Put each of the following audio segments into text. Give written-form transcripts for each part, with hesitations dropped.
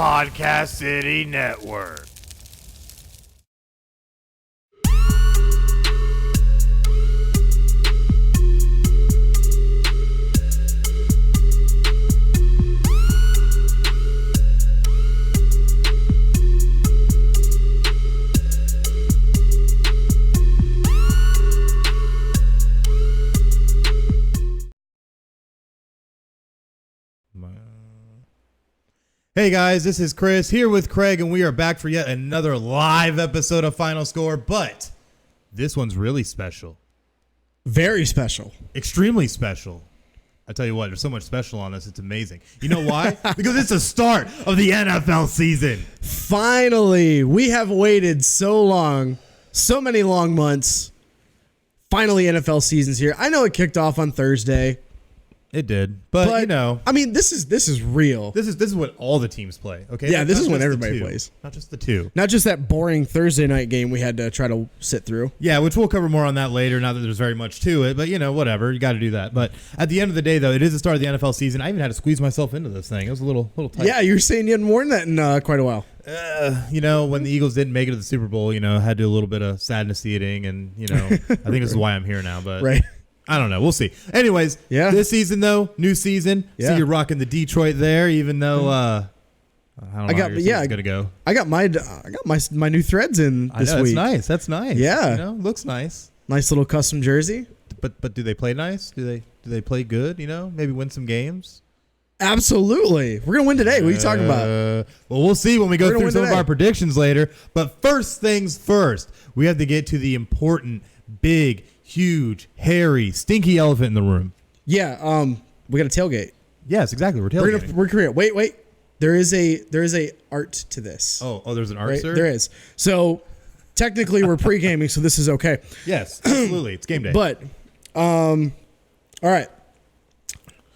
Podcast City Network. Hey guys, this is Chris here with Craig, and we are back for yet another live episode of Final Score, but this one's really special. Very special. Extremely special. I tell you what, there's so much special on this, it's amazing. You know why? Because it's the start of the NFL season. Finally, we have waited so long, so many long months. Finally, NFL season's here. I know it kicked off on Thursday. It did, but you know, I mean, this is real. This is what all the teams play. Okay, yeah, this Not is what just everybody the two. plays. Not just the two. Not just that boring Thursday night game we had to try to sit through. Yeah, which we'll cover more on that later. Not that there's very much to it, but you know, whatever. You got to do that. But at the end of the day, though, it is the start of the NFL season. I even had to squeeze myself into this thing. It was a little tight. Yeah, you were saying you hadn't worn that in quite a while. You know, when the Eagles didn't make it to the Super Bowl, you know, had to do a little bit of sadness eating, and you know, I think this is why I'm here now. But right. I don't know. We'll see. Anyways, this season though, new season. Yeah. See, you're rocking the Detroit there, even though I don't know how your season's gonna go. I got my new threads in this week. That's nice. Yeah, you know, looks nice. Nice little custom jersey. But do they play nice? Do they play good? You know, maybe win some games. Absolutely. We're going to win today. What are you talking about? Well, we'll see when we go through some of our predictions later. But first things first, we have to get to the important, big, huge, hairy, stinky elephant in the room. Yeah, we got a tailgate. Yes, exactly. We're tailgating. We're Korea. Wait. There is a art to this. Oh, there's an art, sir? There is. So technically we're pre-gaming, so this is okay. Yes, absolutely. It's game day. But, all right.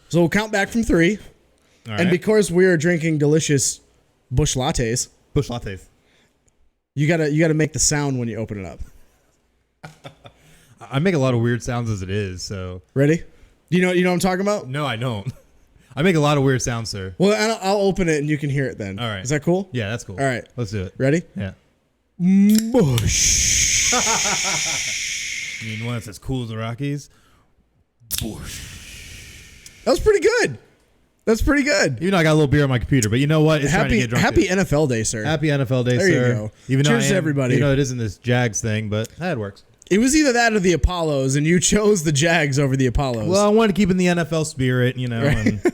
So we'll count back from 3. All right. And because we are drinking delicious Busch lattes. You gotta make the sound when you open it up. I make a lot of weird sounds as it is, so. Ready? You know what I'm talking about? No, I don't. I make a lot of weird sounds, sir. Well, I'll open it and you can hear it then. All right. Is that cool? Yeah, that's cool. All right. Let's do it. Ready? Yeah. Busch. You mean one that's as cool as the Rockies? Busch. That was pretty good. That's pretty good. Even though I got a little beer on my computer, but you know what? It's trying to get drunk. Happy NFL Day, sir. Happy NFL Day, there sir. There you go. Even Cheers to everybody. You know, it isn't this Jags thing, but it works. It was either that or the Apollos, and you chose the Jags over the Apollos. Well, I wanted to keep in the NFL spirit, you know, right. And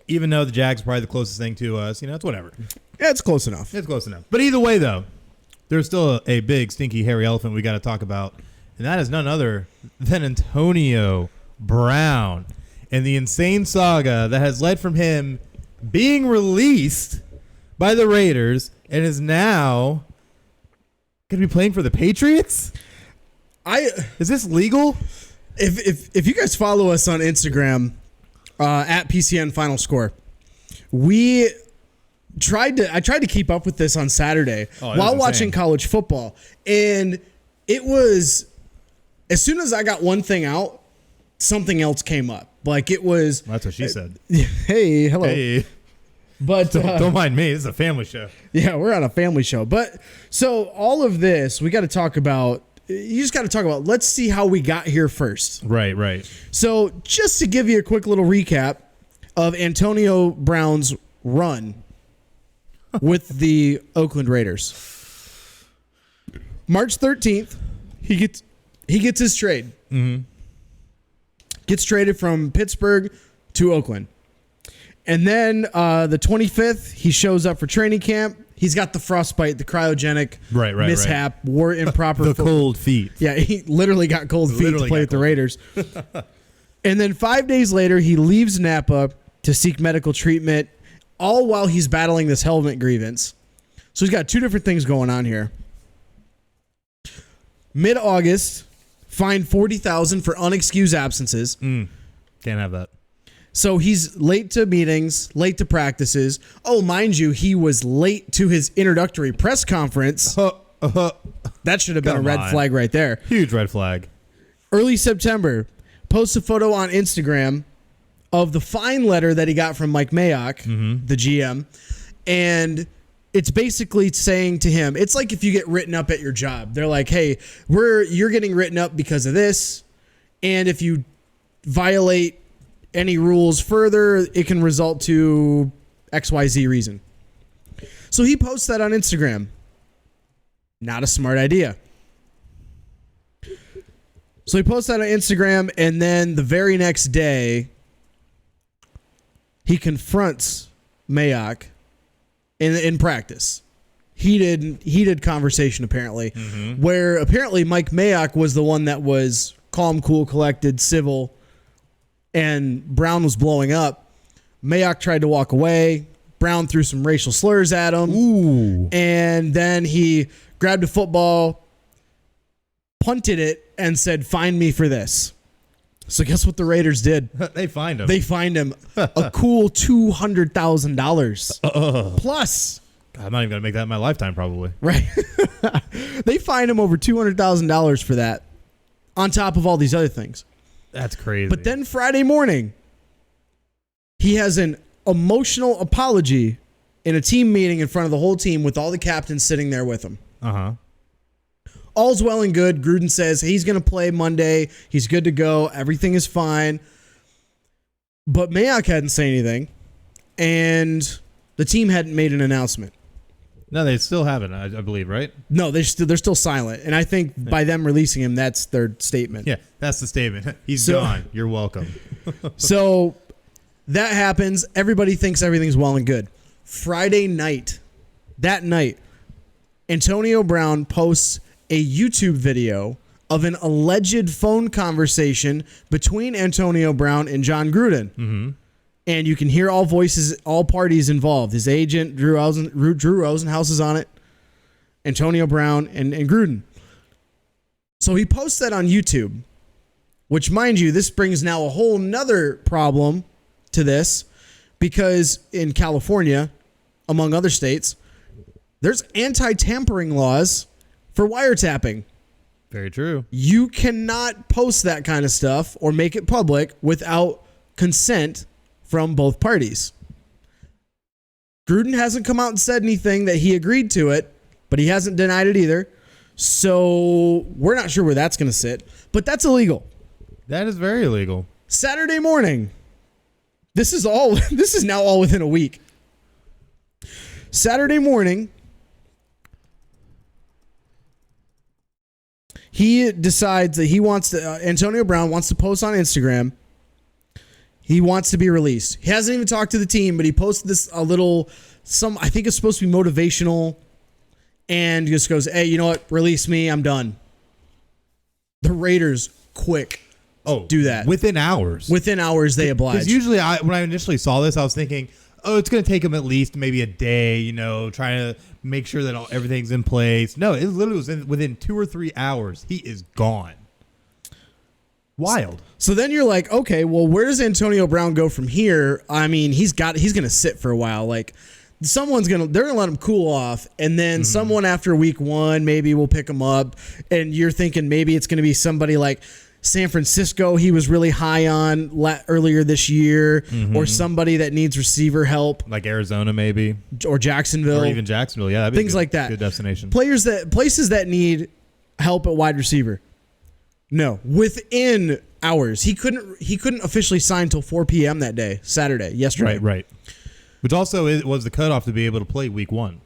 even though the Jags are probably the closest thing to us, you know, it's whatever. Yeah, it's close enough. It's close enough. But either way, though, there's still a big, stinky, hairy elephant we got to talk about, and that is none other than Antonio Brown and the insane saga that has led from him being released by the Raiders and is now going to be playing for the Patriots? Is this legal? If you guys follow us on Instagram at PCN Final Score, I tried to keep up with this on Saturday while watching college football, and it was as soon as I got one thing out, something else came up. Like it was. That's what she said. Hey, hello. Hey. But don't mind me. This is a family show. Yeah, we're on a family show. But so all of this, we got to talk about. You just got to talk about. Let's see how we got here first. Right. So just to give you a quick little recap of Antonio Brown's run with the Oakland Raiders. March 13th, he gets his trade. Mm-hmm. Gets traded from Pittsburgh to Oakland. And then the 25th, he shows up for training camp. He's got the frostbite, the cryogenic mishap, wore improper cold feet. Yeah, he literally got cold feet to play with the Raiders. And then 5 days later, he leaves Napa to seek medical treatment, all while he's battling this helmet grievance. So he's got 2 different things going on here. Mid-August, fined $40,000 for unexcused absences. Can't have that. So he's late to meetings, late to practices. Oh, mind you, he was late to his introductory press conference. That should have been a red flag right there. Huge red flag. Early September, posts a photo on Instagram of the fine letter that he got from Mike Mayock, the GM, And it's basically saying to him, it's like if you get written up at your job. They're like, hey, you're getting written up because of this. And if you violate any rules further, it can result to XYZ reason. So he posts that on Instagram. Not a smart idea. So he posts that on Instagram, and then the very next day, he confronts Mayock in practice. Heated conversation, apparently, where apparently Mike Mayock was the one that was calm, cool, collected, civil, and Brown was blowing up. Mayock tried to walk away. Brown threw some racial slurs at him. Ooh. And then he grabbed a football, punted it, and said, "Find me for this." So guess what the Raiders did? They fined him. They fined him a cool $200,000 plus. God, I'm not even going to make that in my lifetime, probably. Right. They fined him over $200,000 for that, on top of all these other things. That's crazy. But then Friday morning, he has an emotional apology in a team meeting in front of the whole team with all the captains sitting there with him. Uh-huh. All's well and good. Gruden says he's going to play Monday. He's good to go. Everything is fine. But Mayock hadn't said anything, and the team hadn't made an announcement. No, they still haven't, I believe, right? No, they're still silent. And I think by them releasing him, that's their statement. Yeah, that's the statement. He's gone. You're welcome. So that happens. Everybody thinks everything's well and good. Friday night, Antonio Brown posts a YouTube video of an alleged phone conversation between Antonio Brown and John Gruden. Mm-hmm. And you can hear all voices, all parties involved. His agent, Drew Rosenhaus, is on it. Antonio Brown and Gruden. So he posts that on YouTube, which, mind you, this brings now a whole nother problem to this, because in California, among other states, there's anti-tampering laws for wiretapping. Very true. You cannot post that kind of stuff or make it public without consent from both parties. Gruden hasn't come out and said anything that he agreed to it, but he hasn't denied it either. So we're not sure where that's going to sit, but that's illegal. That is very illegal. Saturday morning. This is now all within a week. Saturday morning, he decides that Antonio Brown wants to post on Instagram. He wants to be released. He hasn't even talked to the team, but he posted this I think it's supposed to be motivational, and just goes, "Hey, you know what? Release me. I'm done." The Raiders, quick. Do that. Within hours. Within hours, they oblige. Because usually when I initially saw this, I was thinking, it's going to take him at least maybe a day, trying to make sure that everything's in place. No, it literally was within 2 or 3 hours. He is gone. Wild. So then you're like, okay, well, where does Antonio Brown go from here? I mean, he's going to sit for a while. Like, they're going to let him cool off, and then someone after week 1 maybe will pick him up, and you're thinking maybe it's going to be somebody like San Francisco he was really high on earlier this year, or somebody that needs receiver help. Like Arizona maybe. Or Jacksonville. Or even Jacksonville, yeah. That'd be things like that. Good destination. Places that need help at wide receiver. No, within hours. He couldn't officially sign till 4 p.m. that day, yesterday. Right. Which also was the cutoff to be able to play week 1.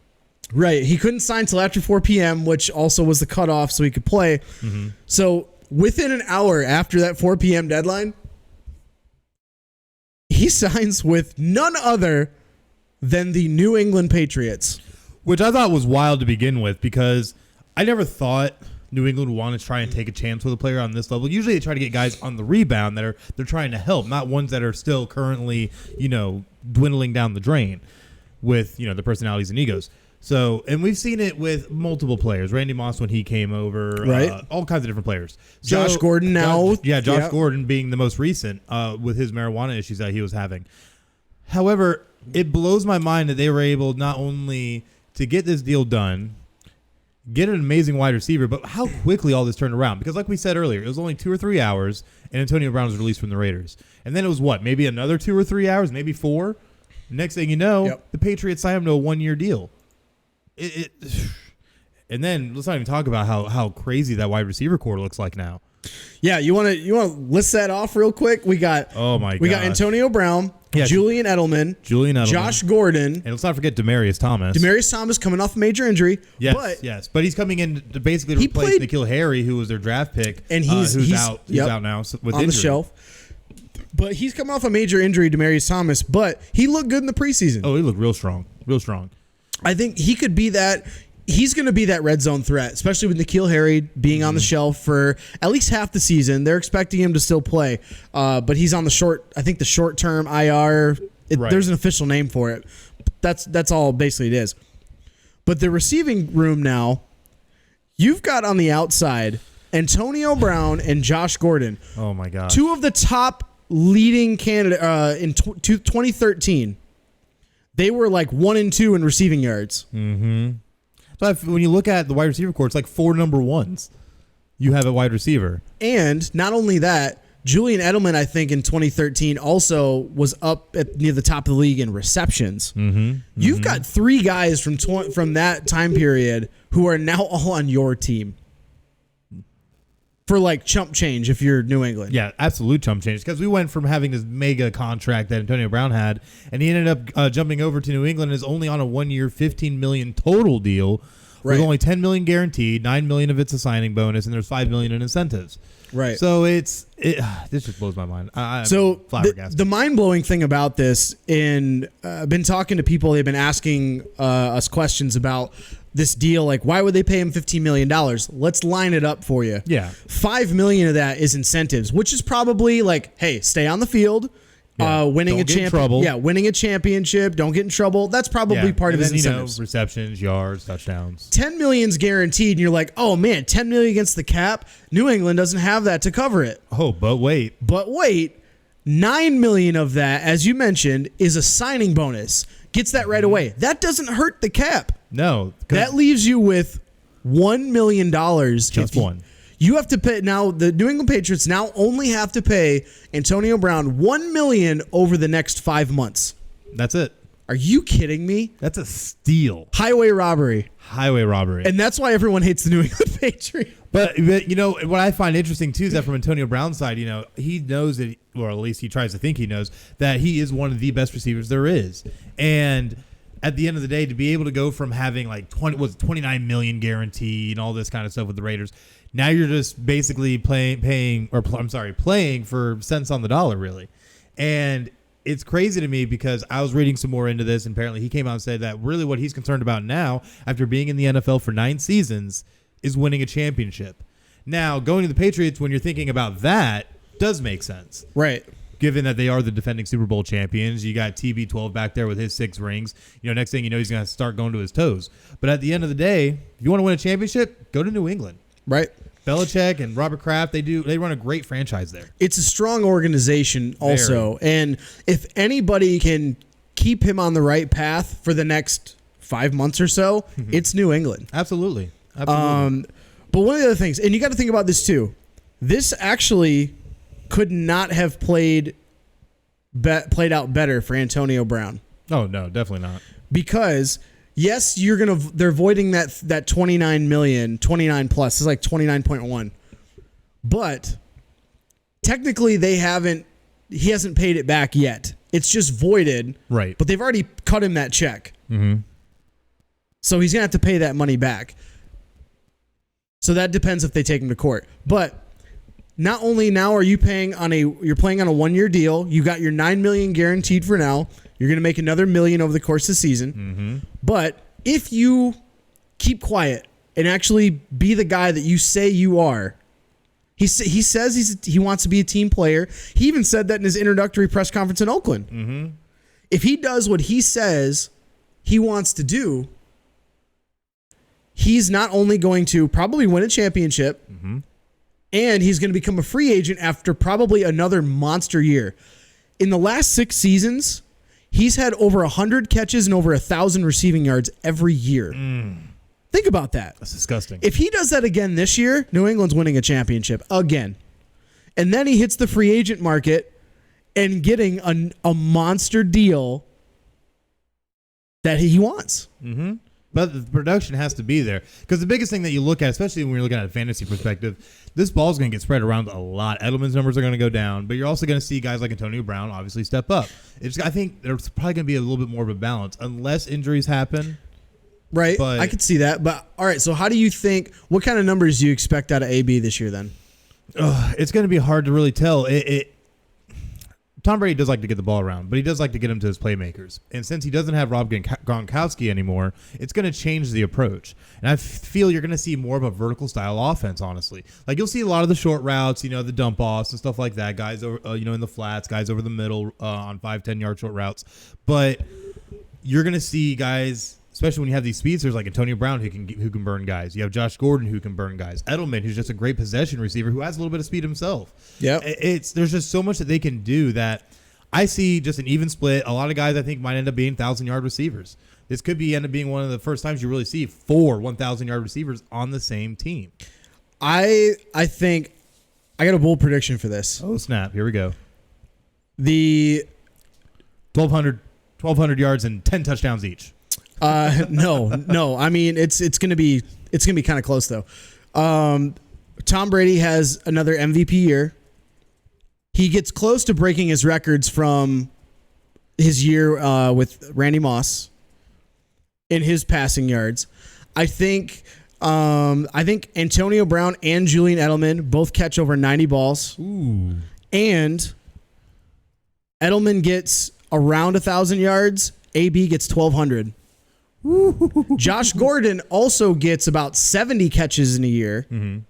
Right. He couldn't sign till after 4 p.m., which also was the cutoff so he could play. So within an hour after that 4 p.m. deadline, he signs with none other than the New England Patriots. Which I thought was wild to begin with, because I never thought New England would want to try and take a chance with a player on this level. Usually they try to get guys on the rebound they're trying to help, not ones that are still currently, dwindling down the drain with, the personalities and egos. So, and we've seen it with multiple players. Randy Moss when he came over, right? All kinds of different players. Josh Gordon now. Josh Gordon being the most recent with his marijuana issues that he was having. However, it blows my mind that they were able not only to get this deal done, get an amazing wide receiver, but how quickly all this turned around. Because like we said earlier, it was only 2 or 3 hours, and Antonio Brown was released from the Raiders. And then it was maybe another 2 or 3 hours, maybe 4, Next thing you know, the Patriots sign him to a 1-year deal. And then let's not even talk about how crazy that wide receiver core looks like now. Yeah, you want to list that off real quick? We got we got Antonio Brown, Julian Edelman, Josh Gordon, and let's not forget Demaryius Thomas. Demaryius Thomas coming off a major injury. Yes, but he's coming in to basically replace N'Keal Harry, who was their draft pick, and he's out. He's out now with on injury. The shelf. But he's coming off a major injury, Demaryius Thomas. But he looked good in the preseason. Oh, he looked real strong, real strong. I think he could be that. He's going to be that red zone threat, especially with N'Keal Harry being on the shelf for at least half the season. They're expecting him to still play, but he's on the short-term IR. There's an official name for it. That's all basically it is. But the receiving room now, you've got on the outside Antonio Brown and Josh Gordon. Oh my God! Two of the top leading candidate in 2013. They were like 1 and 2 in receiving yards. Mm-hmm. But when you look at the wide receiver core, it's like 4 number ones you have at wide receiver. And not only that, Julian Edelman, I think, in 2013 also was up near the top of the league in receptions. You've got 3 guys from that time period who are now all on your team for like chump change if you're New England. Yeah, absolute chump change, because we went from having this mega contract that Antonio Brown had, and he ended up jumping over to New England and is only on a 1-year, $15 million total deal with only $10 million guaranteed, $9 million of it's a signing bonus, and there's $5 million in incentives. Right. So this just blows my mind. So the mind-blowing thing about this, I've been talking to people, they've been asking us questions about this deal, like why would they pay him $15 million? Let's line it up for you. Yeah. $5 million of that is incentives, which is probably like, hey, stay on the field, winning winning a championship, don't get in trouble. That's probably part of his incentives. Receptions, yards, touchdowns. $10 million's guaranteed, and you're like, oh man, $10 million against the cap. New England doesn't have that to cover it. Oh, but wait, $9 million of that, as you mentioned, is a signing bonus. Gets that right away. That doesn't hurt the cap. No. That leaves you with $1 million. Just one. You have to pay now. The New England Patriots now only have to pay Antonio Brown $1 million over the next 5 months. That's it. Are you kidding me? That's a steal. Highway robbery. And that's why everyone hates the New England Patriots. But you know what I find interesting too is that from Antonio Brown's side, you know, he knows that, or at least he tries to think he knows that he is one of the best receivers there is. And at the end of the day, to be able to go from having like 29 million guaranteed and all this kind of stuff with the Raiders, now you're just basically playing for cents on the dollar, really. And it's crazy to me because I was reading some more into this, and apparently he came out and said that really what he's concerned about now, after being in the NFL for 9 seasons, is winning a championship. Now, going to the Patriots, when you're thinking about that, does make sense. Right. Given that they are the defending Super Bowl champions. You got TB12 back there with his 6 rings. You know, next thing you know, he's going to start going to his toes. But at the end of the day, if you want to win a championship, go to New England. Right. Belichick and Robert Kraft, they run a great franchise there. It's a strong organization also. And if anybody can keep him on the right path for the next 5 months or so, it's New England. Absolutely. But one of the other things, and you got to think about this too, this actually could not have played out better for Antonio Brown. Oh, no, definitely not. Because yes, they're voiding that 29 million, 29 plus. It's like 29.1. But technically he hasn't paid it back yet. It's just voided. Right. But they've already cut him that check. Mm-hmm. So he's going to have to pay that money back. So that depends if they take him to court. But not only now are you playing on a 1-year deal, you got your $9 million guaranteed for now. You're going to make another $1 million over the course of the season. Mm-hmm. But if you keep quiet and actually be the guy that you say you are, he says he wants to be a team player. He even said that in his introductory press conference in Oakland. Mm-hmm. If he does what he says he wants to do, he's not only going to probably win a championship, and he's going to become a free agent after probably another monster year. In the last 6 seasons, he's had over 100 catches and over 1,000 receiving yards every year. Think about that. That's disgusting. If he does that again this year, New England's winning a championship again. And then he hits the free agent market and getting a monster deal that he wants. Mm-hmm. But the production has to be there, because the biggest thing that you look at, especially when you're looking at a fantasy perspective, this ball is going to get spread around a lot. Edelman's numbers are going to go down, but you're also going to see guys like Antonio Brown obviously step up. I think there's probably going to be a little bit more of a balance unless injuries happen. Right, I could see that. But all right, so how do you think? What kind of numbers do you expect out of AB this year then? It's going to be hard to really tell. Tom Brady does like to get the ball around, but he does like to get him to his playmakers. And since he doesn't have Rob Gronkowski anymore, it's going to change the approach. And I feel you're going to see more of a vertical style offense, honestly. Like, you'll see a lot of the short routes, the dump offs and stuff like that. Guys over, in the flats, guys over the middle on 5-10 yard short routes. But you're going to see guys, especially when you have these speedsters like Antonio Brown who can burn guys. You have Josh Gordon who can burn guys. Edelman, who's just a great possession receiver who has a little bit of speed himself. Yeah, there's just so much that they can do that I see just an even split. A lot of guys I think might end up being 1,000-yard receivers. This could end up being one of the first times you really see 4 1,000-yard receivers on the same team. I think I got a bold prediction for this. Oh, snap. Here we go. The 1,200 yards and 10 touchdowns each. No. I mean, it's gonna be kind of close though. Tom Brady has another MVP year. He gets close to breaking his records from his year with Randy Moss in his passing yards. I think Antonio Brown and Julian Edelman both catch over 90 balls. Ooh. And Edelman gets around 1,000 yards. AB gets 1,200. Josh Gordon also gets about 70 catches in a year. Mm-hmm.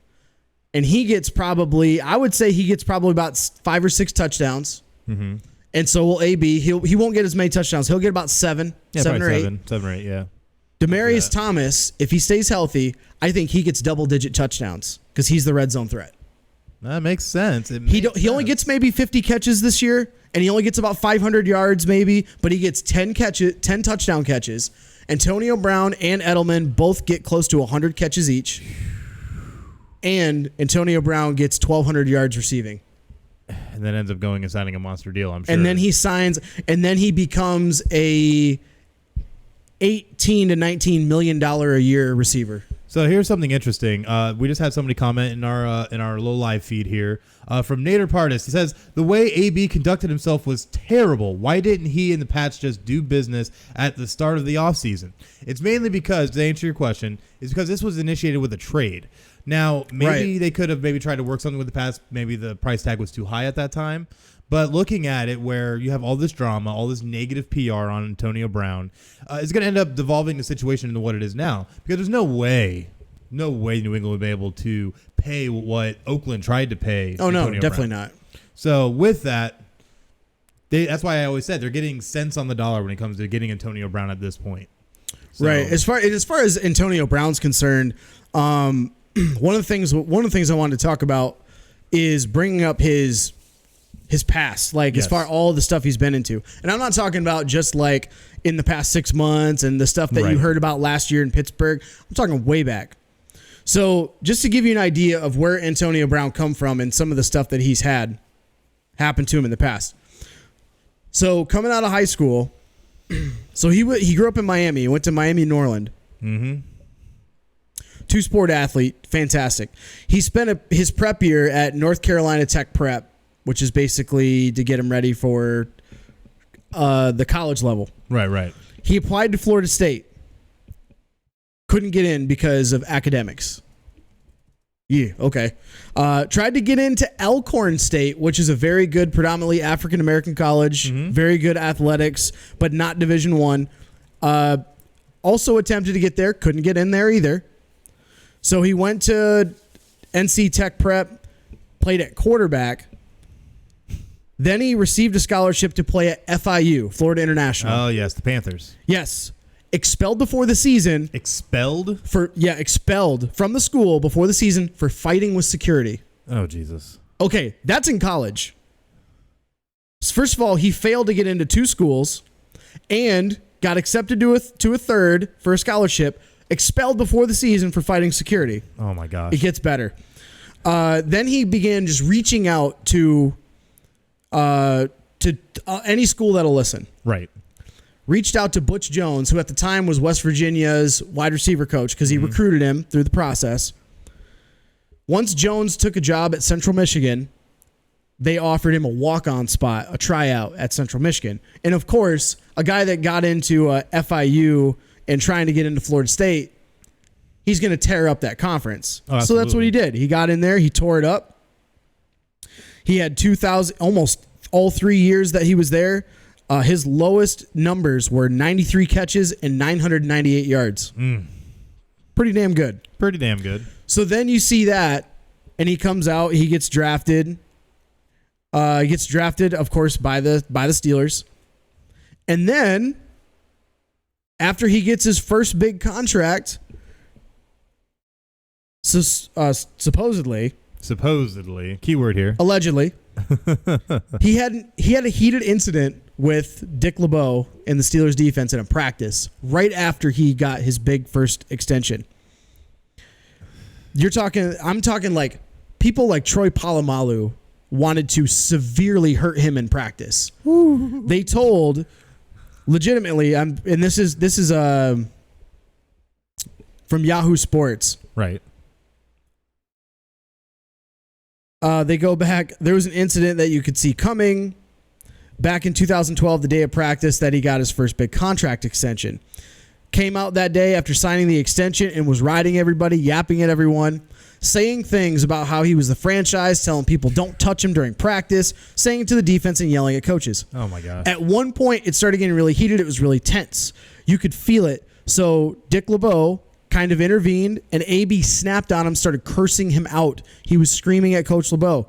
And he gets probably about 5 or 6 touchdowns. Mm-hmm. And so will AB. He won't get as many touchdowns. He'll get about 7 or 8. 7 or 8, yeah. Demaryius Thomas, if he stays healthy, I think he gets double-digit touchdowns because he's the red zone threat. That makes sense. He only gets maybe 50 catches this year, and he only gets about 500 yards maybe, but he gets 10 touchdown catches. Antonio Brown and Edelman both get close to 100 catches each. And Antonio Brown gets 1,200 yards receiving. And then ends up going and signing a monster deal, I'm sure. And then he becomes a $18 to $19 million a year receiver. So here's something interesting. We just had somebody comment in our low live feed here from Nader Pardis. He says, the way AB conducted himself was terrible. Why didn't he and the Pats just do business at the start of the offseason? It's mainly because, to answer your question, is because this was initiated with a trade. Now, maybe they could have tried to work something with the Pats. Maybe the price tag was too high at that time. But looking at it where you have all this drama, all this negative PR on Antonio Brown, it's going to end up devolving the situation into what it is now. Because there's no way New England would be able to pay what Oakland tried to pay. Oh, Antonio no, definitely Brown. not. So with that, that's why I always said they're getting cents on the dollar when it comes to getting Antonio Brown at this point. So, right. As far as Antonio Brown's concerned, one of the things I wanted to talk about is bringing up his past, as far all the stuff he's been into. And I'm not talking about just like in the past 6 months and the stuff that you heard about last year in Pittsburgh. I'm talking way back. So just to give you an idea of where Antonio Brown come from and some of the stuff that he's had happen to him in the past. So coming out of high school, so he grew up in Miami. He went to Miami Norland. Mm-hmm. 2-sport athlete, fantastic. He spent his prep year at North Carolina Tech Prep, which is basically to get him ready for the college level. Right. He applied to Florida State. Couldn't get in because of academics. Yeah, okay. Tried to get into Elkhorn State, which is a very good, predominantly African-American college. Mm-hmm. Very good athletics, but not Division I. Also attempted to get there. Couldn't get in there either. So he went to NC Tech Prep, played at quarterback. Then he received a scholarship to play at FIU, Florida International. Oh, yes, the Panthers. Yes. Expelled before the season. Expelled from the school before the season for fighting with security. Oh, Jesus. Okay, that's in college. First of all, he failed to get into 2 schools and got accepted to a third for a scholarship, expelled before the season for fighting security. Oh, my gosh. It gets better. Then he began just reaching out to any school that'll listen. Right. reached out to Butch Jones, who at the time was West Virginia's wide receiver coach, because he recruited him through the process. Once Jones took a job at Central Michigan, they offered him a walk-on spot, a tryout at Central Michigan. And, of course, a guy that got into FIU and trying to get into Florida State, he's going to tear up that conference. Oh, so that's what he did. He got in there. He tore it up. He had 2,000, almost all 3 years that he was there. His lowest numbers were 93 catches and 998 yards. Pretty damn good. Pretty damn good. So then you see that, and he comes out. He gets drafted. He gets drafted, of course, by the Steelers. And then, after he gets his first big contract, supposedly, keyword here, allegedly, he had a heated incident with Dick LeBeau in the Steelers defense in a practice right after he got his big first extension. I'm talking like people like Troy Polamalu wanted to severely hurt him in practice. They told, legitimately, and this is from Yahoo Sports. Right. They go back. There was an incident that you could see coming back in 2012, the day of practice that he got his first big contract extension. Came out that day after signing the extension and was riding everybody, yapping at everyone, saying things about how he was the franchise, telling people don't touch him during practice, saying it to the defense and yelling at coaches. Oh, my God. At one point, it started getting really heated. It was really tense. You could feel it. So Dick LeBeau kind of intervened, and AB snapped on him, started cursing him out. He was screaming at Coach LeBeau.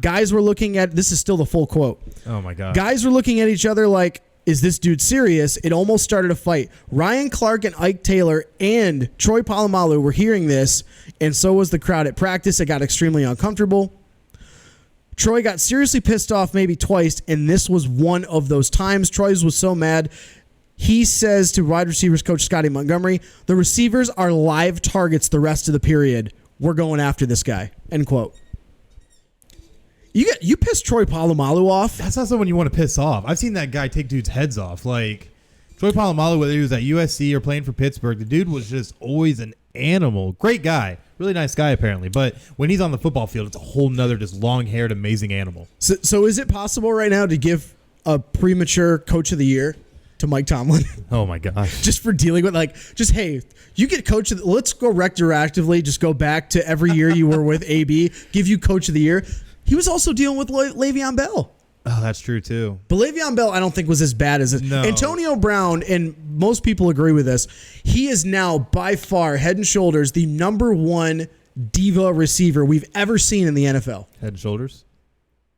Guys were looking at, this is still the full quote. Oh, my God. Guys were looking at each other like, is this dude serious? It almost started a fight. Ryan Clark and Ike Taylor and Troy Polamalu were hearing this, and so was the crowd at practice. It got extremely uncomfortable. Troy got seriously pissed off maybe twice, and this was one of those times. Troy was so mad. He says to wide receivers coach Scotty Montgomery, the receivers are live targets the rest of the period. We're going after this guy. End quote. You pissed Troy Polamalu off. That's not someone you want to piss off. I've seen that guy take dudes' heads off. Like, Troy Polamalu, whether he was at USC or playing for Pittsburgh, the dude was just always an animal. Great guy. Really nice guy, apparently. But when he's on the football field, it's a whole nother just long-haired, amazing animal. So is it possible right now to give a premature Coach of the Year to Mike Tomlin? Oh, my gosh. Just for dealing with, hey, you get Coach of the, let's go retroactively, just go back to every year you were with AB, give you Coach of the Year. He was also dealing with Le'Veon Bell. Oh, that's true, too. But Le'Veon Bell, I don't think was as bad as it. No. Antonio Brown, and most people agree with this, he is now by far, head and shoulders, the number one diva receiver we've ever seen in the NFL. Head and shoulders?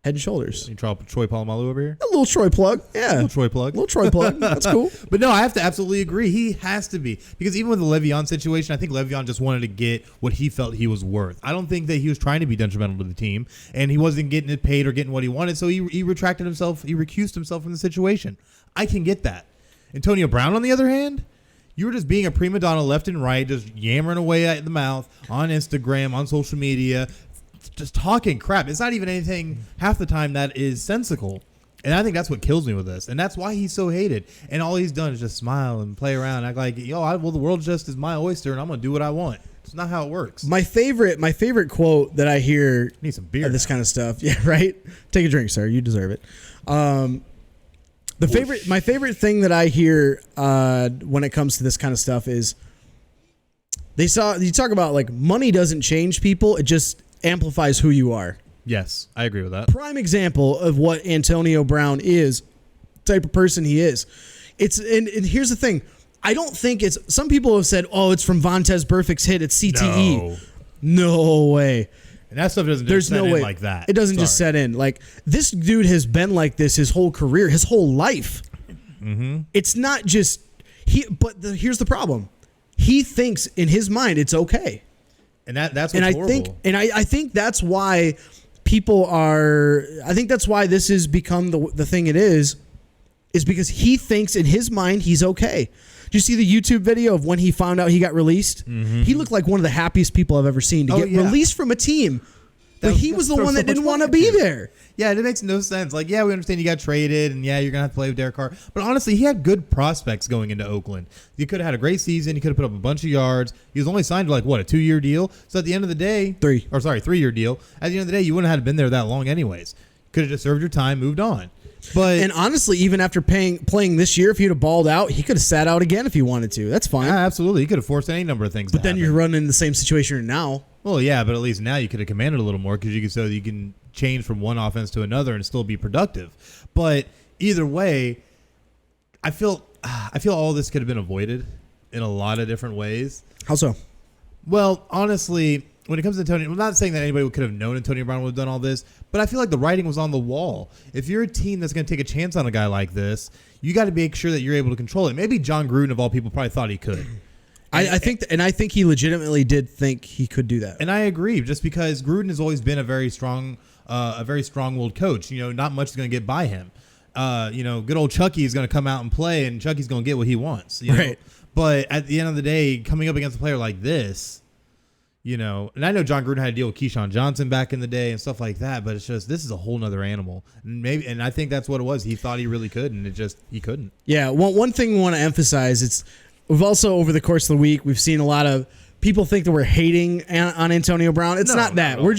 Head and shoulders. You drop Troy Polamalu over here? A little Troy plug. Yeah. A little Troy plug. That's cool. But no, I have to absolutely agree. He has to be. Because even with the Le'Veon situation, I think Le'Veon just wanted to get what he felt he was worth. I don't think that he was trying to be detrimental to the team, and he wasn't getting it paid or getting what he wanted, so he retracted himself. He recused himself from the situation. I can get that. Antonio Brown, on the other hand, you were just being a prima donna left and right, just yammering away at the mouth on Instagram, on social media, just talking crap. It's not even anything half the time that is sensical. And I think that's what kills me with this. And that's why he's so hated. And all he's done is just smile and play around, act like, the world just is my oyster and I'm going to do what I want. It's not how it works. My favorite quote that I hear need some beer. This kind of stuff. Yeah, right? Take a drink, sir. You deserve it. My favorite thing that I hear when it comes to this kind of stuff is you talk about like money doesn't change people. It just amplifies who you are. Yes, I agree with that. Prime example of what Antonio Brown is, type of person he is. And here's the thing. I don't think it's, some people have said, it's from Vontaze Burfict's hit. It's CTE. No way. And that stuff doesn't just set in like that. It doesn't just set in. Like, this dude has been like this his whole career, his whole life. Mm-hmm. It's not just, here's the problem. He thinks in his mind it's okay. And that's what's horrible. I think that's why people are. I think that's why this has become the thing it is because he thinks in his mind he's okay. Did you see the YouTube video of when he found out he got released? Mm-hmm. He looked like one of the happiest people I've ever seen to get released from a team But he was the one that didn't want to be there. Yeah, it makes no sense. Like, yeah, we understand you got traded, and yeah, you're going to have to play with Derek Carr. But honestly, he had good prospects going into Oakland. He could have had a great season. He could have put up a bunch of yards. He was only signed to, like, what, a 2-year deal? So at the end of the day... 3-year deal. At the end of the day, you wouldn't have been there that long anyways. Could have just served your time, moved on. And honestly, even after playing this year, if he'd have balled out, he could have sat out again if he wanted to. That's fine. Yeah, absolutely. He could have forced any number of things But then you're running the same situation you're in now. Well, yeah, but at least now you could have commanded a little more because you can change from one offense to another and still be productive. But either way, I feel all this could have been avoided in a lot of different ways. How so? Well, honestly, when it comes to Antonio, I'm not saying that anybody could have known Antonio Brown would have done all this, but I feel like the writing was on the wall. If you're a team that's going to take a chance on a guy like this, you got to make sure that you're able to control it. Maybe John Gruden, of all people, probably thought he could. I think he legitimately did think he could do that. And I agree, just because Gruden has always been a very strong-willed coach. Not much is going to get by him. Good old Chucky is going to come out and play, and Chucky's going to get what he wants. Right. But at the end of the day, coming up against a player like this, and I know John Gruden had to deal with Keyshawn Johnson back in the day and stuff like that, but it's just this is a whole nother animal. And I think that's what it was. He thought he really could, and he couldn't. Yeah. One thing we want to emphasize we've also over the course of the week we've seen a lot of people think that we're hating on Antonio Brown. It's not that. We're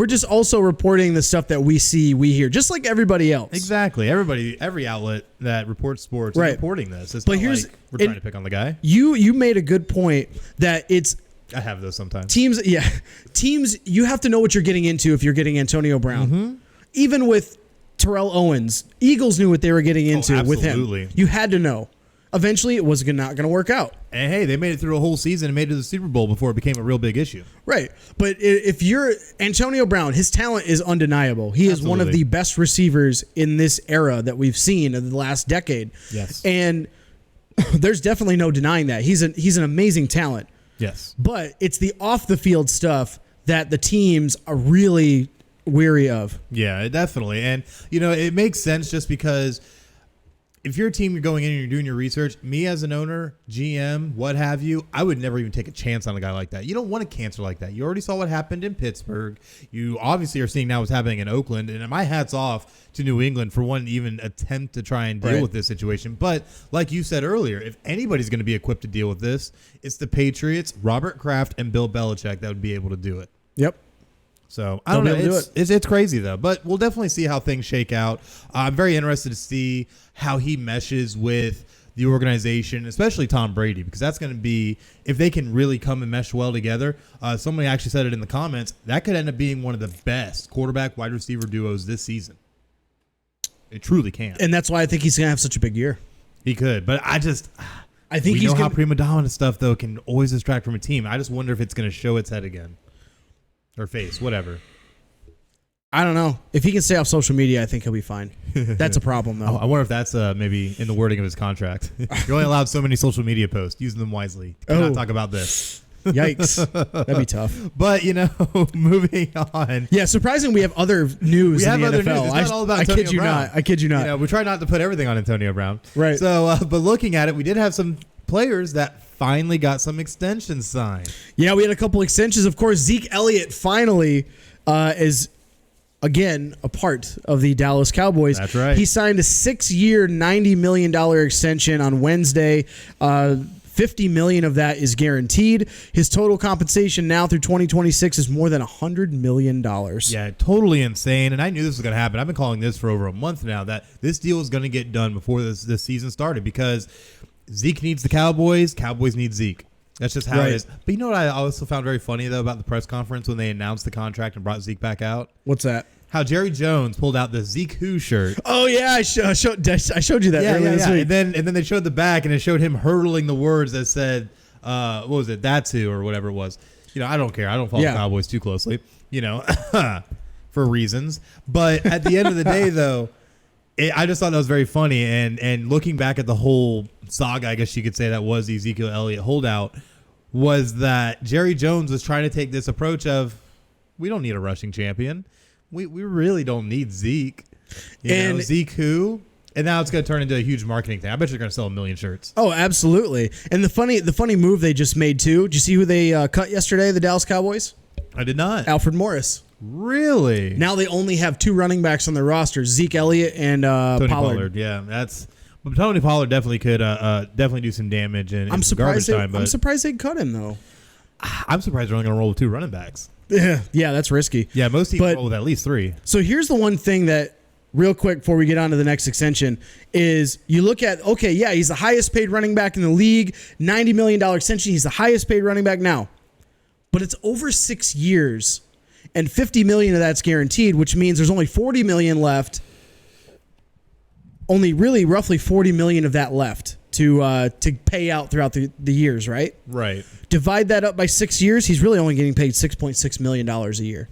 just also reporting the stuff that we see, we hear, just like everybody else. Exactly. Every outlet that reports sports is reporting this. It's not like we're trying to pick on the guy. You made a good point that I have those sometimes. Teams, you have to know what you're getting into if you're getting Antonio Brown. Mm-hmm. Even with Terrell Owens, Eagles knew what they were getting into with him. You had to know. Eventually, it was not going to work out. And hey, they made it through a whole season and made it to the Super Bowl before it became a real big issue. Right. But if you're Antonio Brown, his talent is undeniable. He is one of the best receivers in this era that we've seen in the last decade. Yes. And there's definitely no denying that. He's an amazing talent. Yes. But it's the off-the-field stuff that the teams are really weary of. Yeah, definitely. And, it makes sense just because if you're a team, you're going in and you're doing your research, me as an owner, GM, what have you, I would never even take a chance on a guy like that. You don't want a cancer like that. You already saw what happened in Pittsburgh. You obviously are seeing now what's happening in Oakland. And my hat's off to New England for one even attempt to try and deal with this situation. But like you said earlier, if anybody's going to be equipped to deal with this, it's the Patriots, Robert Kraft, and Bill Belichick that would be able to do it. Yep. So, I don't know. It's crazy, though. But we'll definitely see how things shake out. I'm very interested to see how he meshes with the organization, especially Tom Brady, because that's going to be, if they can really come and mesh well together, somebody actually said it in the comments, that could end up being one of the best quarterback-wide receiver duos this season. It truly can. And that's why I think he's going to have such a big year. He could. But I think we know how prima donna stuff, though, can always distract from a team. I just wonder if it's going to show its head again. Or face, whatever. I don't know. If he can stay off social media, I think he'll be fine. That's a problem, though. I wonder if that's maybe in the wording of his contract. You're only allowed so many social media posts. Use them wisely. Cannot talk about this. Yikes. That'd be tough. But, moving on. Yeah, surprising we have other news in the NFL. News. It's not all about Antonio Brown. I kid you not. We try not to put everything on Antonio Brown. Right. So, but looking at it, we did have some players that finally got some extensions signed. Yeah, we had a couple extensions. Of course, Zeke Elliott finally is, again, a part of the Dallas Cowboys. That's right. He signed a 6-year, $90 million extension on Wednesday. $50 million of that is guaranteed. His total compensation now through 2026 is more than $100 million. Yeah, totally insane. And I knew this was going to happen. I've been calling this for over a month now, that this deal is going to get done before this season started, because Zeke needs the Cowboys. Cowboys need Zeke. That's just how it is. But you know what I also found very funny, though, about the press conference when they announced the contract and brought Zeke back out? What's that? How Jerry Jones pulled out the Zeke Who shirt. Oh, yeah. I showed you that earlier this week. And then they showed the back, and it showed him hurtling the words that said, what was it, that's who, or whatever it was. I don't care. I don't follow the Cowboys too closely, for reasons. But at the end of the day, though, I just thought that was very funny. And looking back at the whole saga, I guess you could say that was the Ezekiel Elliott holdout, was that Jerry Jones was trying to take this approach of, we don't need a rushing champion. We really don't need Zeke. Zeke who? And now it's going to turn into a huge marketing thing. I bet you're going to sell 1 million shirts. Oh, absolutely. And the funny move they just made, too, did you see who they cut yesterday, the Dallas Cowboys? I did not. Alfred Morris. Really? Now they only have 2 running backs on their roster, Zeke Elliott and Tony Pollard. Yeah, but Tony Pollard definitely could definitely do some damage in I'm some garbage time. I'm surprised they cut him though. I'm surprised they're only going to roll with 2 running backs. Yeah, that's risky. Yeah, most teams roll with at least 3. So here's the one thing that, real quick before we get on to the next extension, is you look at, okay, yeah, he's the highest paid running back in the league, $90 million extension. He's the highest paid running back now. But it's over 6 years, and $50 million of that's guaranteed, which means there's only $40 million left. Only really roughly $40 million of that left to pay out throughout the years, right? Right. Divide that up by 6 years, he's really only getting paid $6.6 million a year.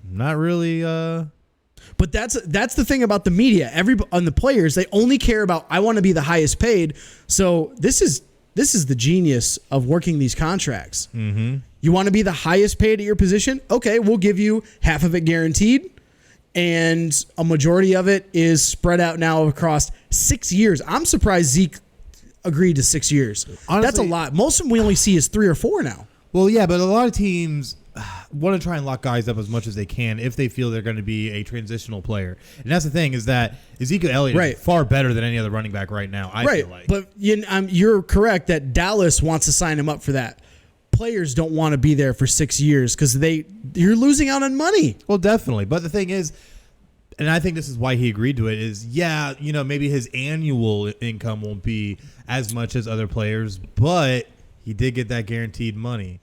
Not really. But that's the thing about the media. On the players, they only care about, I want to be the highest paid. So this is the genius of working these contracts. Mm-hmm. You want to be the highest paid at your position? Okay, we'll give you half of it guaranteed, and a majority of it is spread out now across 6 years. I'm surprised Zeke agreed to 6 years. Honestly, that's a lot. Most of them we only see is 3 or 4 now. Well, yeah, but a lot of teams want to try and lock guys up as much as they can if they feel they're going to be a transitional player. And that's the thing, is that Ezekiel Elliott is far better than any other running back right now, I feel like. But you're correct that Dallas wants to sign him up for that. Players don't want to be there for 6 years because you're losing out on money. Well, definitely. But the thing is, and I think this is why he agreed to it, is, maybe his annual income won't be as much as other players, but he did get that guaranteed money.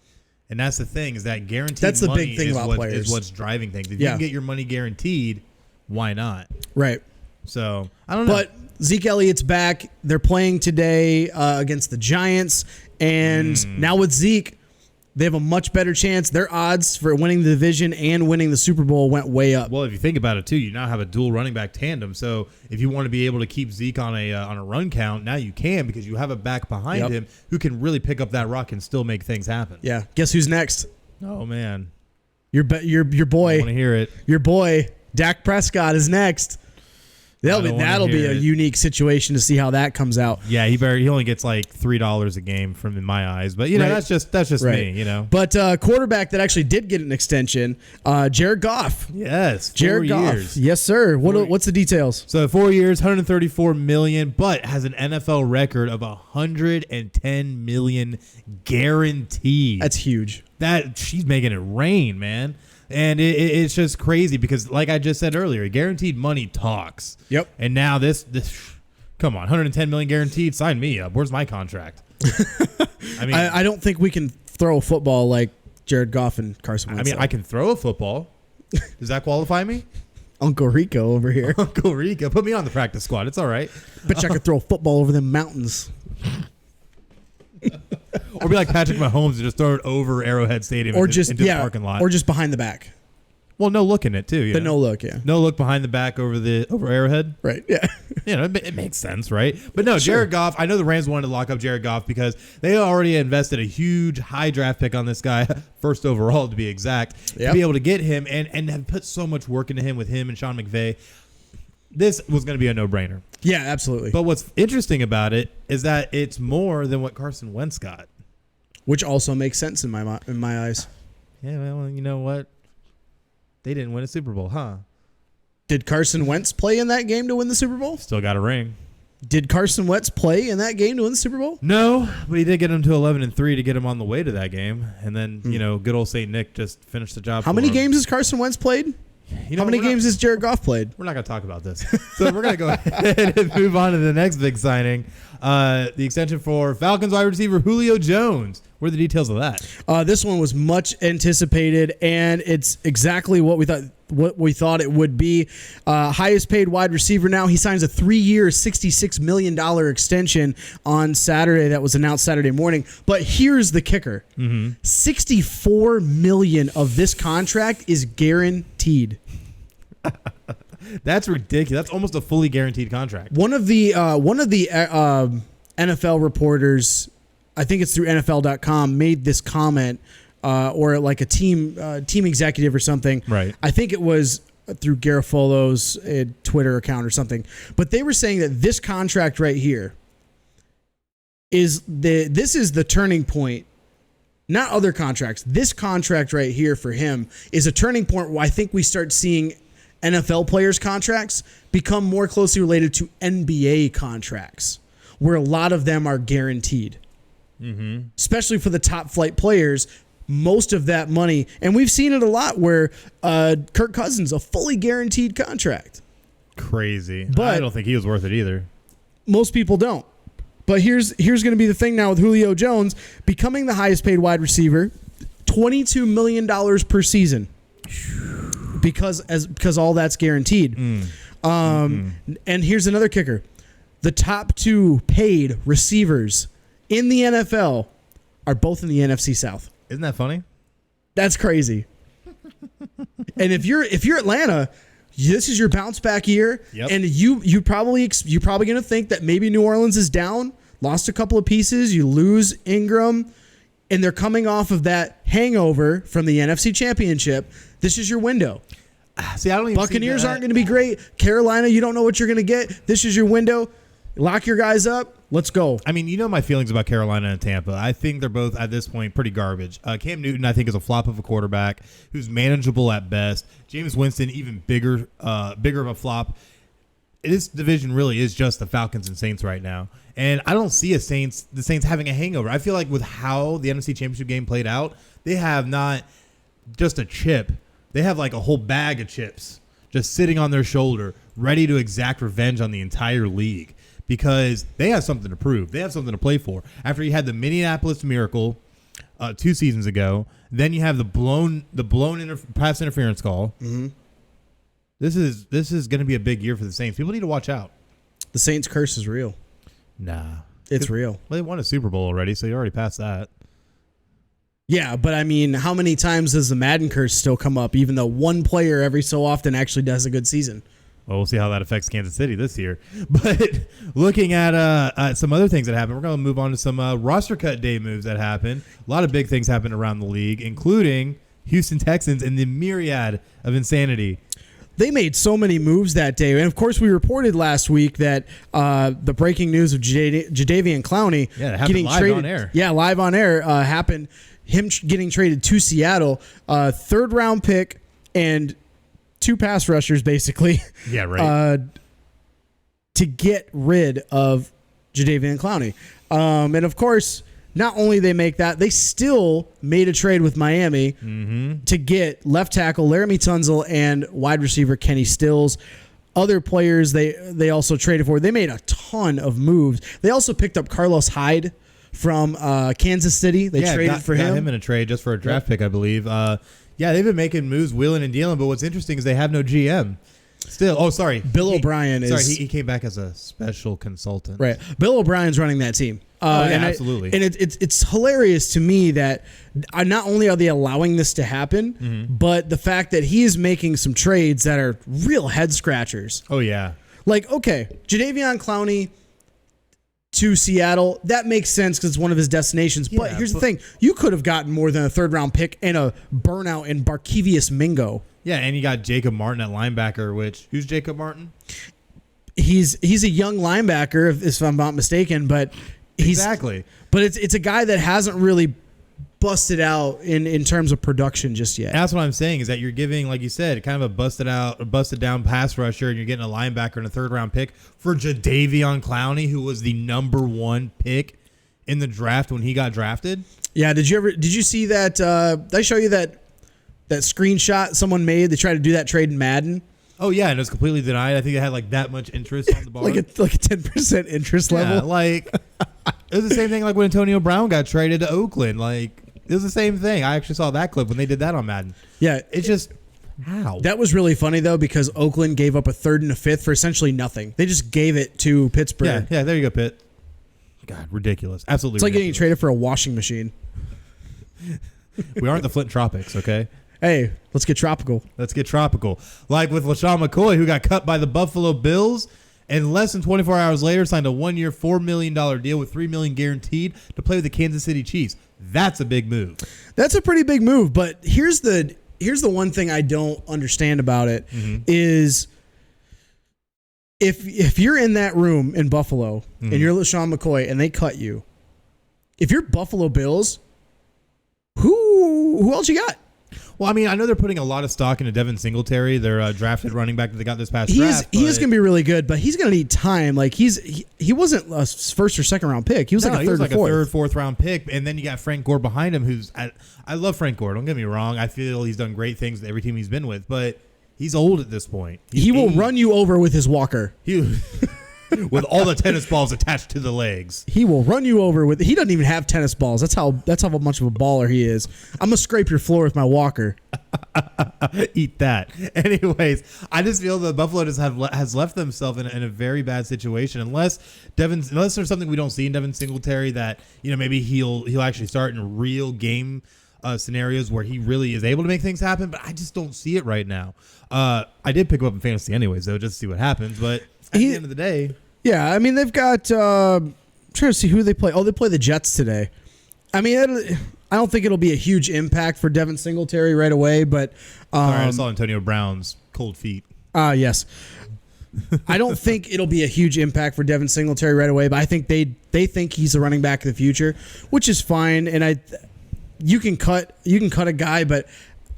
And that's the thing, is that guaranteed that's the money big thing about players. Is what's driving things. If you can get your money guaranteed, why not? Right. So, I don't know. But Zeke Elliott's back. They're playing today against the Giants. And now with Zeke, they have a much better chance. Their odds for winning the division and winning the Super Bowl went way up. Well, if you think about it, too, you now have a dual running back tandem. So if you want to be able to keep Zeke on a run count, now you can, because you have a back behind him who can really pick up that rock and still make things happen. Yeah. Guess who's next? Oh, man. Your boy. I want to hear it. Your boy, Dak Prescott, is next. That'll be a unique situation to see how that comes out. Yeah, he only gets like $3 a game in my eyes, but that's just me, But quarterback that actually did get an extension, Jared Goff. Yes, Jared Goff. Yes, sir. What's the details? So 4 years, $134 million, but has an NFL record of $110 million guaranteed. That's huge. She's making it rain, man. And it's just crazy because, like I just said earlier, guaranteed money talks. Yep. And now this come on, $110 million guaranteed. Sign me up. Where's my contract? I mean, I don't think we can throw a football like Jared Goff and Carson Wentz. I can throw a football. Does that qualify me? Uncle Rico over here. Uncle Rico, put me on the practice squad. It's all right. Bet you I could throw a football over them mountains. Or be like Patrick Mahomes and just throw it over Arrowhead Stadium into the parking lot. Or just behind the back. Well, no look in it too. No look, yeah. No look behind the back over Arrowhead. Right, yeah. It makes sense, right? But no, Jared Goff, I know the Rams wanted to lock up Jared Goff because they already invested a huge high draft pick on this guy, first overall to be exact, to be able to get him and have put so much work into him with him and Sean McVay. This was going to be a no-brainer. Yeah, absolutely. But what's interesting about it is that it's more than what Carson Wentz got. Which also makes sense in my eyes. Yeah, well, you know what? They didn't win a Super Bowl, huh? Did Carson Wentz play in that game to win the Super Bowl? Still got a ring. Did Carson Wentz play in that game to win the Super Bowl? No, but he did get him to 11-3 to get him on the way to that game. And then, good old St. Nick just finished the job. How many games has Carson Wentz played? How many games has Jared Goff played? We're not going to talk about this. So we're going to go ahead and move on to the next big signing. The extension for Falcons wide receiver Julio Jones. What are the details of that? This one was much anticipated, and it's exactly what we thought it would be. Highest paid wide receiver now. He signs a 3-year, $66 million extension on Saturday. That was announced Saturday morning. But here's the kicker. $64 million of this contract is guaranteed. That's ridiculous. That's almost a fully guaranteed contract. One of the NFL reporters, I think it's through NFL.com, made this comment, or like a team executive or something. Right. I think it was through Garofolo's Twitter account or something. But they were saying that this contract right here is the turning point not other contracts. This contract right here for him is a turning point where I think we start seeing NFL players' contracts become more closely related to NBA contracts, where a lot of them are guaranteed. Mm-hmm. Especially for the top flight players, most of that money, and we've seen it a lot where Kirk Cousins, a fully guaranteed contract. Crazy. But I don't think he was worth it either. Most people don't. But here's going to be the thing now with Julio Jones becoming the highest paid wide receiver, $22 million per season, because all that's guaranteed. And here's another kicker: the top 2 paid receivers in the NFL are both in the NFC South. Isn't that funny? That's crazy. And if you're Atlanta, this is your bounce back year, and you're probably going to think that maybe New Orleans is down, lost a couple of pieces, you lose Ingram, and they're coming off of that hangover from the NFC Championship. This is your window. See, I don't even Buccaneers aren't going to be great. Carolina, you don't know what you're going to get. This is your window. Lock your guys up. Let's go. I mean, you know my feelings about Carolina and Tampa. I think they're both, at this point, pretty garbage. Cam Newton, I think, is a flop of a quarterback who's manageable at best. Jameis Winston, even bigger of a flop. This division really is just the Falcons and Saints right now. And I don't see the Saints having a hangover. I feel like with how the NFC Championship game played out, they have not just a chip. They have like a whole bag of chips just sitting on their shoulder, ready to exact revenge on the entire league. Because they have something to prove. They have something to play for. After you had the Minneapolis Miracle 2 seasons ago, then you have the blown pass interference call. Mm-hmm. This is going to be a big year for the Saints. People need to watch out. The Saints curse is real. Nah. It's real. Well, they won a Super Bowl already, so you already passed that. Yeah, but I mean, how many times does the Madden curse still come up, even though one player every so often actually does a good season? Well, we'll see how that affects Kansas City this year. But looking at some other things that happened, we're going to move on to some roster cut day moves that happened. A lot of big things happened around the league, including Houston Texans and the myriad of insanity. They made so many moves that day. And, of course, we reported last week that the breaking news of Jadeveon Clowney getting live traded on air. Yeah, live on air happened. Him getting traded to Seattle, third-round pick and 2 pass rushers, basically. Yeah, right. To get rid of Jadeveon Clowney. And, of course, not only they make that, they still made a trade with Miami to get left tackle Laramie Tunsil and wide receiver Kenny Stills. Other players they also traded for. They made a ton of moves. They also picked up Carlos Hyde from Kansas City. They traded for him. Got him in a trade just for a draft pick, I believe. Yeah, they've been making moves, wheeling and dealing, but what's interesting is they have no GM. Still, Bill O'Brien is... he came back as a special consultant. Right. Bill O'Brien's running that team. Absolutely. It's hilarious to me that not only are they allowing this to happen, but the fact that he is making some trades that are real head scratchers. Oh, yeah. Like, okay, Jadeveon Clowney to Seattle, that makes sense because it's one of his destinations. Yeah, but here's the thing. You could have gotten more than a third-round pick and a burnout in Barkevious Mingo. Yeah, and you got Jacob Martin at linebacker, who's Jacob Martin? He's a young linebacker, if I'm not mistaken, but exactly. But it's a guy that hasn't really busted out in terms of production just yet. That's what I'm saying is that you're giving, like you said, kind of a busted down pass rusher, and you're getting a linebacker and a third-round pick for Jadeveon Clowney, who was the number 1 pick in the draft when he got drafted. Yeah, did you see that? Did I show you that screenshot someone made? They tried to do that trade in Madden. Oh yeah, and it was completely denied. I think it had like that much interest on the bar. like a 10% interest level. Yeah, like it was the same thing like when Antonio Brown got traded to Oakland. Like it was the same thing. I actually saw that clip when they did that on Madden. Yeah, it's just how that was really funny though because Oakland gave up a 3rd and a 5th for essentially nothing. They just gave it to Pittsburgh. Yeah, there you go, Pitt. God, ridiculous. Absolutely. It's like ridiculous. getting traded for a washing machine. We aren't the Flint Tropics, okay? Hey, let's get tropical. Like with LaShawn McCoy, who got cut by the Buffalo Bills, and less than 24 hours later signed a 1-year, $4 million deal with $3 million guaranteed to play with the Kansas City Chiefs. That's a big move. That's a pretty big move. But here's the one thing I don't understand about it is if you're in that room in Buffalo and you're LaShawn McCoy and they cut you, if you're Buffalo Bills, Who else you got? Well, I mean, I know they're putting a lot of stock into Devin Singletary, their drafted running back that they got this past draft. He is going to be really good, but he's going to need time. Like he wasn't a first or second round pick. He was like a third, fourth round pick, and then you got Frank Gore behind him. Who's I love Frank Gore. Don't get me wrong. I feel he's done great things with every team he's been with, but he's old at this point. He will run you over with his walker. With all the tennis balls attached to the legs. He will run you over with. He doesn't even have tennis balls. That's how much of a baller he is. I'm gonna scrape your floor with my walker. Eat that. Anyways, I just feel that Buffalo has left themselves in a very bad situation unless there's something we don't see in Devin Singletary that maybe he'll actually start in real game scenarios where he really is able to make things happen. But I just don't see it right now. I did pick him up in fantasy anyways, though, just to see what happens. But at the end of the day. Yeah, I mean, they've got I'm trying to see who they play. Oh, they play the Jets today. I mean, I don't think it'll be a huge impact for Devin Singletary right away, but I saw Antonio Brown's cold feet. Yes. I don't think it'll be a huge impact for Devin Singletary right away, but I think they think he's a running back of the future, which is fine. And you can cut a guy, but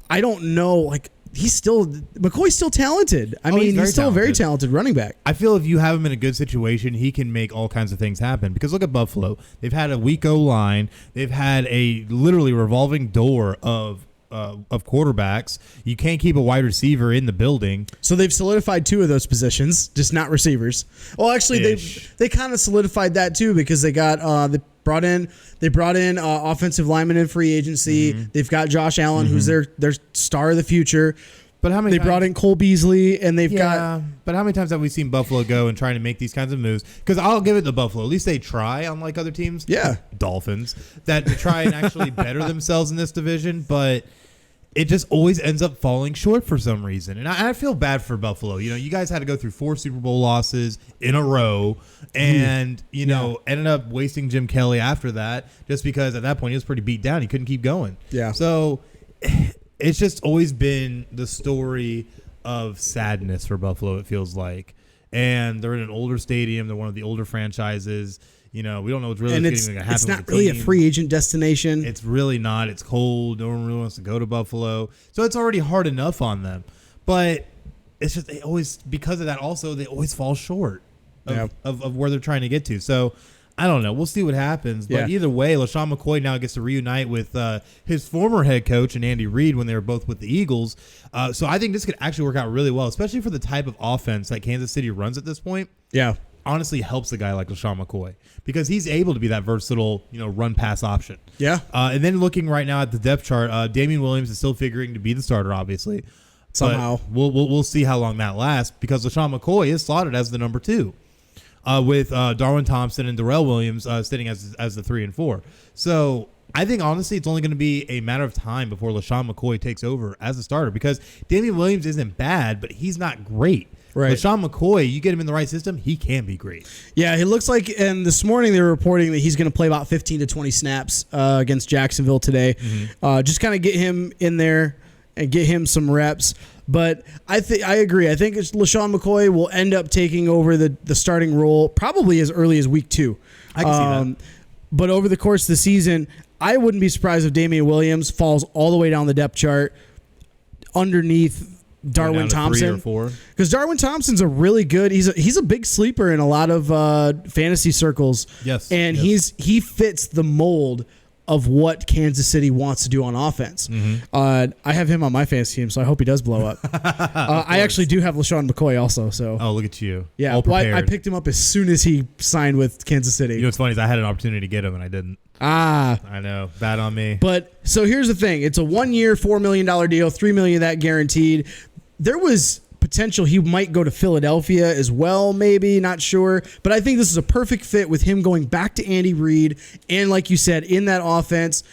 I don't know, like, McCoy's still talented. I mean, he's still a very talented running back. I feel if you have him in a good situation, he can make all kinds of things happen. Because look at Buffalo. They've had a weak O-line. They've had a literally revolving door of quarterbacks. You can't keep a wide receiver in the building. So they've solidified two of those positions, just not receivers. Well, actually, they kind of solidified that too because they got they brought in offensive linemen in free agency. Mm-hmm. They've got Josh Allen, who's their star of the future. But how many? They brought in Cole Beasley, and they've got. But how many times have we seen Buffalo go and trying to make these kinds of moves? Because I'll give it to Buffalo. At least they try, unlike other teams. Yeah, Dolphins that try and actually better themselves in this division, but it just always ends up falling short for some reason. And I feel bad for Buffalo. You guys had to go through 4 Super Bowl losses in a row and, ended up wasting Jim Kelly after that just because at that point he was pretty beat down. He couldn't keep going. Yeah. So it's just always been the story of sadness for Buffalo, it feels like. And they're in an older stadium. They're one of the older franchises. We don't know what's really going to happen. It's not really a free agent destination. It's really not. It's cold. No one really wants to go to Buffalo. So it's already hard enough on them. But it's just they always, because of that also, they always fall short of where they're trying to get to. So I don't know. We'll see what happens. But either way, LaShawn McCoy now gets to reunite with his former head coach and Andy Reid when they were both with the Eagles. So I think this could actually work out really well, especially for the type of offense that Kansas City runs at this point. Yeah. Honestly helps a guy like LaShawn McCoy because he's able to be that versatile, run-pass option. Yeah. And then looking right now at the depth chart, Damian Williams is still figuring to be the starter, obviously. Somehow. But we'll see how long that lasts because LaShawn McCoy is slotted as the number 2 with Darwin Thompson and Darrell Williams sitting as the 3 and 4. So I think, honestly, it's only going to be a matter of time before LaShawn McCoy takes over as a starter because Damian Williams isn't bad, but he's not great. Right. LaShawn McCoy, you get him in the right system, he can be great. Yeah, he looks like, and this morning they were reporting that he's going to play about 15 to 20 snaps against Jacksonville today. Mm-hmm. Just kind of get him in there and get him some reps. But I agree. I think LaShawn McCoy will end up taking over the starting role probably as early as week 2. I can see that. But over the course of the season, I wouldn't be surprised if Damian Williams falls all the way down the depth chart underneath Darwin Thompson, 3 or 4. Because Darwin Thompson's a really good. He's a big sleeper in a lot of fantasy circles. Yes, and he fits the mold of what Kansas City wants to do on offense. Mm-hmm. I have him on my fantasy team, so I hope he does blow up. I actually do have LaShawn McCoy also. So look at you. Yeah, all prepared. I picked him up as soon as he signed with Kansas City. What's funny is I had an opportunity to get him and I didn't. I know. Bad on me. But so here's the thing: it's a 1-year, $4 million deal, $3 million of that guaranteed. There was potential he might go to Philadelphia as well, maybe, not sure. But I think this is a perfect fit with him going back to Andy Reid. And like you said, in that offense,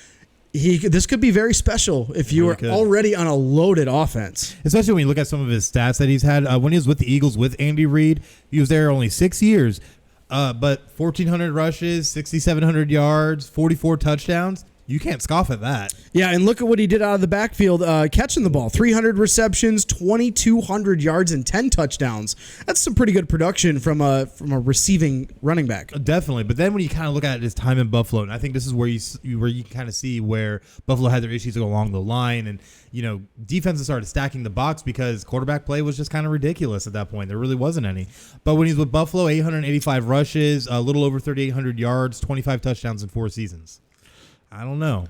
this could be very special if you were already on a loaded offense. Especially when you look at some of his stats that he's had. When he was with the Eagles with Andy Reid, he was there only 6 years. But 1,400 rushes, 6,700 yards, 44 touchdowns. You can't scoff at that. Yeah, and look at what he did out of the backfield, catching the ball. 300 receptions, 2,200 yards, and 10 touchdowns. That's some pretty good production from a receiving running back. Definitely. But then when you kind of look at his time in Buffalo, and I think this is where you kind of see where Buffalo had their issues along the line, and defenses started stacking the box because quarterback play was just kind of ridiculous at that point. There really wasn't any. But when he's with Buffalo, 885 rushes, a little over 3,800 yards, 25 touchdowns in 4 seasons. I don't know.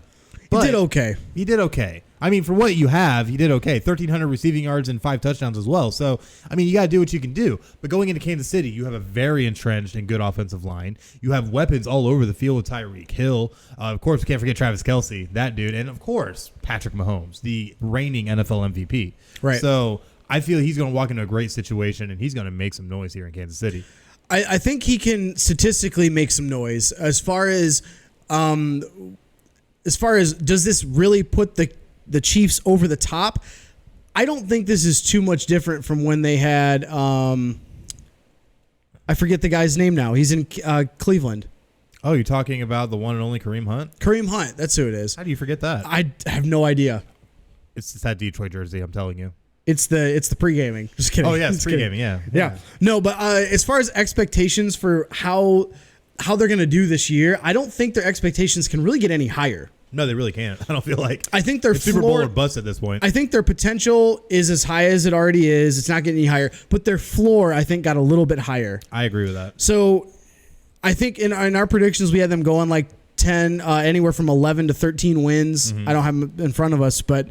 But he did okay. I mean, for what you have, he did okay. 1,300 receiving yards and 5 touchdowns as well. So, I mean, you got to do what you can do. But going into Kansas City, you have a very entrenched and good offensive line. You have weapons all over the field with Tyreek Hill. Of course, we can't forget Travis Kelce, that dude. And, of course, Patrick Mahomes, the reigning NFL MVP. Right. So, I feel he's going to walk into a great situation, and he's going to make some noise here in Kansas City. I think he can statistically make some noise. As far as does this really put the Chiefs over the top? I don't think this is too much different from when they had I forget the guy's name now. He's in Cleveland. Oh, you're talking about the one and only Kareem Hunt? Kareem Hunt, that's who it is. How do you forget that? I have no idea. It's that Detroit jersey, I'm telling you. It's the pre-gaming. Just kidding. Oh, yeah, it's pre-gaming, yeah. No, but as far as expectations for how they're going to do this year, I don't think their expectations can really get any higher. No, they really can't. I don't feel like. I think their Super Bowl or bust at this point. I think their potential is as high as it already is. It's not getting any higher, but their floor, I think, got a little bit higher. I agree with that. So, I think in our predictions, we had them going like 10, anywhere from 11 to 13 wins. I don't have them in front of us, but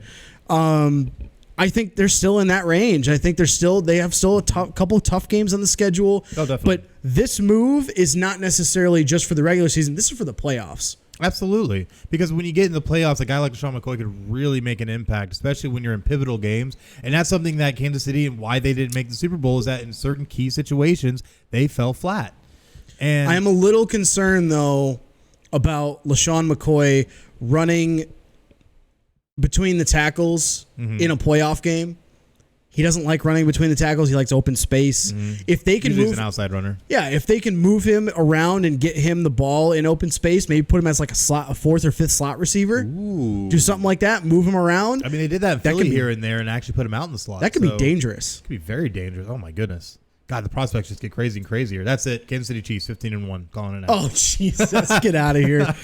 I think they're still in that range. I think they have still a couple of tough games on the schedule. Oh, definitely. But this move is not necessarily just for the regular season. This is for the playoffs. Absolutely. Because when you get in the playoffs, a guy like LaShawn McCoy could really make an impact, especially when you're in pivotal games. And that's something that Kansas City and why they didn't make the Super Bowl is that in certain key situations, they fell flat. And I am a little concerned, though, about LaShawn McCoy running between the tackles in a playoff game. He doesn't like running between the tackles. He likes open space. If they can He's an outside runner. Yeah, if they can move him around and get him the ball in open space, maybe put him as like a 4th or 5th slot receiver. Ooh. Do something like that. Move him around. I mean, they did that in Philly here and there and actually put him out in the slot. That could be dangerous. Could be very dangerous. Oh my goodness. God, the prospects just get crazy and crazier. That's it. Kansas City Chiefs, 15-1, calling it out. Oh, Jesus. Get out of here.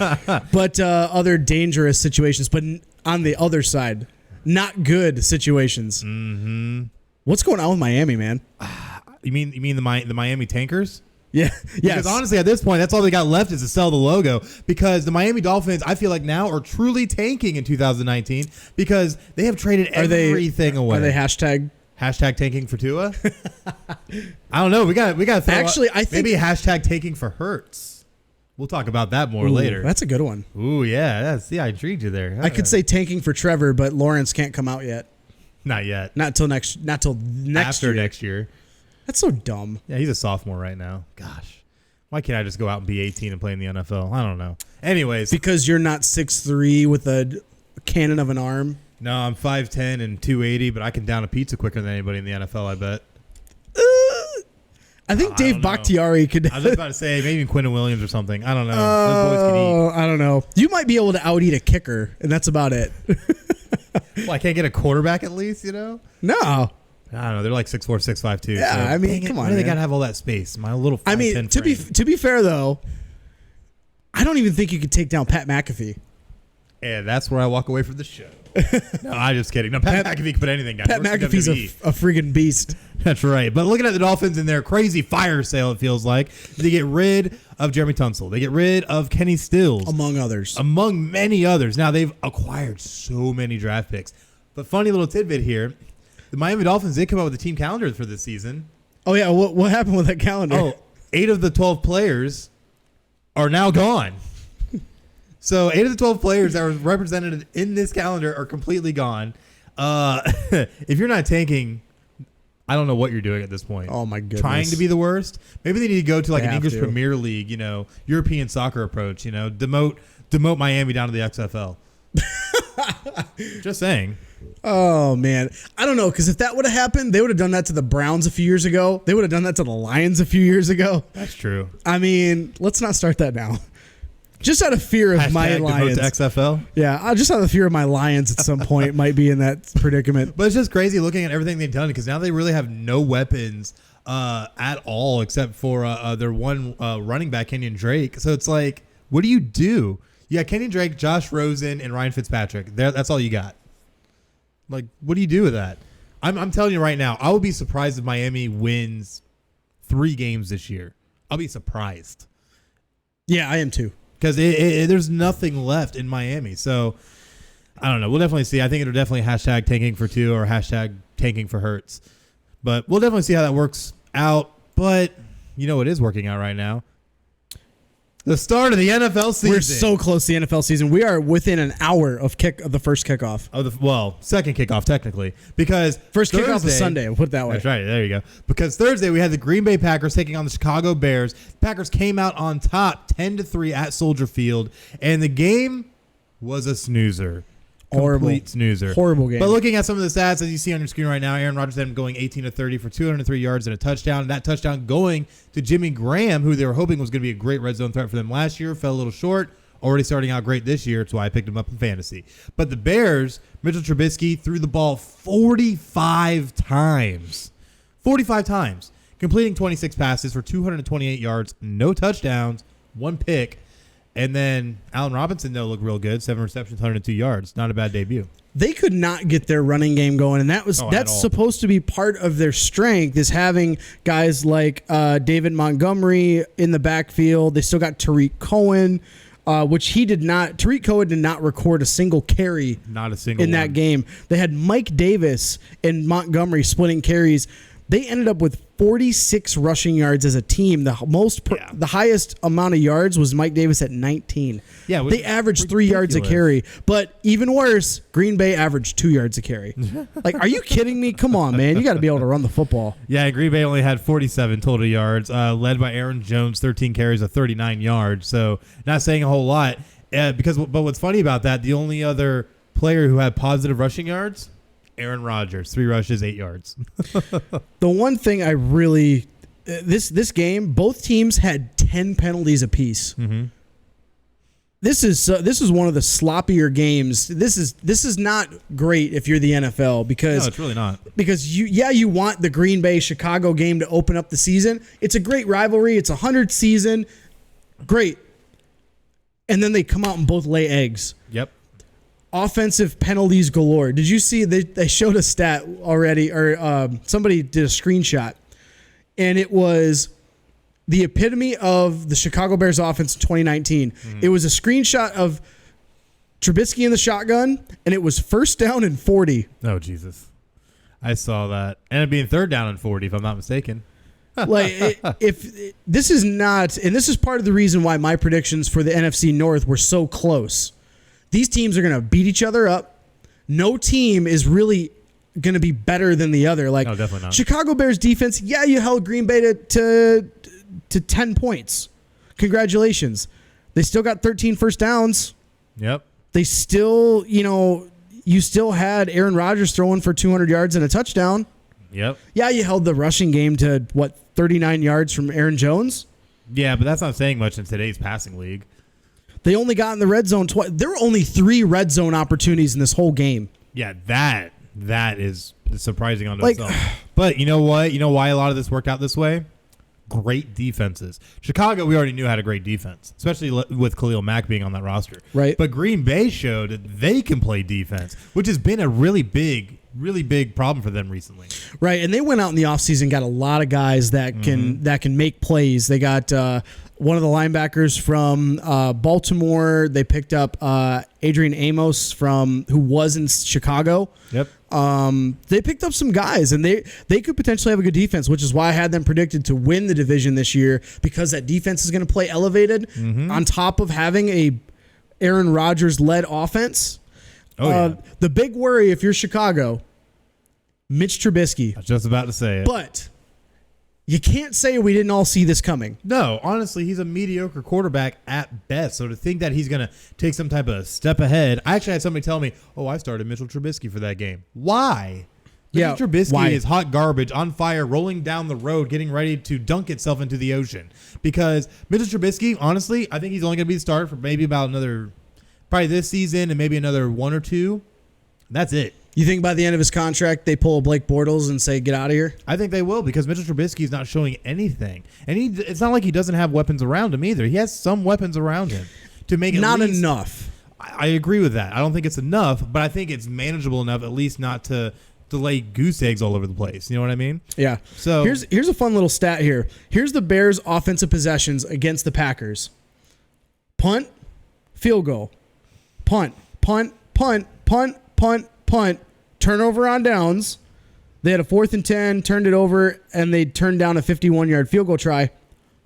But other dangerous situations, but on the other side, not good situations. Mm-hmm. What's going on with Miami, man? You mean the Miami Tankers? Yeah. Yes. Because honestly, at this point, that's all they got left is to sell the logo. Because the Miami Dolphins, I feel like now are truly tanking in 2019 because they have traded everything away. Are they hashtag tanking for Tua? I don't know. We got to throw actually. I think maybe hashtag tanking for Hurts. We'll talk about that more later. That's a good one. Ooh, yeah. I intrigued you there. I could say tanking for Trevor, but Lawrence can't come out yet. Not yet. Not till next After year. next year. That's so dumb. Yeah, he's a sophomore right now. Gosh. Why can't I just go out and be 18 and play in the NFL? I don't know. Anyways. Because you're not 6'3" with a cannon of an arm. No, I'm 5'10" and 280, but I can down a pizza quicker than anybody in the NFL, I bet. I think Dave Bakhtiari could. I was just about to say, maybe Quentin Williams or something. I don't know. Those boys can eat. I don't know. You might be able to out-eat a kicker, and that's about it. Well, I can't get a quarterback at least, No. I don't know. They're like 6'4", 6'5", too. Yeah, so, I mean, come on, why do they got to have all that space? My little 5'10" I mean, to be fair, though, I don't even think you could take down Pat McAfee. And that's where I walk away from the show. No, I'm just kidding. No, Pat McAfee can put anything down. Pat McAfee's a friggin' beast. That's right. But looking at the Dolphins in their crazy fire sale, it feels like, they get rid of Jeremy Tunsil. They get rid of Kenny Stills. Among others. Among many others. Now, they've acquired so many draft picks. But funny little tidbit here, the Miami Dolphins did come up with a team calendar for this season. Oh, yeah. What happened with that calendar? Oh, 8 of the 12 players are now gone. So 8 of the 12 players that were represented in this calendar are completely gone. If you're not tanking, I don't know what you're doing at this point. Oh, my goodness. Trying to be the worst? Maybe they need to go to like an English Premier League, European soccer approach, demote Miami down to the XFL. Just saying. Oh, man. I don't know, because if that would have happened, they would have done that to the Browns a few years ago. They would have done that to the Lions a few years ago. That's true. I mean, let's not start that now. Just out of fear of my Lions. To XFL. Yeah, just out of fear of my Lions at some point might be in that predicament. But it's just crazy looking at everything they've done because now they really have no weapons at all except for their one running back, Kenyon Drake. So it's like, what do? You got Kenyon Drake, Josh Rosen, and Ryan Fitzpatrick. That's all you got. Like, what do you do with that? I'm telling you right now, I would be surprised if Miami wins 3 games this year. I'll be surprised. Yeah, I am too. Because there's nothing left in Miami. So, I don't know. We'll definitely see. I think it'll definitely hashtag tanking for 2 or hashtag tanking for Hurts. But we'll definitely see how that works out. But you know what is working out right now? The start of the NFL season. We're so close to the NFL season. We are within an hour of the first kickoff. Second kickoff technically, because first kickoff is Sunday. We'll put it that way. That's right. There you go. Because Thursday we had the Green Bay Packers taking on the Chicago Bears. Packers came out on top, 10-3 at Soldier Field, and the game was a snoozer. Complete snoozer. Horrible game. But looking at some of the stats, as you see on your screen right now, Aaron Rodgers had him going 18-30 for 203 yards and a touchdown. And that touchdown going to Jimmy Graham, who they were hoping was going to be a great red zone threat for them last year, fell a little short. Already starting out great this year. That's why I picked him up in fantasy. But the Bears, Mitchell Trubisky threw the ball 45 times. 45 times. Completing 26 passes for 228 yards, no touchdowns, 1 pick. And then Allen Robinson, though, looked real good. 7 receptions, 102 yards. Not a bad debut. They could not get their running game going, and that's supposed to be part of their strength, is having guys like David Montgomery in the backfield. They still got Tariq Cohen, which Tariq Cohen did not record a single carry. Not a single in that game. They had Mike Davis and Montgomery splitting carries. They ended up with 46 rushing yards as a team. The highest amount of yards was Mike Davis at 19. Yeah, they averaged 3 yards a carry. But even worse, Green Bay averaged 2 yards a carry. Like, are you kidding me? Come on, man. You got to be able to run the football. Yeah, Green Bay only had 47 total yards, led by Aaron Jones, 13 carries of 39 yards. So not saying a whole lot. But what's funny about that, the only other player who had positive rushing yards, Aaron Rodgers, 3 rushes, 8 yards. The one thing I really this game, both teams had 10 penalties apiece. Mm-hmm. This is one of the sloppier games. This is not great if you're the NFL because no, it's really not. Because you want the Green Bay Chicago game to open up the season. It's a great rivalry. It's a 100th season. Great. And then they come out and both lay eggs. Yep. Offensive penalties galore. Did you see they showed a stat already, or somebody did a screenshot, and it was the epitome of the Chicago Bears offense in 2019. Mm-hmm. It was a screenshot of Trubisky in the shotgun, and it was 1st down and 40. Oh, Jesus. I saw that. And it being 3rd down and 40, if I'm not mistaken. If this is not, and this is part of the reason why my predictions for the NFC North were so close. These teams are going to beat each other up. No team is really going to be better than the other. Like, no, definitely not. Chicago Bears defense, yeah, you held Green Bay to 10 points. Congratulations. They still got 13 first downs. Yep. They still, you still had Aaron Rodgers throwing for 200 yards and a touchdown. Yep. Yeah, you held the rushing game to, 39 yards from Aaron Jones? Yeah, but that's not saying much in today's passing league. They only got in the red zone twice. There were only 3 red zone opportunities in this whole game. Yeah, that is surprising on itself. But you know what? You know why a lot of this worked out this way? Great defenses. Chicago, we already knew had a great defense, especially with Khalil Mack being on that roster. Right. But Green Bay showed that they can play defense, which has been a really big problem for them recently. Right, and they went out in the offseason, got a lot of guys that can make plays. They got one of the linebackers from Baltimore. They picked up Adrian Amos who was in Chicago. Yep. They picked up some guys, and they could potentially have a good defense, which is why I had them predicted to win the division this year, because that defense is going to play elevated on top of having a Aaron Rodgers-led offense. Oh, yeah. The big worry if you're Chicago, Mitch Trubisky. I was just about to say it. But you can't say we didn't all see this coming. No, honestly, he's a mediocre quarterback at best. So to think that he's going to take some type of step ahead. I actually had somebody tell me, I started Mitchell Trubisky for that game. Why? Yeah, Trubisky why? is hot garbage, on fire, rolling down the road, getting ready to dunk itself into the ocean. Because Mitchell Trubisky, honestly, I think he's only going to be the starter for maybe about probably this season and maybe another 1 or 2. That's it. You think by the end of his contract, they pull Blake Bortles and say, get out of here? I think they will, because Mitchell Trubisky is not showing anything. And it's not like he doesn't have weapons around him either. He has some weapons around him to make it not enough. I agree with that. I don't think it's enough, but I think it's manageable enough, at least not to lay goose eggs all over the place. You know what I mean? Yeah. So here's a fun little stat here. Here's the Bears' offensive possessions against the Packers. Punt, field goal. Punt, punt, punt, punt, punt, punt. Turnover on downs. They had a 4th and 10, turned it over, and they turned down a 51-yard field goal try.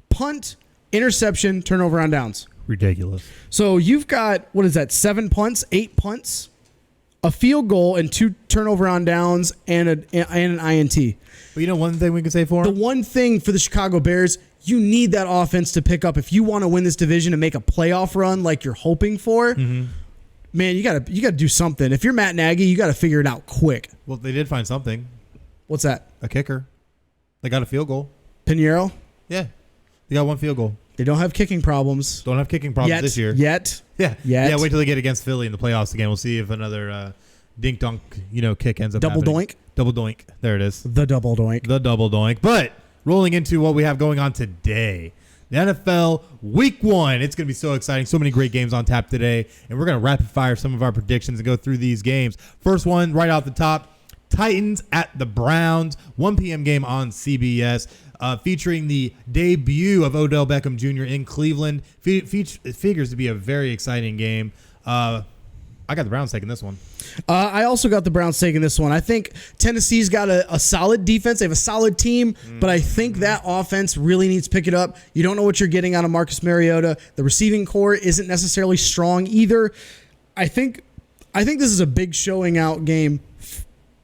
Punt, interception, turnover on downs. Ridiculous. So you've got, 7 punts, 8 punts, a field goal, and 2 turnover on downs, and an INT. But you know one thing we can say for The him? one thing for the Chicago Bears, you need that offense to pick up. If you want to win this division and make a playoff run like you're hoping for, man, you gotta do something. If you're Matt Nagy, you got to figure it out quick. Well, they did find something. What's that? A kicker. They got a field goal. Pinheiro? Yeah. They got 1 field goal. They don't have kicking problems. Don't have kicking problems this year. Yet. Yeah, wait till they get against Philly in the playoffs again. We'll see if another dink dunk, kick ends up Double happening. doink? Double doink. There it is. The double doink. The double doink. But rolling into what we have going on today. The NFL Week 1. It's going to be so exciting. So many great games on tap today. And we're going to rapid fire some of our predictions and go through these games. First one right off the top. Titans at the Browns. 1 p.m. game on CBS. Featuring the debut of Odell Beckham Jr. in Cleveland. It figures to be a very exciting game. I got the Browns taking this one. I also got the Browns taking this one. I think Tennessee's got a solid defense. They have a solid team, but I think that offense really needs to pick it up. You don't know what you're getting out of Marcus Mariota. The receiving core isn't necessarily strong either. I think this is a big showing out game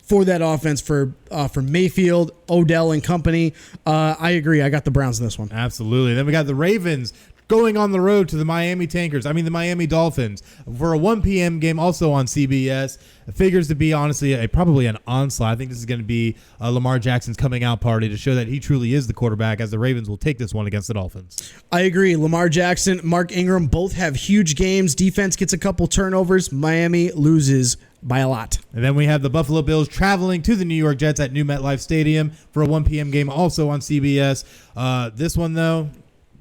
for that offense for Mayfield, Odell, and company. I agree. I got the Browns in this one. Absolutely. Then we got the Ravens going on the road to the the Miami Dolphins for a 1 p.m. game also on CBS. It figures to be, honestly, probably an onslaught. I think this is going to be Lamar Jackson's coming out party to show that he truly is the quarterback, as the Ravens will take this one against the Dolphins. I agree. Lamar Jackson, Mark Ingram both have huge games. Defense gets a couple turnovers. Miami loses by a lot. And then we have the Buffalo Bills traveling to the New York Jets at New MetLife Stadium for a 1 p.m. game also on CBS. This one, though,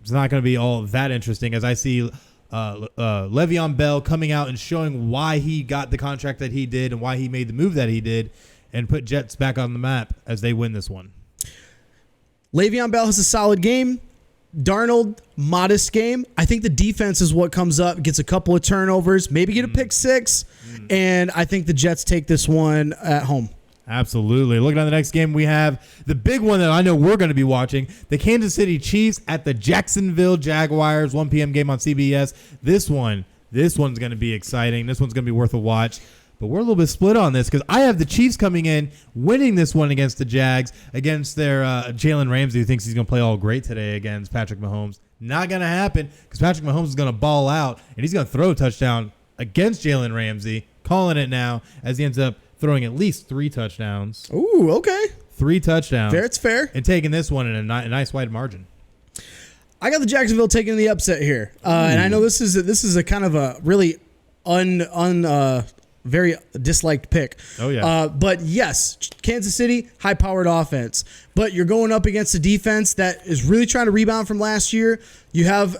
is not going to be all that interesting, as I see Le'Veon Bell coming out and showing why he got the contract that he did and why he made the move that he did and put Jets back on the map as they win this one. Le'Veon Bell has a solid game. Darnold, modest game. I think the defense is what comes up, gets a couple of turnovers, maybe get a pick six, and I think the Jets take this one at home. Absolutely. Looking at the next game, we have the big one that I know we're going to be watching, the Kansas City Chiefs at the Jacksonville Jaguars, 1 p.m. game on CBS. This one's going to be exciting. This one's going to be worth a watch. But we're a little bit split on this because I have the Chiefs coming in, winning this one against the Jags, against their Jalen Ramsey, who thinks he's going to play all great today against Patrick Mahomes. Not going to happen because Patrick Mahomes is going to ball out, and he's going to throw a touchdown against Jalen Ramsey, calling it now as he ends up throwing at least 3 touchdowns. Ooh, okay. 3 touchdowns. Fair, it's fair. And taking this one in a nice wide margin. I got the Jacksonville taking the upset here. And I know this is a kind of a really very disliked pick. Oh, yeah. But yes, Kansas City, high-powered offense. But you're going up against a defense that is really trying to rebound from last year. You have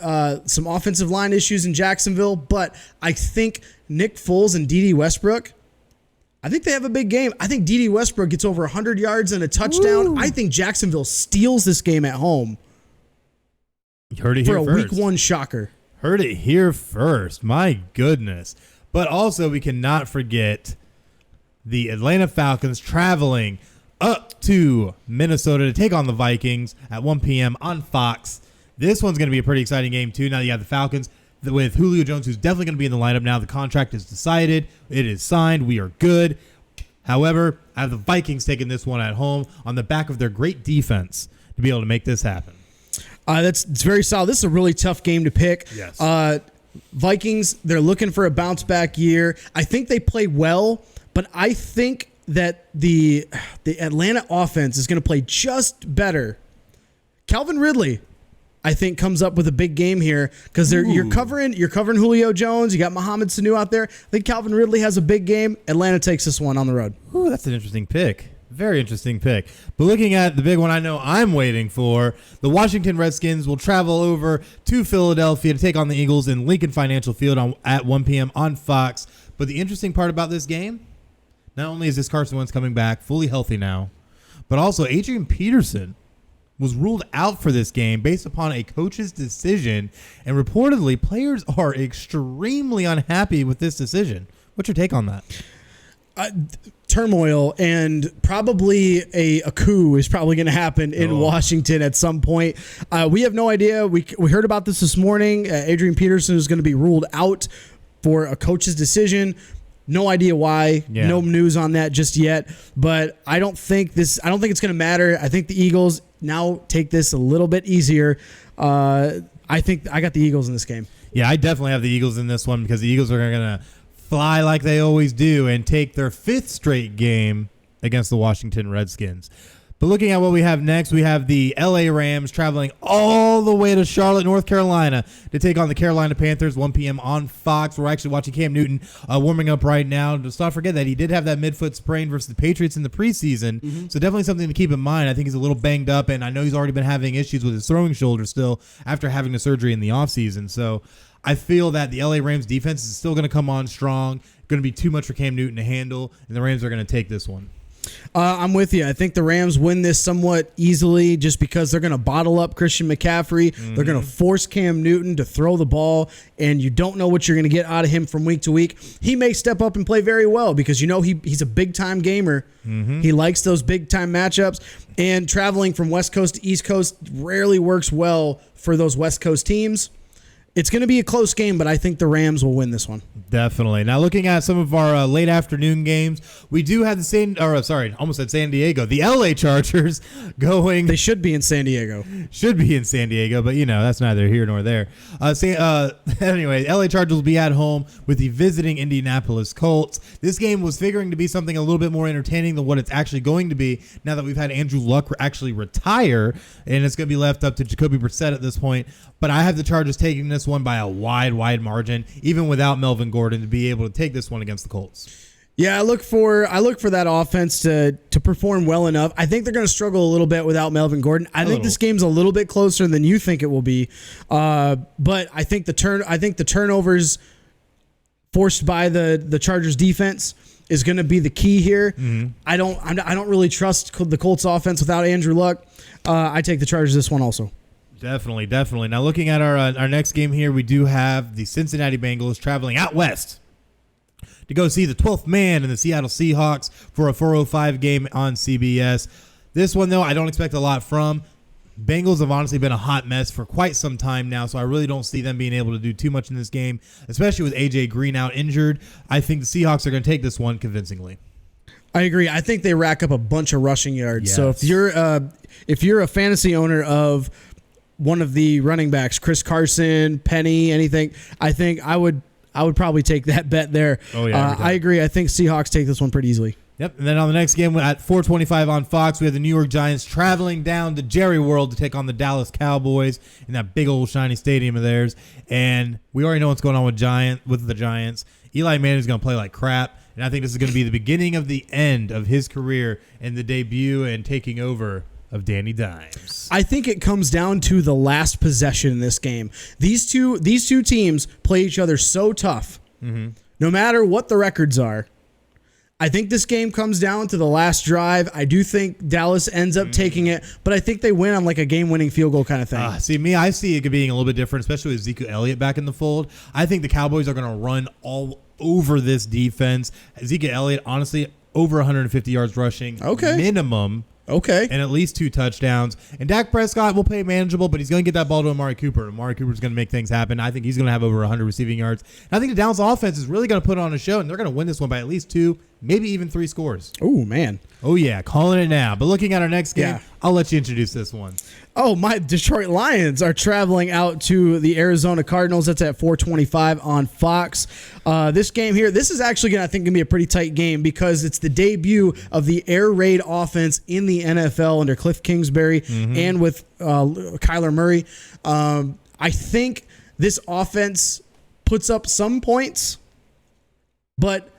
some offensive line issues in Jacksonville. But I think Nick Foles and D.D. Westbrook, I think they have a big game. I think D.D. Westbrook gets over 100 yards and a touchdown. Woo. I think Jacksonville steals this game at home. You heard it here first. For a Week 1 shocker. Heard it here first. My goodness. But also, we cannot forget the Atlanta Falcons traveling up to Minnesota to take on the Vikings at 1 p.m. on Fox. This one's going to be a pretty exciting game, too. Now you have the Falcons with Julio Jones, who's definitely going to be in the lineup now. The contract is decided. It is signed. We are good. However, I have the Vikings taking this one at home on the back of their great defense to be able to make this happen. It's very solid. This is a really tough game to pick. Yes. Vikings, they're looking for a bounce back year. I think they play well, but I think that the Atlanta offense is going to play just better. Calvin Ridley, I think, comes up with a big game here because you're covering Julio Jones. You got Mohamed Sanu out there. I think Calvin Ridley has a big game. Atlanta takes this one on the road. Ooh, that's an interesting pick. Very interesting pick. But looking at the big one I know I'm waiting for, the Washington Redskins will travel over to Philadelphia to take on the Eagles in Lincoln Financial Field at 1 p.m. on Fox. But the interesting part about this game, not only is this Carson Wentz coming back fully healthy now, but also Adrian Peterson was ruled out for this game based upon a coach's decision, and reportedly players are extremely unhappy with this decision. What's your take on that? Turmoil, and probably a coup is probably going to happen in Washington at some point. We have no idea. We heard about this morning. Adrian Peterson is going to be ruled out for a coach's decision. No idea why. Yeah. No news on that just yet. But I don't think it's going to matter. I think the Eagles now take this a little bit easier. I think I got the Eagles in this game. Yeah, I definitely have the Eagles in this one because the Eagles are going to fly like they always do and take their 5th straight game against the Washington Redskins. But looking at what we have next, we have the LA Rams traveling all the way to Charlotte, North Carolina to take on the Carolina Panthers, 1 p.m. on Fox. We're actually watching Cam Newton warming up right now. Just not forget that he did have that midfoot sprain versus the Patriots in the preseason. Mm-hmm. So definitely something to keep in mind. I think he's a little banged up, and I know he's already been having issues with his throwing shoulder still after having the surgery in the offseason. So I feel that the LA Rams defense is still going to come on strong. Going to be too much for Cam Newton to handle, and the Rams are going to take this one. I'm with you. I think the Rams win this somewhat easily just because they're going to bottle up Christian McCaffrey. Mm-hmm. They're going to force Cam Newton to throw the ball, and you don't know what you're going to get out of him from week to week. He may step up and play very well because he's a big-time gamer. Mm-hmm. He likes those big-time matchups, and traveling from West Coast to East Coast rarely works well for those West Coast teams. It's going to be a close game, but I think the Rams will win this one. Definitely. Now, looking at some of our late afternoon games, we do have San Diego. The LA Chargers going. They should be in San Diego. Should be in San Diego, but that's neither here nor there. Anyway, LA Chargers will be at home with the visiting Indianapolis Colts. This game was figuring to be something a little bit more entertaining than what it's actually going to be. Now that we've had Andrew Luck actually retire, and it's going to be left up to Jacoby Brissett at this point. But I have the Chargers taking this one by a wide margin, even without Melvin Gordon, to be able to take this one against the Colts. Yeah, I look for that offense to perform well enough. I think they're going to struggle a little bit without Melvin Gordon. I think this game's a little bit closer than you think it will be. But I think the turnovers forced by the Chargers defense is going to be the key here. Mm-hmm. I don't really trust the Colts offense without Andrew Luck. I take the Chargers this one also. Definitely. Now, looking at our next game here, we do have the Cincinnati Bengals traveling out west to go see the 12th man in the Seattle Seahawks for a 4:05 game on CBS. This one, though, I don't expect a lot from. Bengals have honestly been a hot mess for quite some time now, so I really don't see them being able to do too much in this game, especially with A.J. Green out injured. I think the Seahawks are going to take this one convincingly. I agree. I think they rack up a bunch of rushing yards. Yes. So if you're a fantasy owner of one of the running backs, Chris Carson, Penny, anything, I think I would probably take that bet there. Oh, yeah, I agree. I think Seahawks take this one pretty easily. Yep. And then on the next game at 4:25 on Fox, we have the New York Giants traveling down to Jerry World to take on the Dallas Cowboys in that big old shiny stadium of theirs. And we already know what's going on with the Giants. Eli Manning's going to play like crap. And I think this is going to be the beginning of the end of his career and the debut and taking over of Danny Dimes. I think it comes down to the last possession in this game. These two teams play each other so tough, mm-hmm. no matter what the records are. I think this game comes down to the last drive. I do think Dallas ends up taking it, but I think they win on like a game-winning field goal kind of thing. I see it being a little bit different, especially with Ezekiel Elliott back in the fold. I think the Cowboys are going to run all over this defense. Ezekiel Elliott, honestly, over 150 yards rushing, minimum. Okay. And at least 2 touchdowns. And Dak Prescott will play manageable, but he's going to get that ball to Amari Cooper. Amari Cooper's going to make things happen. I think he's going to have over 100 receiving yards. And I think the Dallas offense is really going to put on a show, and they're going to win this one by at least 2, maybe even 3 scores. Oh, man. Oh, yeah, calling it now. But looking at our next game, Yeah. I'll let you introduce this one. Oh, my Detroit Lions are traveling out to the Arizona Cardinals. That's at 4:25 on Fox. This game here, this is actually going to be a pretty tight game because it's the debut of the air raid offense in the NFL under Cliff Kingsbury and with Kyler Murray. I think this offense puts up some points, but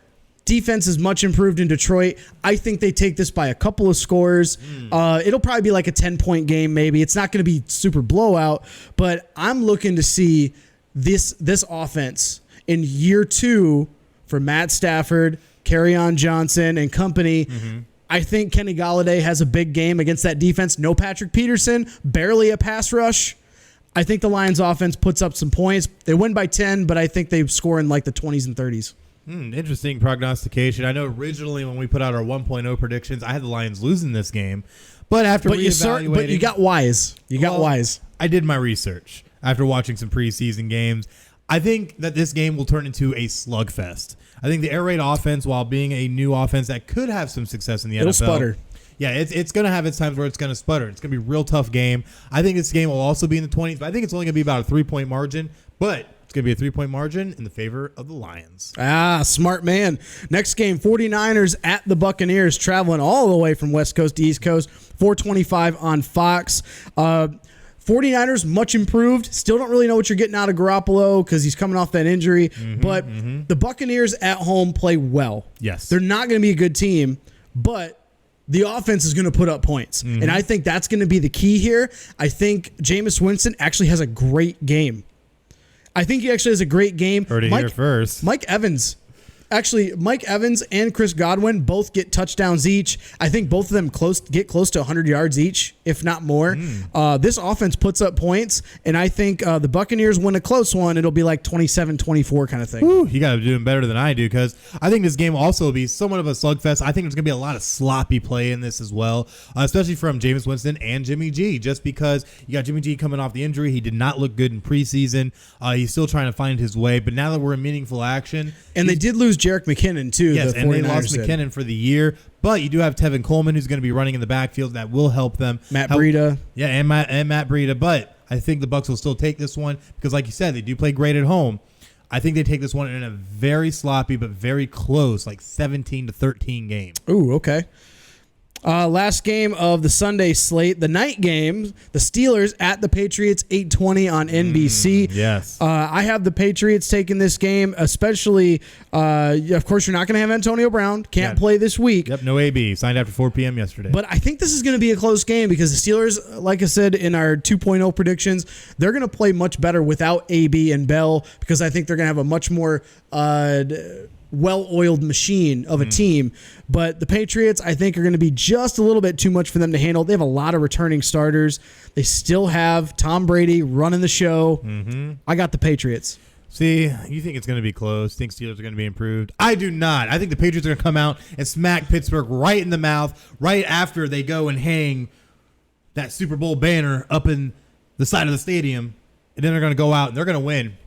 defense is much improved in Detroit. I think they take this by a couple of scores. It'll probably be like a 10-point game maybe. It's not going to be super blowout, but I'm looking to see this offense in year 2 for Matt Stafford, Kerryon Johnson, and company. I think Kenny Golladay has a big game against that defense. No Patrick Peterson, barely a pass rush. I think the Lions offense puts up some points. They win by 10, but I think they score in like the 20s and 30s. Interesting prognostication. I know originally when we put out our 1.0 predictions, I had the Lions losing this game. But after reevaluating... But you got wise. Wise. I did my research after watching some preseason games. I think that this game will turn into a slugfest. I think the air raid offense, while being a new offense that could have some success in the NFL... It'll sputter. Yeah, it's going to have its times where it's going to sputter. It's going to be a real tough game. I think this game will also be in the 20s, but I think it's only going to be about a 3-point margin. But it's going to be a 3-point margin in the favor of the Lions. Smart man. Next game, 49ers at the Buccaneers, traveling all the way from West Coast to East Coast, 4:25 on Fox. 49ers, much improved. Still don't really know what you're getting out of Garoppolo because he's coming off that injury. But the Buccaneers at home play well. Yes. They're not going to be a good team, but the offense is going to put up points. And I think that's going to be the key here. I think Jameis Winston actually has a great game. Heard it here first. Mike Evans and Chris Godwin both get touchdowns each. I think both of them get close to 100 yards each, if not more. This offense puts up points, and I think the Buccaneers win a close one. It'll be like 27-24 kind of thing. Woo, you got to do it better than I do because I think this game will also be somewhat of a slugfest. I think there's going to be a lot of sloppy play in this as well, especially from Jameis Winston and Jimmy G, just because you got Jimmy G coming off the injury. He did not look good in preseason. He's still trying to find his way, but now that we're in meaningful action. And they did lose Jerick McKinnon, too. Yes, and they lost McKinnon for the year. But you do have Tevin Coleman, who's going to be running in the backfield. That will help them. Matt Breida. Yeah, and Matt Breida. But I think the Bucs will still take this one because, like you said, they do play great at home. I think they take this one in a very sloppy but very close, like 17-13 game. Ooh, okay. Last game of the Sunday slate, the night game, the Steelers at the Patriots, 8:20 on NBC. Yes. I have the Patriots taking this game, especially, of course, you're not going to have Antonio Brown. Can't play this week. Yep, no AB. Signed after 4 p.m. yesterday. But I think this is going to be a close game because the Steelers, like I said in our 2.0 predictions, they're going to play much better without AB and Bell because I think they're going to have a much more well-oiled machine of a team. But the Patriots, I think, are going to be just a little bit too much for them to handle. They have a lot of returning starters. They still have Tom Brady running the show. I got the Patriots. See, you think it's going to be close. Think Steelers are going to be improved. I do not. I think the Patriots are going to come out and smack Pittsburgh right in the mouth right after they go and hang that Super Bowl banner up in the side of the stadium. And then they're going to go out and they're going to win.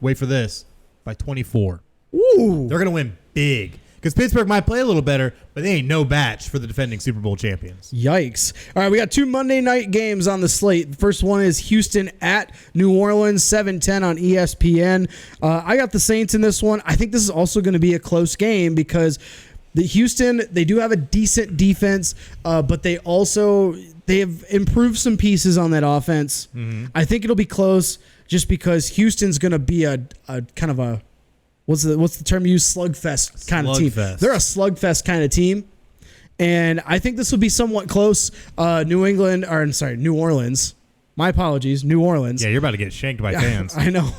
Wait for this. By 24. Ooh. They're going to win big. Because Pittsburgh might play a little better, but they ain't no match for the defending Super Bowl champions. Yikes. All right, we got 2 Monday night games on the slate. The first one is Houston at New Orleans, 7:10 on ESPN. I got the Saints in this one. I think this is also going to be a close game because the Houston, they do have a decent defense, but they have improved some pieces on that offense. I think it'll be close just because Houston's going to be a kind of a, what's the term you use? Slugfest kind of team. They're a slugfest kind of team. And I think this will be somewhat close. New Orleans. My apologies. New Orleans. Yeah, you're about to get shanked by fans. I know.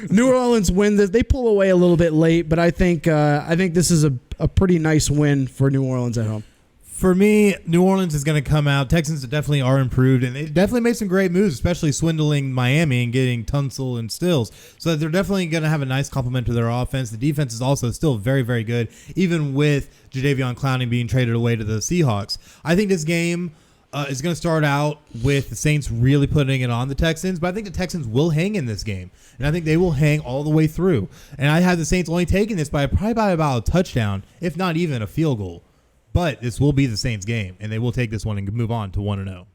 New Orleans win this. They pull away a little bit late, but I think this is a pretty nice win for New Orleans at home. For me, New Orleans is going to come out. Texans definitely are improved, and they definitely made some great moves, especially swindling Miami and getting Tunsil and Stills. So they're definitely going to have a nice complement to their offense. The defense is also still very, very good, even with Jadeveon Clowney being traded away to the Seahawks. I think this game, is going to start out with the Saints really putting it on the Texans, but I think the Texans will hang in this game, and I think they will hang all the way through. And I have the Saints only taking this probably by about a touchdown, if not even a field goal. But this will be the Saints game, and they will take this one and move on to 1-0.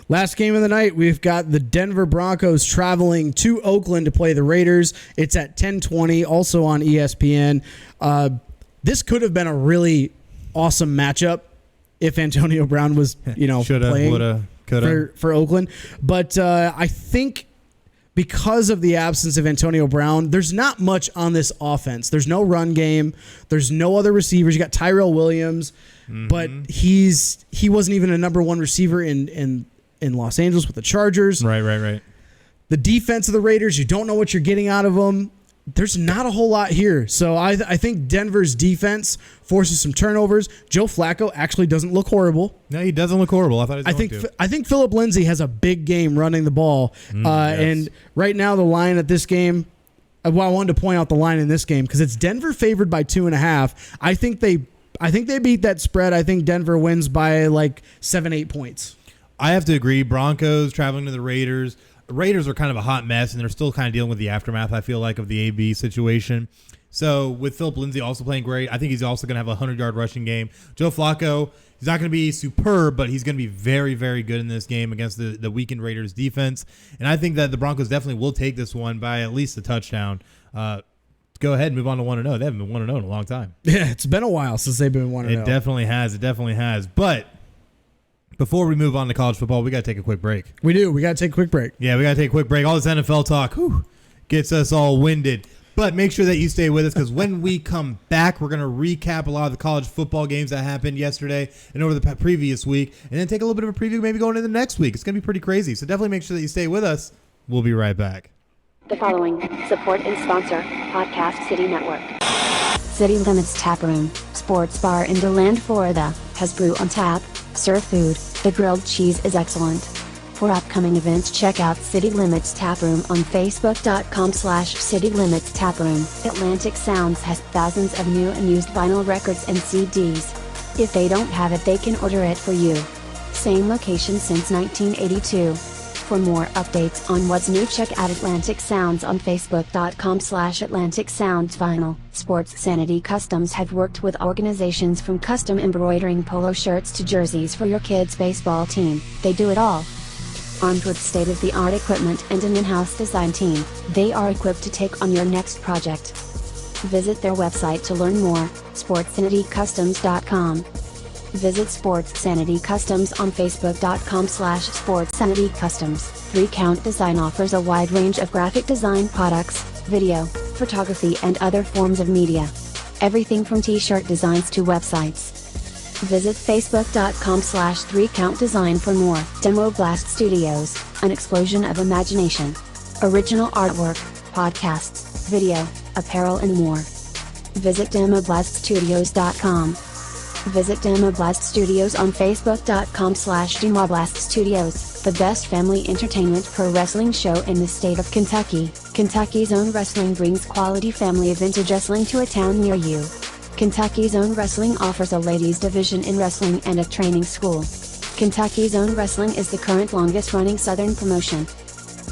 Last game of the night, we've got the Denver Broncos traveling to Oakland to play the Raiders. It's at 10:20, also on ESPN. This could have been a really awesome matchup if Antonio Brown was, Shoulda, playing woulda, coulda. for Oakland. But I think because of the absence of Antonio Brown, there's not much on this offense. There's no run game. There's no other receivers. You got Tyrell Williams, but he wasn't even a number one receiver in Los Angeles with the Chargers. Right. The defense of the Raiders, you don't know what you're getting out of them. There's not a whole lot here. So I think Denver's defense forces some turnovers. Joe Flacco actually doesn't look horrible. No, he doesn't look horrible. I thought he was going to. I think Phillip Lindsay has a big game running the ball. Yes. And right now the line at this game, I wanted to point out the line in this game because it's Denver favored by 2.5. I think they beat that spread. I think Denver wins by like 7-8 points. I have to agree. Broncos traveling to the Raiders. The Raiders are kind of a hot mess, and they're still kind of dealing with the aftermath, I feel like, of the AB situation. So with Phillip Lindsay also playing great, I think he's also going to have a 100-yard rushing game. Joe Flacco, he's not going to be superb, but he's going to be very, very good in this game against the weakened Raiders defense. And I think that the Broncos definitely will take this one by at least a touchdown. Go ahead and move on to 1-0. They haven't been 1-0 in a long time. Yeah, it's been a while since they've been 1-0. It definitely has. But before we move on to college football, we got to take a quick break. We do. We got to take a quick break. Yeah, we got to take a quick break. All this NFL talk gets us all winded. But make sure that you stay with us because when we come back, we're going to recap a lot of the college football games that happened yesterday and over the previous week, and then take a little bit of a preview maybe going into the next week. It's going to be pretty crazy. So definitely make sure that you stay with us. We'll be right back. The following support and sponsor Podcast City Network. City Limits Tap Room, sports bar in DeLand, Florida, has brew on tap, serve food, the grilled cheese is excellent. For upcoming events, check out City Limits Tap Room on Facebook.com/City Limits Tap Room. Atlantic Sounds has thousands of new and used vinyl records and CDs. If they don't have it, they can order it for you. Same location since 1982. For more updates on what's new, check out Atlantic Sounds on Facebook.com/Atlantic Sounds Vinyl. Sports Sanity Customs have worked with organizations from custom embroidering polo shirts to jerseys for your kids' baseball team. They do it all. Armed with state-of-the-art equipment and an in-house design team, they are equipped to take on your next project. Visit their website to learn more, sportsanitycustoms.com. Visit Sports Sanity Customs on Facebook.com/SportsSanityCustoms. 3Count Design offers a wide range of graphic design products, video, photography and other forms of media. Everything from t-shirt designs to websites. Visit Facebook.com/3CountDesign for more. Demo Blast Studios, an explosion of imagination. Original artwork, podcasts, video, apparel and more. Visit DemoBlastStudios.com. Visit Demoblast Studios on Facebook.com/Demoblast Studios, the best family entertainment pro wrestling show in the state of Kentucky. Kentucky's Own Wrestling brings quality family vintage wrestling to a town near you. Kentucky's Own Wrestling offers a ladies division in wrestling and a training school. Kentucky's Own Wrestling is the current longest running Southern promotion.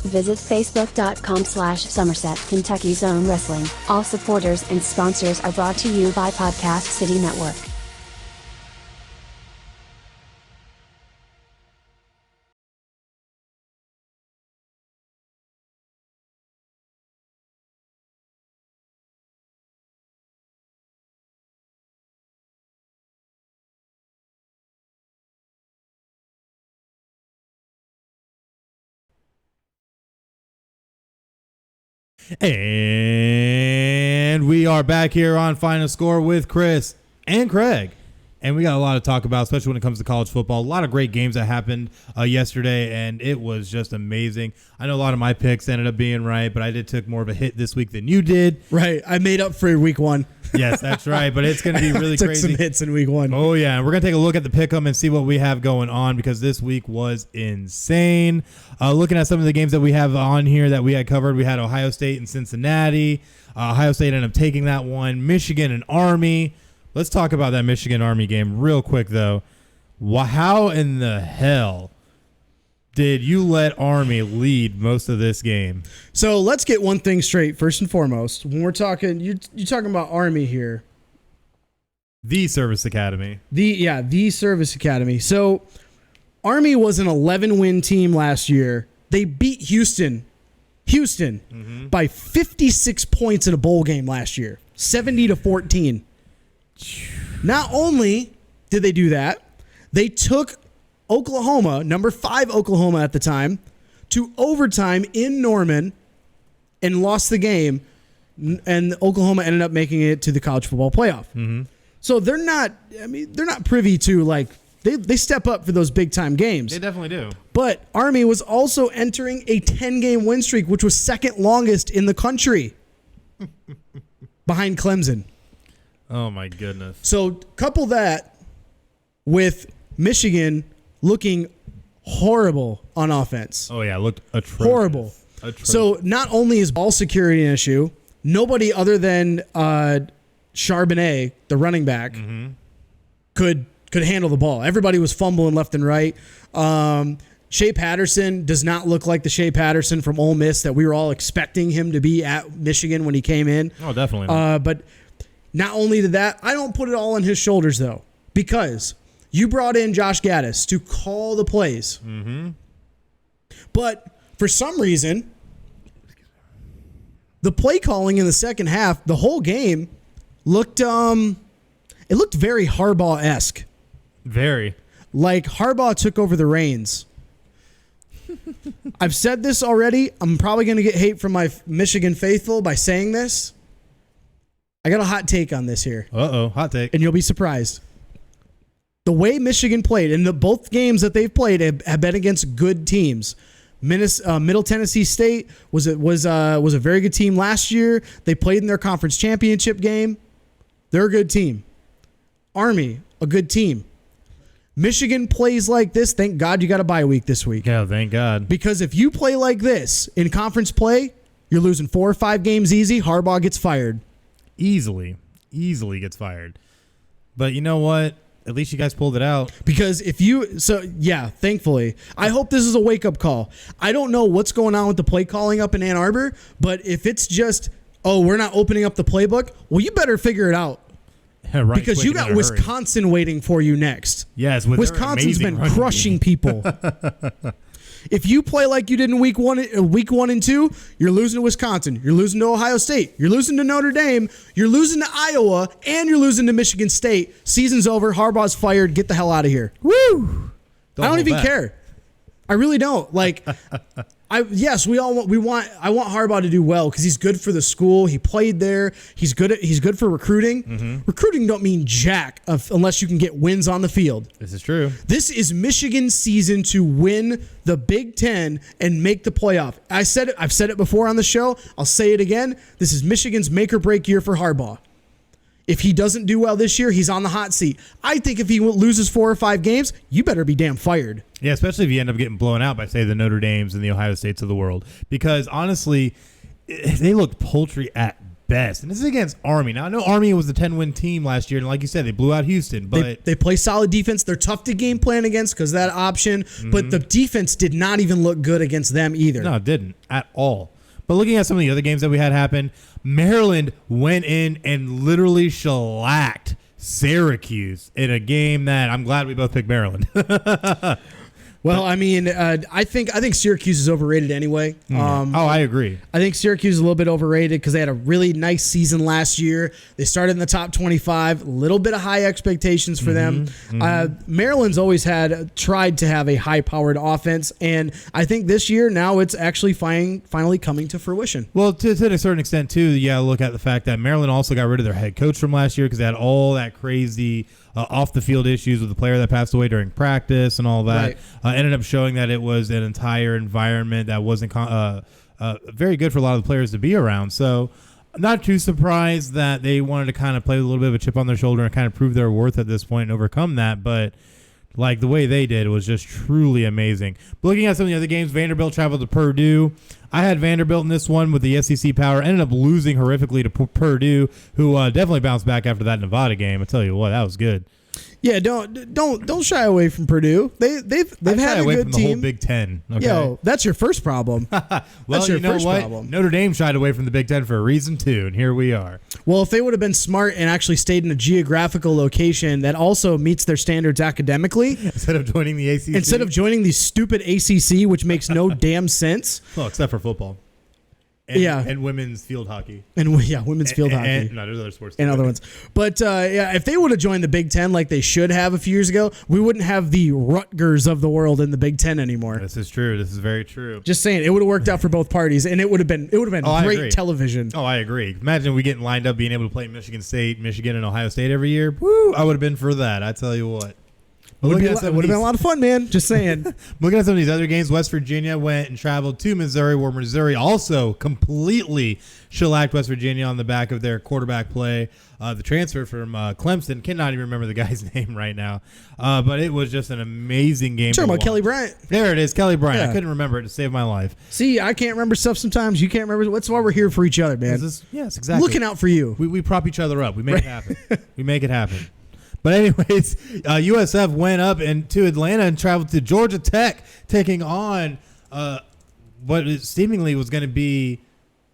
Visit Facebook.com/Somerset Kentucky's Own Wrestling. All supporters and sponsors are brought to you by Podcast City Network. And we are back here on Final Score with Chris and Craig. And we got a lot to talk about, especially when it comes to college football. A lot of great games that happened yesterday, and it was just amazing. I know a lot of my picks ended up being right, but I took more of a hit this week than you did. Right. I made up for week one. Yes, that's right. But it's going to be really took crazy. Some hits in week one. Oh, yeah. And we're going to take a look at the pick'em and see what we have going on because this week was insane. Looking at some of the games that we have on here that we had covered, we had Ohio State and Cincinnati. Ohio State ended up taking that one. Michigan and Army. Let's talk about that Michigan Army game real quick, though. How in the hell did you let Army lead most of this game? So let's get one thing straight first and foremost. When we're talking, you're talking about Army here. The Service Academy. The Service Academy. So Army was an 11-win team last year. They beat Houston by 56 points in a bowl game last year, 70-14. Not only did they do that, they took Oklahoma, number 5 Oklahoma at the time, to overtime in Norman and lost the game, and Oklahoma ended up making it to the college football playoff. Mm-hmm. So they're not privy to, like, they step up for those big time games. They definitely do. But Army was also entering a 10-game win streak, which was second longest in the country behind Clemson. Oh my goodness. So couple that with Michigan looking horrible on offense. Oh yeah, looked atrocious. Horrible. So not only is ball security an issue, nobody other than Charbonnet, the running back, could handle the ball. Everybody was fumbling left and right. Shea Patterson does not look like the Shea Patterson from Ole Miss that we were all expecting him to be at Michigan when he came in. Oh, definitely not. But not only did that, I don't put it all on his shoulders, though, because you brought in Josh Gaddis to call the plays. Mm-hmm. But for some reason, the play calling in the second half, the whole game looked very Harbaugh-esque. Very. Like Harbaugh took over the reins. I've said this already. I'm probably going to get hate from my Michigan faithful by saying this. I got a hot take on this here. Uh-oh, hot take. And you'll be surprised. The way Michigan played, and both games that they've played have been against good teams. Middle Tennessee State was a very good team last year. They played in their conference championship game. They're a good team. Army, a good team. Michigan plays like this. Thank God you got a bye week this week. Yeah, thank God. Because if you play like this in conference play, you're losing 4 or 5 games easy. Harbaugh gets fired. Easily gets fired. But you know what? At least you guys pulled it out. Because thankfully. I hope this is a wake-up call. I don't know what's going on with the play calling up in Ann Arbor, but if it's just, we're not opening up the playbook, well, you better figure it out. Right, because you got Wisconsin waiting for you next. Yes, Wisconsin's been crushing people. If you play like you did in week 1 and 2, you're losing to Wisconsin. You're losing to Ohio State. You're losing to Notre Dame. You're losing to Iowa, and you're losing to Michigan State. Season's over. Harbaugh's fired. Get the hell out of here. Woo! I don't even care. I really don't. Like, I want Harbaugh to do well because he's good for the school. He played there. He's good for recruiting. Mm-hmm. Recruiting don't mean jack unless you can get wins on the field. This is true. This is Michigan's season to win the Big Ten and make the playoff. I've said it before on the show. I'll say it again. This is Michigan's make or break year for Harbaugh. If he doesn't do well this year, he's on the hot seat. I think if he loses 4 or 5 games, you better be damn fired. Yeah, especially if you end up getting blown out by, say, the Notre Dames and the Ohio States of the world. Because, honestly, they looked poultry at best. And this is against Army. Now, I know Army was the 10-win team last year, and like you said, they blew out Houston. But they play solid defense. They're tough to game plan against because of that option. But the defense did not even look good against them either. No, it didn't at all. But looking at some of the other games that we had happen, Maryland went in and literally shellacked Syracuse in a game that I'm glad we both picked Maryland. Well, I mean, I think Syracuse is overrated anyway. I agree. I think Syracuse is a little bit overrated because they had a really nice season last year. They started in the top 25, a little bit of high expectations for them. Maryland's always tried to have a high-powered offense, and I think this year now it's actually finally coming to fruition. Well, to a certain extent, too, you got to look at the fact that Maryland also got rid of their head coach from last year because they had all that crazy off-the-field issues with the player that passed away during practice and all that. Right. Ended up showing that it was an entire environment that wasn't very good for a lot of the players to be around. So not too surprised that they wanted to kind of play with a little bit of a chip on their shoulder and kind of prove their worth at this point and overcome that. But like the way they did was just truly amazing. But looking at some of the other games, Vanderbilt traveled to Purdue. I had Vanderbilt in this one with the SEC power. Ended up losing horrifically to Purdue, who definitely bounced back after that Nevada game. I tell you what, that was good. Yeah, don't shy away from Purdue. They've had a away good from team. the whole Big Ten. Okay? Yo, that's your first problem. Well, that's your you know first what? problem. Notre Dame shied away from the Big Ten for a reason too, and here we are. Well, if they would have been smart and actually stayed in a geographical location that also meets their standards academically, Instead of joining the ACC. instead of joining the stupid ACC, which makes no damn sense. Well, except for football. And women's field hockey. And women's field hockey. No, there's other sports. And other ones. But if they would have joined the Big Ten like they should have a few years ago, we wouldn't have the Rutgers of the world in the Big Ten anymore. This is true. This is very true. Just saying, it would have worked out for both parties, and it would have been great television. Oh, I agree. Imagine we getting lined up being able to play Michigan State, Michigan, and Ohio State every year. Woo! I would have been for that. I tell you what. It would have been a lot of fun, man. Just saying. Looking at some of these other games, West Virginia went and traveled to Missouri, where Missouri also completely shellacked West Virginia on the back of their quarterback play. The transfer from Clemson, cannot even remember the guy's name right now, but it was just an amazing game. Talking about Kelly Bryant. There it is, Kelly Bryant. Yeah. I couldn't remember it to save my life. See, I can't remember stuff sometimes. You can't remember. That's why we're here for each other, man. Yes, exactly. Looking out for you. We prop each other up. We make it happen. We make it happen. But anyways, USF went up to Atlanta and traveled to Georgia Tech, taking on what seemingly was going to be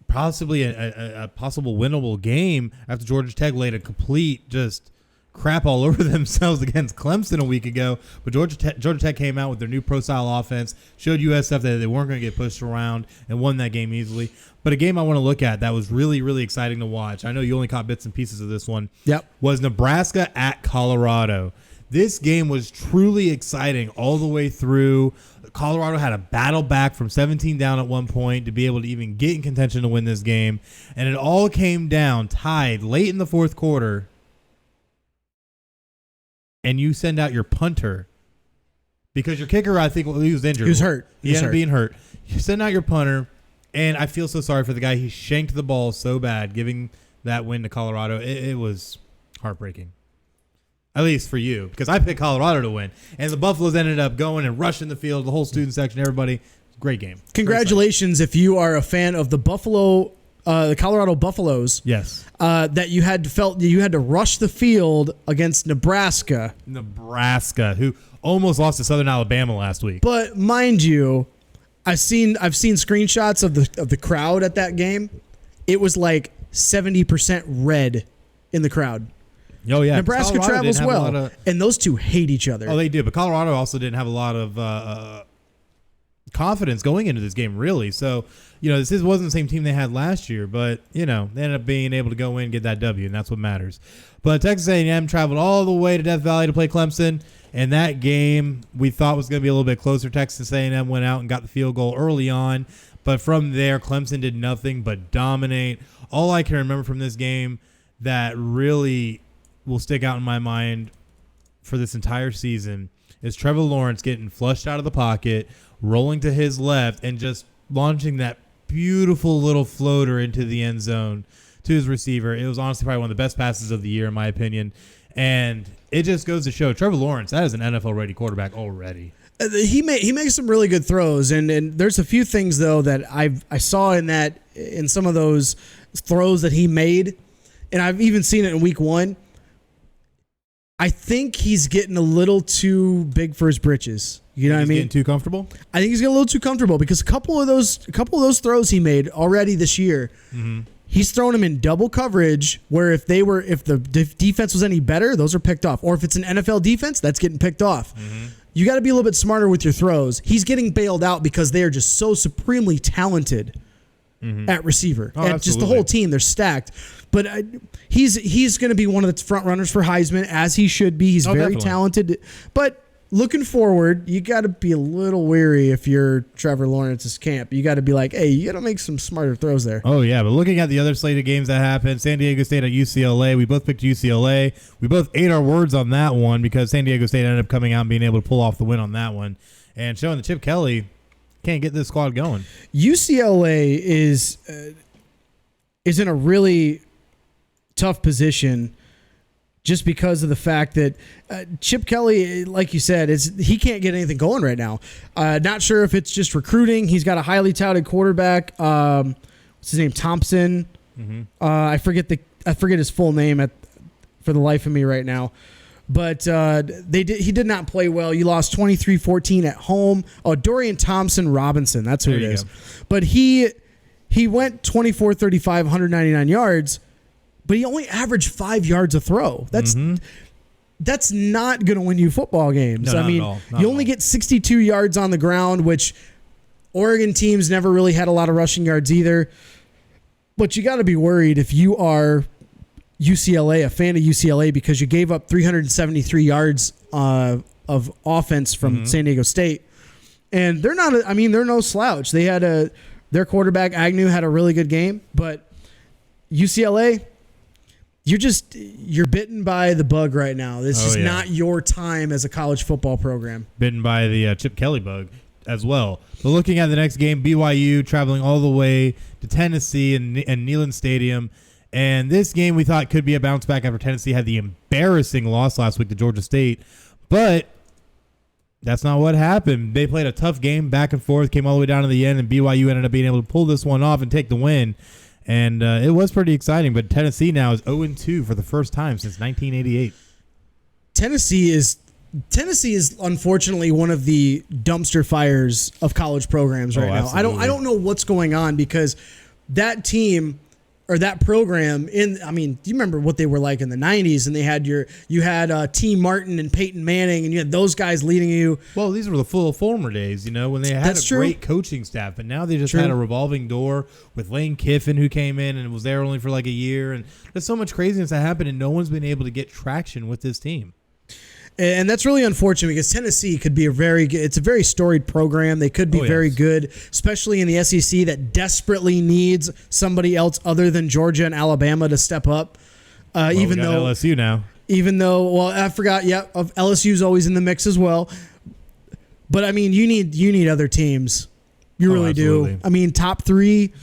possibly a possible winnable game after Georgia Tech laid a complete just crap all over themselves against Clemson a week ago. But Georgia Tech came out with their new pro-style offense, showed USF that they weren't going to get pushed around, and won that game easily. But a game I want to look at that was really, really exciting to watch. I know you only caught bits and pieces of this one. Yep. Was Nebraska at Colorado. This game was truly exciting all the way through. Colorado had a battle back from 17 down at one point to be able to even get in contention to win this game. And it all came down tied late in the fourth quarter. And you send out your punter because your kicker, I think, he was injured. He was hurt. He ended up being hurt. You send out your punter. And I feel so sorry for the guy. He shanked the ball so bad, giving that win to Colorado. It was heartbreaking. At least for you, because I picked Colorado to win. And the Buffaloes ended up going and rushing the field, the whole student section, everybody. Great game. Congratulations if you are a fan of the Colorado Buffaloes. Yes. That you had to rush the field against Nebraska. Nebraska, who almost lost to Southern Alabama last week. But mind you, I've seen screenshots of the crowd at that game. It was like 70% red in the crowd. Oh yeah, Nebraska travels well, and those two hate each other. Oh, they do. But Colorado also didn't have a lot of confidence going into this game, really. So this wasn't the same team they had last year, but they ended up being able to go in and get that W, and that's what matters. But Texas A&M traveled all the way to Death Valley to play Clemson. And that game we thought was going to be a little bit closer. Texas A&M went out and got the field goal early on. But from there, Clemson did nothing but dominate. All I can remember from this game that really will stick out in my mind for this entire season is Trevor Lawrence getting flushed out of the pocket, rolling to his left, and just launching that beautiful little floater into the end zone to his receiver. It was honestly probably one of the best passes of the year, in my opinion. And it just goes to show Trevor Lawrence, that is an NFL-ready quarterback already. He makes some really good throws, and there's a few things though that I saw in some of those throws that he made, and I've even seen it in week one. I think he's getting a little too big for his britches. You know what I mean? Getting too comfortable? I think he's getting a little too comfortable because a couple of those throws he made already this year. Mm-hmm. He's throwing them in double coverage where if the defense was any better, those are picked off. Or if it's an NFL defense, that's getting picked off. Mm-hmm. You got to be a little bit smarter with your throws. He's getting bailed out because they are just so supremely talented at receiver. Oh, and just the whole team, they're stacked. But he's going to be one of the front runners for Heisman, as he should be. He's very talented. But looking forward, you got to be a little wary if you're Trevor Lawrence's camp. You got to be like, hey, you got to make some smarter throws there. Oh, yeah. But looking at the other slate of games that happened, San Diego State at UCLA, we both picked UCLA. We both ate our words on that one because San Diego State ended up coming out and being able to pull off the win on that one and showing that Chip Kelly can't get this squad going. UCLA is in a really tough position just because of the fact that Chip Kelly, like you said, he can't get anything going right now. Not sure if it's just recruiting. He's got a highly touted quarterback. What's his name? Thompson. Mm-hmm. I forget his full name for the life of me right now. But he did not play well. You lost 23-14 at home. Oh, Dorian Thompson-Robinson, that's who it is. But he went 24-35, 199 yards, but he only averaged 5 yards a throw. That's not going to win you football games. No, I mean, you only get 62 yards on the ground, which Oregon teams never really had a lot of rushing yards either. But you got to be worried if you are UCLA, a fan of UCLA, because you gave up 373 yards of offense from San Diego State. And they're no slouch. They had their quarterback, Agnew, had a really good game. But UCLA, you're bitten by the bug right now. This is not your time as a college football program. Bitten by the Chip Kelly bug as well. But looking at the next game, BYU traveling all the way to Tennessee and Neyland Stadium. And this game we thought could be a bounce back after Tennessee had the embarrassing loss last week to Georgia State. But that's not what happened. They played a tough game back and forth, came all the way down to the end, and BYU ended up being able to pull this one off and take the win. And it was pretty exciting. But Tennessee now is 0-2 for the first time since 1988. Tennessee is unfortunately one of the dumpster fires of college programs right now. Absolutely. I don't know what's going on, because that team or that program do you remember what they were like in the 90s? And you had T. Martin and Peyton Manning, and you had those guys leading you. Well, these were the former days, when they had great coaching staff, but now they just had a revolving door with Lane Kiffin, who came in and was there only for like a year, and there's so much craziness that happened, and no one's been able to get traction with this team. And that's really unfortunate, because Tennessee could be it's a very storied program. They could be very good, especially in the SEC that desperately needs somebody else other than Georgia and Alabama to step up. Even though LSU now. I forgot. Yeah, LSU's always in the mix as well. But you need other teams. You really absolutely do. Top three.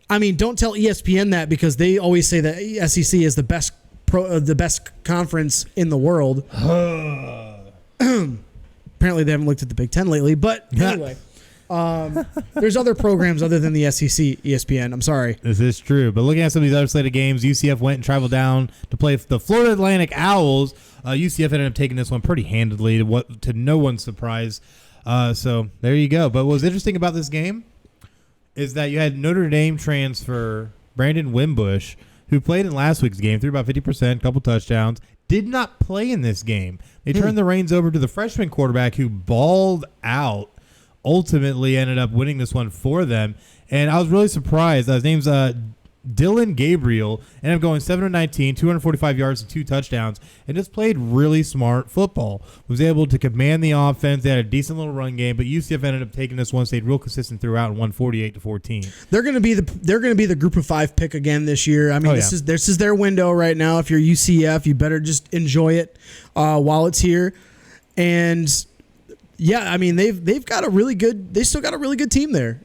Don't tell ESPN that, because they always say that SEC is the best conference in the world. Apparently they haven't looked at the Big Ten lately, but anyway, there's other programs other than the SEC, ESPN. I'm sorry. This is true. But looking at some of these other slated games, UCF went and traveled down to play the Florida Atlantic Owls. UCF ended up taking this one pretty handedly, to no one's surprise. So there you go. But what was interesting about this game is that you had Notre Dame transfer Brandon Wimbush, who played in last week's game, threw about 50%, couple touchdowns, did not play in this game. They turned the reins over to the freshman quarterback, who balled out, ultimately ended up winning this one for them. And I was really surprised. His name's Dylan Gabriel, ended up going 7-19, 245 yards and 2 touchdowns, and just played really smart football. Was able to command the offense. They had a decent little run game, but UCF ended up taking this one, stayed real consistent throughout, and won 48-14. They're going to be the Group of 5 pick again this year. This is their window right now. If you're UCF, you better just enjoy it while it's here. And they've got they still got a really good team there.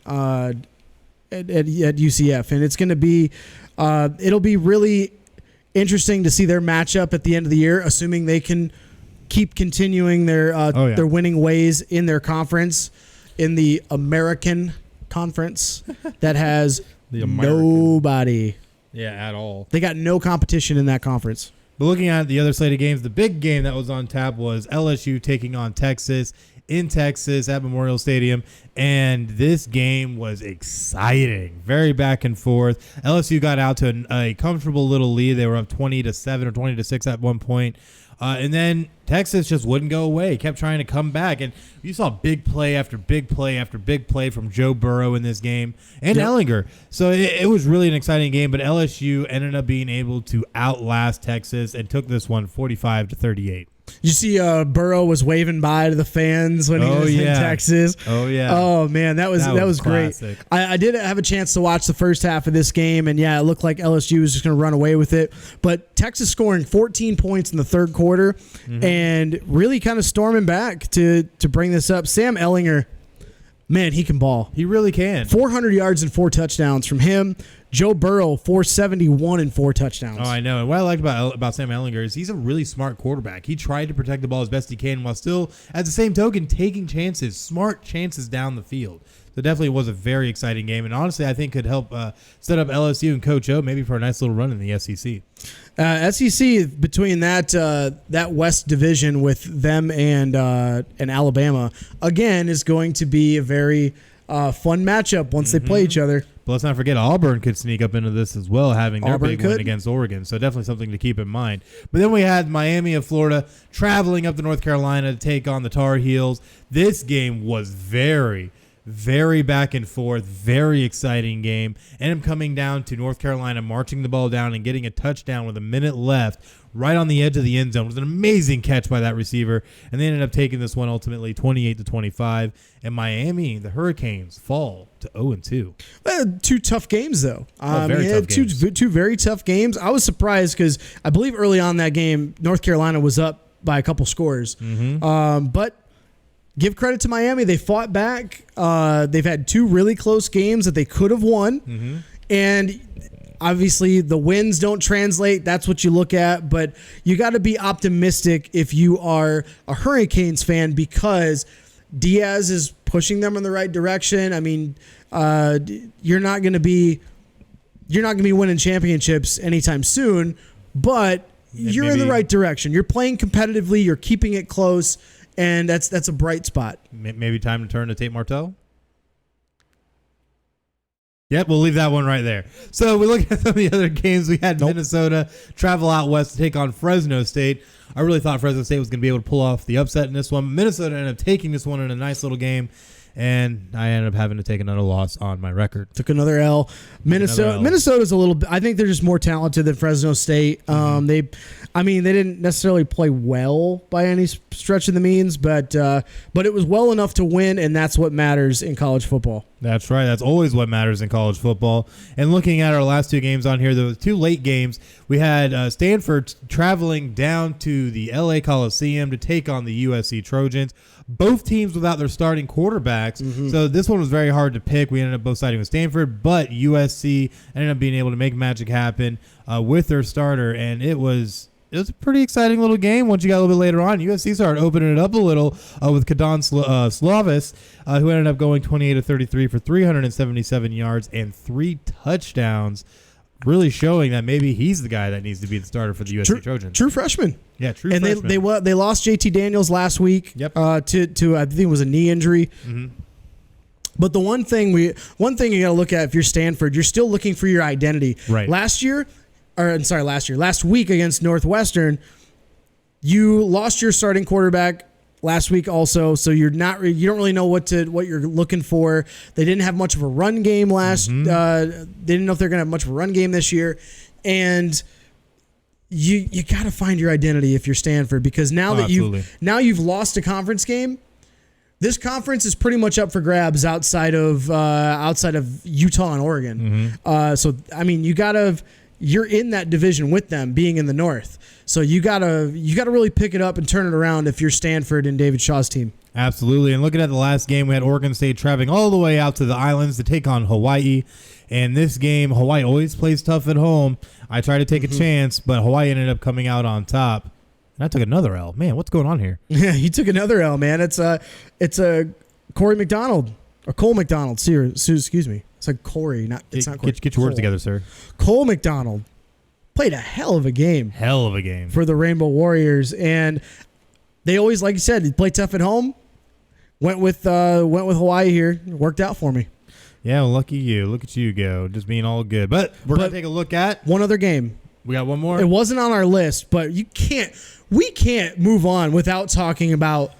At UCF, and it's going to be it'll be really interesting to see their matchup at the end of the year, assuming they can keep continuing their winning ways in their conference, in the American Conference that has nobody at all. They got no competition in that conference. But looking at the other slated games, the big game that was on tap was LSU taking on Texas in Texas at Memorial Stadium, and this game was exciting, very back and forth. LSU got out to a comfortable little lead. They were up 20-7 or 20-6 at one point, and then Texas just wouldn't go away, kept trying to come back, and you saw big play after big play after big play from Joe Burrow in this game, and Ellinger. So it was really an exciting game, but LSU ended up being able to outlast Texas and took this one 45-38. You see, Burrow was waving bye to the fans when he was in Texas. Oh yeah! Oh man, that was great. I did have a chance to watch the first half of this game, and it looked like LSU was just going to run away with it. But Texas scoring 14 points in the third quarter, and really kind of storming back to bring this up. Sam Ellinger, man, he can ball. He really can. 400 yards and 4 touchdowns from him. Joe Burrow, 471 and 4 touchdowns. Oh, I know. And what I liked about Sam Ellinger is he's a really smart quarterback. He tried to protect the ball as best he can while still, at the same token, taking chances, smart chances down the field. So definitely was a very exciting game, and honestly, I think could help set up LSU and Coach O maybe for a nice little run in the SEC. SEC between that West division with them and Alabama again is going to be a very fun matchup once they play each other. But let's not forget Auburn could sneak up into this as well, having their Auburn big could. win against Oregon. So definitely something to keep in mind. But then we had Miami of Florida traveling up to North Carolina to take on the Tar Heels. This game was very, very back and forth, very exciting game. Ended up coming down to North Carolina marching the ball down and getting a touchdown with a minute left right on the edge of the end zone. It was an amazing catch by that receiver, and they ended up taking this one ultimately 28-25. And Miami, the Hurricanes, fall to 0-2. Two tough games, though. Very tough games. Two very tough games. I was surprised because I believe early on that game, North Carolina was up by a couple scores. But give credit to Miami. They fought back. They've had two really close games that they could have won. And obviously, the wins don't translate. That's what you look at. But you got to be optimistic if you are a Hurricanes fan because Diaz is pushing them in the right direction. I mean, you're not going to be winning championships anytime soon, but you're in the right direction. You're playing competitively. You're keeping it close, and that's a bright spot. Maybe time to turn to Tate Martell? Yep, we'll leave that one right there. So we look at some of the other games. We had Minnesota travel out west to take on Fresno State. I really thought Fresno State was going to be able to pull off the upset in this one. Minnesota ended up taking this one in a nice little game, and I ended up having to take another loss on my record. Took another L. Minnesota's a little bit. I think they're just more talented than Fresno State. They didn't necessarily play well by any stretch of the means, but it was well enough to win, and that's what matters in college football. That's right. That's always what matters in college football. And looking at our last two games on here, the two late games, we had Stanford traveling down to the LA Coliseum to take on the USC Trojans. Both teams without their starting quarterbacks. So this one was very hard to pick. We ended up both siding with Stanford, but USC ended up being able to make magic happen with their starter, and it was a pretty exciting little game. Once you got a little bit later on, USC started opening it up a little with Kadon Slavis, who ended up going 28-33 for 377 yards and 3 touchdowns, really showing that maybe he's the guy that needs to be the starter for the USC Trojans. True freshman. Yeah, true and freshman. And they lost JT Daniels last week to I think it was a knee injury. But the one thing you got to look at if you're Stanford, you're still looking for your identity. Right. Last week against Northwestern, you lost your starting quarterback last week also, so you don't really know what you're looking for. They didn't have much of a run game they didn't know if they're going to have much of a run game this year, and you got to find your identity if you're Stanford, because now you've lost a conference game. This conference is pretty much up for grabs outside of Utah and Oregon. So I mean, you're in that division with them, being in the North. So you gotta really pick it up and turn it around if you're Stanford and David Shaw's team. Absolutely. And looking at the last game, we had Oregon State traveling all the way out to the islands to take on Hawaii. And this game, Hawaii always plays tough at home. I tried to take a chance, but Hawaii ended up coming out on top. And I took another L. Man, what's going on here? Yeah, you took another L, man. It's a Corey McDonald or Cole McDonald. Excuse me. It's like Corey. It's not Corey. Get your words together, sir. Cole McDonald played a hell of a game. For the Rainbow Warriors, and they always, like you said, play tough at home. Went with Hawaii here. It worked out for me. Yeah, well, lucky you. Look at you go, just being all good. But we're gonna take a look at one other game. We got one more. It wasn't on our list, but we can't move on without talking about.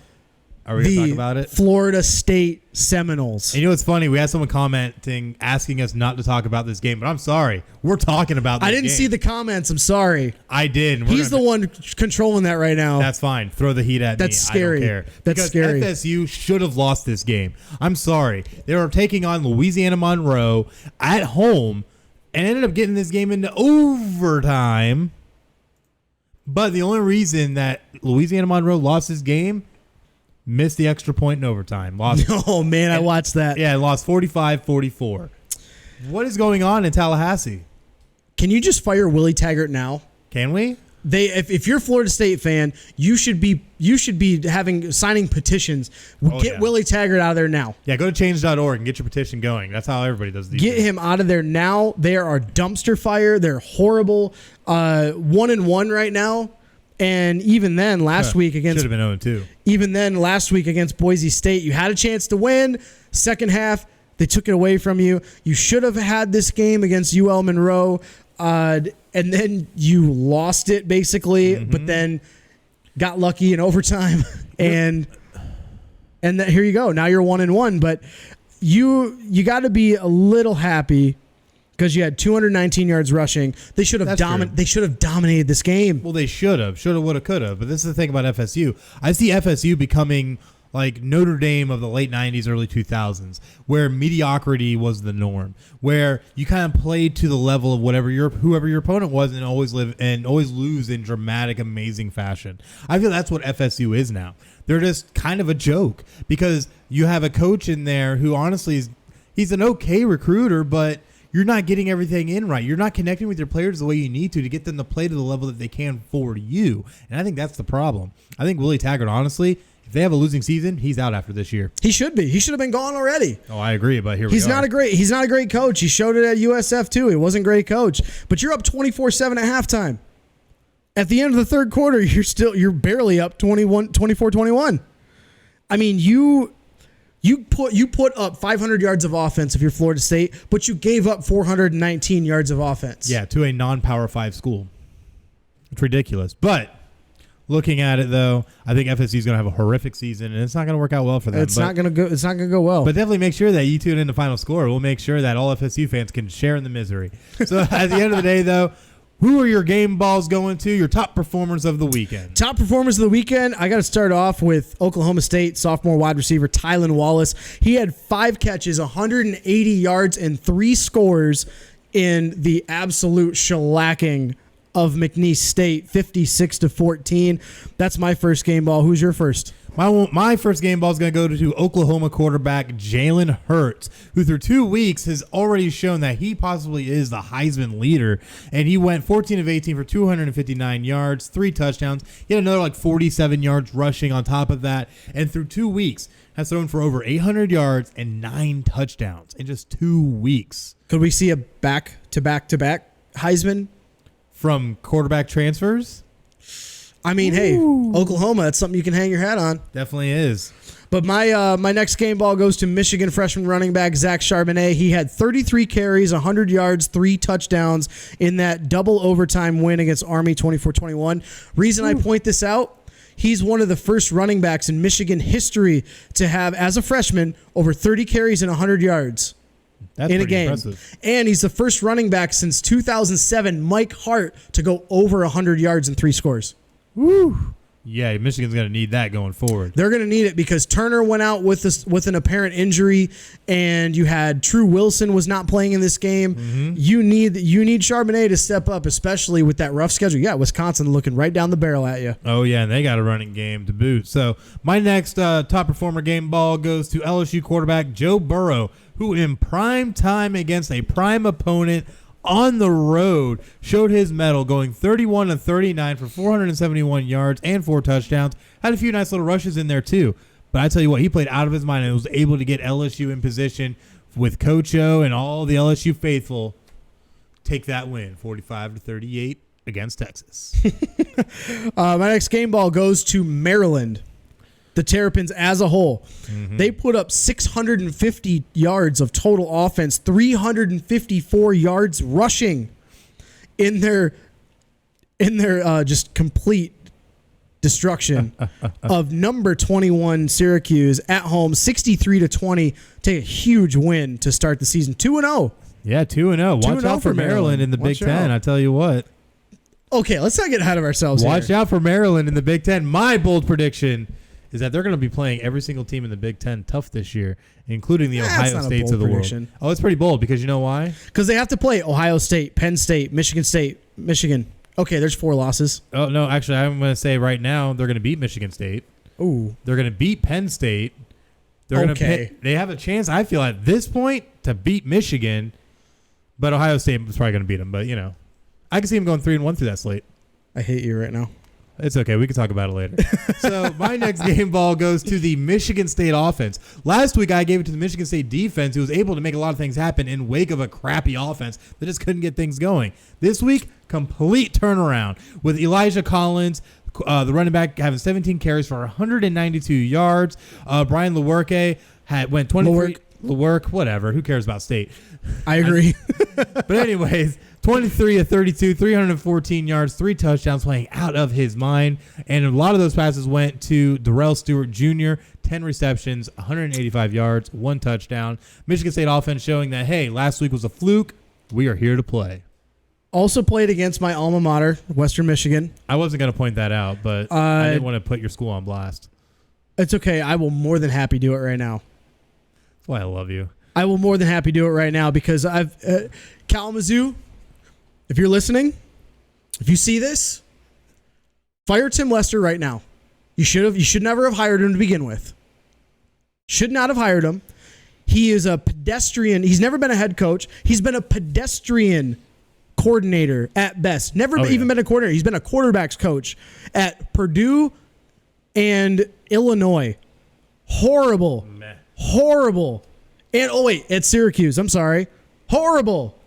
Are we going to talk about it? Florida State Seminoles. And you know what's funny? We had someone commenting, asking us not to talk about this game, but I'm sorry. We're talking about this game. I didn't see the comments. I'm sorry. I did. He's the one controlling that right now. That's fine. Throw the heat at me. That's scary. I don't care. That's scary. FSU should have lost this game. I'm sorry. They were taking on Louisiana Monroe at home and ended up getting this game into overtime. But the only reason that Louisiana Monroe lost this game, missed the extra point in overtime. Oh, man, I watched that. Yeah, lost 45-44. What is going on in Tallahassee? Can you just fire Willie Taggart now? Can we? If you're a Florida State fan, you should be signing petitions. Get Willie Taggart out of there now. Yeah, go to change.org and get your petition going. That's how everybody does these. Get him out of there now. They are a dumpster fire. They're horrible. 1-1 right now. And even then, last week against should have been 0-2. Even then, last week against Boise State, you had a chance to win. Second half, they took it away from you. You should have had this game against UL Monroe. And then you lost it basically, but then got lucky in overtime, and here you go. Now you're 1-1, but you got to be a little happy because you had 219 yards rushing. They should have dominated this game. Well, they should have, would have, could have. But this is the thing about FSU. I see FSU becoming like Notre Dame of the late 90s, early 2000s, where mediocrity was the norm, where you kind of played to the level of whoever your opponent was and always lose in dramatic, amazing fashion. I feel that's what FSU is now. They're just kind of a joke because you have a coach in there who honestly he's an okay recruiter, but you're not getting everything in right. You're not connecting with your players the way you need to get them to play to the level that they can for you. And I think that's the problem. I think Willie Taggart, honestly, if they have a losing season, he's out after this year. He should be. He should have been gone already. Oh, I agree, but here we are. He's not a great coach. He showed it at USF too. He wasn't a great coach. But you're up 24-7 at halftime. At the end of the third quarter, you're barely up 24-21. I mean, you put up 500 yards of offense if you're Florida State, but you gave up 419 yards of offense. Yeah, to a non-Power 5 school. It's ridiculous. But looking at it, though, I think FSU is going to have a horrific season, and it's not going to work out well for them. It's not going to go well. But definitely make sure that you tune in to Final Score. We'll make sure that all FSU fans can share in the misery. So at the end of the day, though, who are your game balls going to? Your top performers of the weekend. Top performers of the weekend. I got to start off with Oklahoma State sophomore wide receiver Tylan Wallace. He had 5 catches, 180 yards, and 3 scores in the absolute shellacking of McNeese State, 56-14. That's my first game ball. Who's your first? My first game ball is going to go to Oklahoma quarterback Jalen Hurts, who through 2 weeks has already shown that he possibly is the Heisman leader. And he went 14 of 18 for 259 yards, 3 touchdowns. He had another 47 yards rushing on top of that. And through 2 weeks has thrown for over 800 yards and 9 touchdowns in just 2 weeks. Could we see a back-to-back-to-back Heisman? From quarterback transfers? I mean, hey, Oklahoma, that's something you can hang your hat on. Definitely is. But my next game ball goes to Michigan freshman running back Zach Charbonnet. He had 33 carries, 100 yards, 3 touchdowns in that double overtime win against Army 24-21. Reason I point this out, he's one of the first running backs in Michigan history to have, as a freshman, over 30 carries and 100 yards. That's in a game. Impressive. And he's the first running back since 2007, Mike Hart, to go over 100 yards and 3 scores. Woo! Yeah, Michigan's going to need that going forward. They're going to need it because Turner went out with an apparent injury, and you had True Wilson was not playing in this game. Mm-hmm. You need Charbonnet to step up, especially with that rough schedule. Yeah, Wisconsin looking right down the barrel at you. Oh, yeah, and they got a running game to boot. So my next top performer game ball goes to LSU quarterback Joe Burrow, who in prime time against a prime opponent on the road showed his mettle, going 31-39 for 471 yards and 4 touchdowns. Had a few nice little rushes in there too. But I tell you what, he played out of his mind and was able to get LSU in position with Coach O and all the LSU faithful take that win, 45-38 against Texas. My next game ball goes to Maryland. The Terrapins as a whole. Mm-hmm. They put up 650 yards of total offense, 354 yards rushing in their just complete destruction of number 21 Syracuse at home, 63-20. Take a huge win to start the season. 2-0. Yeah, 2-0. Watch out for Maryland in the Big Ten. I tell you what. Okay, let's not get ahead of ourselves. Watch out for Maryland in the Big Ten. My bold prediction is that they're going to be playing every single team in the Big Ten tough this year, including the Ohio States of the world. Oh, it's pretty bold because you know why? Because they have to play Ohio State, Penn State, Michigan. Okay, there's 4 losses. Oh, no, actually, I'm going to say right now they're going to beat Michigan State. Ooh. They're going to beat Penn State. They have a chance, I feel, at this point to beat Michigan, but Ohio State is probably going to beat them. But, I can see them going 3-1 through that slate. I hate you right now. It's okay. We can talk about it later. So my next game ball goes to the Michigan State offense. Last week, I gave it to the Michigan State defense, who was able to make a lot of things happen in wake of a crappy offense that just couldn't get things going. This week, complete turnaround with Elijah Collins, the running back, having 17 carries for 192 yards. Brian Lewerke went 23. Lewerke, whatever. Who cares about State? I agree. But anyways, 23 of 32, 314 yards, 3 touchdowns, playing out of his mind. And a lot of those passes went to Darrell Stewart Jr., 10 receptions, 185 yards, 1 touchdown. Michigan State offense showing that, hey, last week was a fluke. We are here to play. Also played against my alma mater, Western Michigan. I wasn't going to point that out, but I didn't want to put your school on blast. It's okay. I will more than happy do it right now. That's why I love you. I will more than happy do it right now because I've Kalamazoo. If you're listening, if you see this, fire Tim Lester right now. You should never have hired him to begin with. Should not have hired him. He is a pedestrian. He's never been a head coach. He's been a pedestrian coordinator at best. Never even been a coordinator. He's been a quarterback's coach at Purdue and Illinois. Horrible. Horrible. And at Syracuse. I'm sorry. Horrible.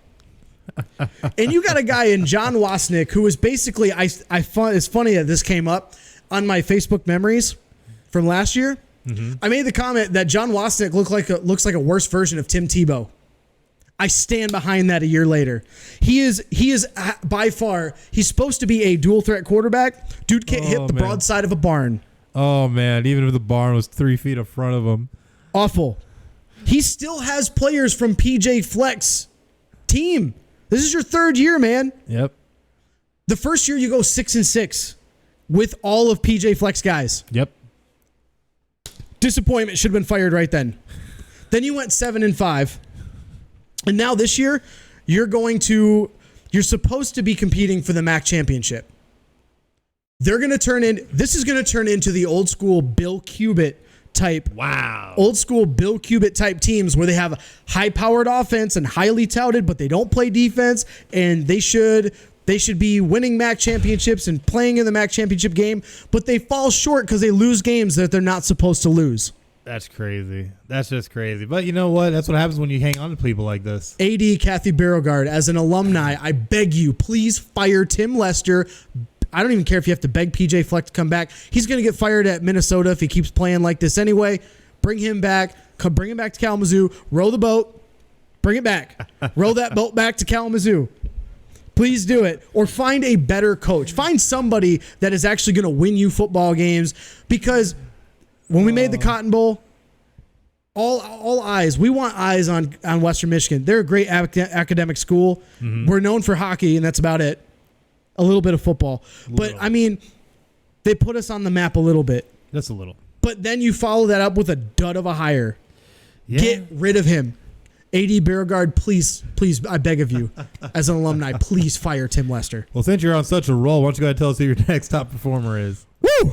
And you got a guy in John Wasnick who was basically it's funny that this came up on my Facebook memories from last year. Mm-hmm. I made the comment that John Wasnick looks like a worse version of Tim Tebow. I stand behind that a year later. He is by far, he's supposed to be a dual threat quarterback. Dude can't hit the broadside of a barn. Oh man, even if the barn was 3 feet in front of him. Awful. He still has players from PJ Fleck's team. This is your 3rd year, man. Yep. The first year you go 6-6 with all of PJ Fleck's guys. Yep. Disappointment, should have been fired right then. Then you went 7-5. And now this year, you're supposed to be competing for the MAC championship. This is going to turn into the old school Bill Cubit type. Wow. Old school Bill Cubit type teams where they have high powered offense and highly touted, but they don't play defense, and they should be winning MAC championships and playing in the MAC championship game, but they fall short because they lose games that they're not supposed to lose. That's crazy. That's just crazy. But you know what? That's what happens when you hang on to people like this. AD Kathy Beauregard, as an alumni, I beg you, please fire Tim Lester. I don't even care if you have to beg PJ Fleck to come back. He's going to get fired at Minnesota if he keeps playing like this anyway. Bring him back. Bring him back to Kalamazoo. Row the boat. Bring it back. Row that boat back to Kalamazoo. Please do it. Or find a better coach. Find somebody that is actually going to win you football games. Because when we made the Cotton Bowl, all eyes. We want eyes on Western Michigan. They're a great academic school. Mm-hmm. We're known for hockey, and that's about it. A little bit of football. But, I mean, they put us on the map a little bit. Just a little. But then you follow that up with a dud of a hire. Yeah. Get rid of him. AD Beauregard, please, I beg of you, as an alumni, please fire Tim Lester. Well, since you're on such a roll, why don't you go ahead and tell us who your next top performer is? Woo!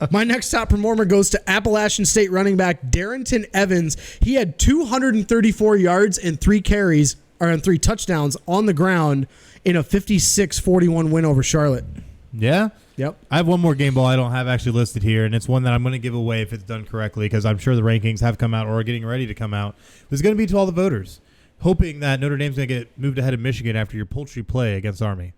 My next top performer goes to Appalachian State running back Darrington Evans. He had 234 yards and 3 carries, or 3 touchdowns on the ground in a 56-41 win over Charlotte. Yeah? Yep. I have one more game ball I don't have actually listed here, and it's one that I'm going to give away if it's done correctly, because I'm sure the rankings have come out or are getting ready to come out. It's going to be to all the voters, hoping that Notre Dame's going to get moved ahead of Michigan after your poultry play against Army.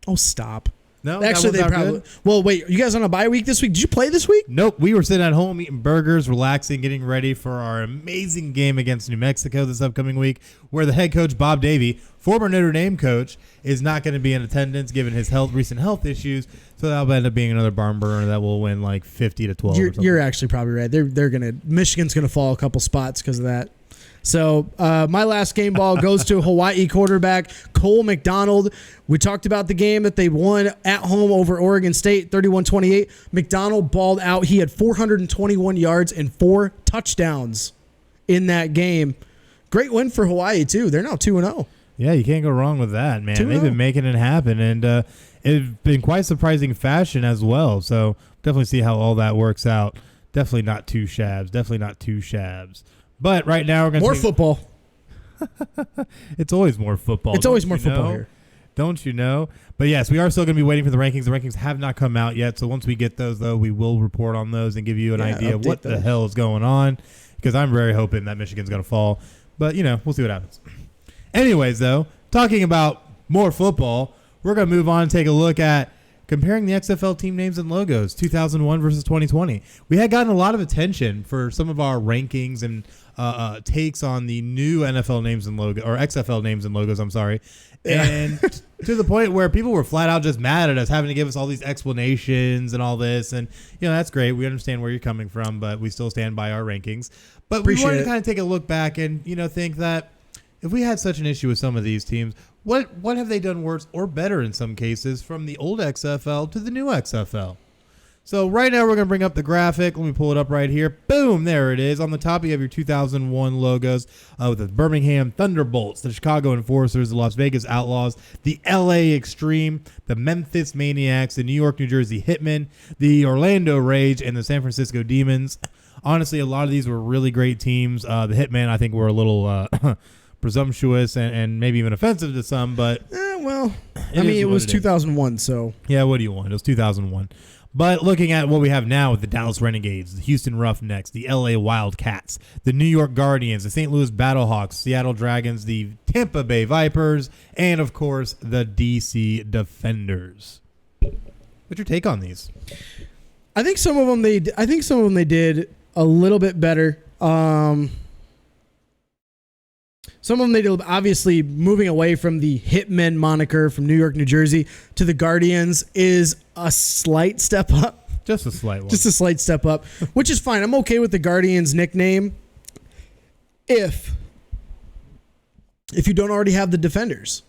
Oh, stop. No, actually, they probably. Good? Well, wait. Are you guys on a bye week this week? Did you play this week? Nope. We were sitting at home eating burgers, relaxing, getting ready for our amazing game against New Mexico this upcoming week, where the head coach Bob Davie, former Notre Dame coach, is not going to be in attendance given his recent health issues. So that'll end up being another barn burner that will win like 50-12. You're actually probably right. Michigan's gonna fall a couple spots because of that. So my last game ball goes to Hawaii quarterback Cole McDonald. We talked about the game that they won at home over Oregon State, 31-28. McDonald balled out. He had 421 yards and 4 touchdowns in that game. Great win for Hawaii, too. They're now 2-0. Yeah, you can't go wrong with that, man. 2-0. They've been making it happen, and it's been quite surprising fashion as well. So definitely see how all that works out. Definitely not two shabs. But right now we're going to football. It's always more football. It's always more football here. Don't you know? But yes, we are still going to be waiting for the rankings. The rankings have not come out yet. So once we get those, though, we will report on those and give you an idea of what the hell is going on. Because I'm very hoping that Michigan's going to fall. But, we'll see what happens. Anyways, though, talking about more football, we're going to move on and take a look at comparing the XFL team names and logos, 2001 versus 2020. We had gotten a lot of attention for some of our rankings and takes on the new NFL names and logo, or XFL names and logos, I'm sorry. And to the point where people were flat out just mad at us, having to give us all these explanations and all this. And, that's great. We understand where you're coming from, but we still stand by our rankings. But we wanted to kind of take a look back and, think that if we had such an issue with some of these teams, what have they done worse or better in some cases from the old XFL to the new XFL? So right now we're going to bring up the graphic. Let me pull it up right here. Boom, there it is. On the top you have your 2001 logos with the Birmingham Thunderbolts, the Chicago Enforcers, the Las Vegas Outlaws, the LA Extreme, the Memphis Maniacs, the New York, New Jersey Hitmen, the Orlando Rage, and the San Francisco Demons. Honestly, a lot of these were really great teams. The Hitmen, I think, were a little presumptuous and maybe even offensive to some, but it was 2001, so yeah, what do you want? It was 2001. But looking at what we have now with the Dallas Renegades, the Houston Roughnecks, the LA Wildcats, the New York Guardians, the St. Louis Battlehawks, Seattle Dragons, the Tampa Bay Vipers, and of course the DC Defenders. What's your take on these? I think some of them they did a little bit better. Some of them they did, obviously moving away from the Hitmen moniker from New York, New Jersey to the Guardians is a slight step up. Just a slight one. Just a slight step up, which is fine. I'm okay with the Guardians nickname if you don't already have the Defenders.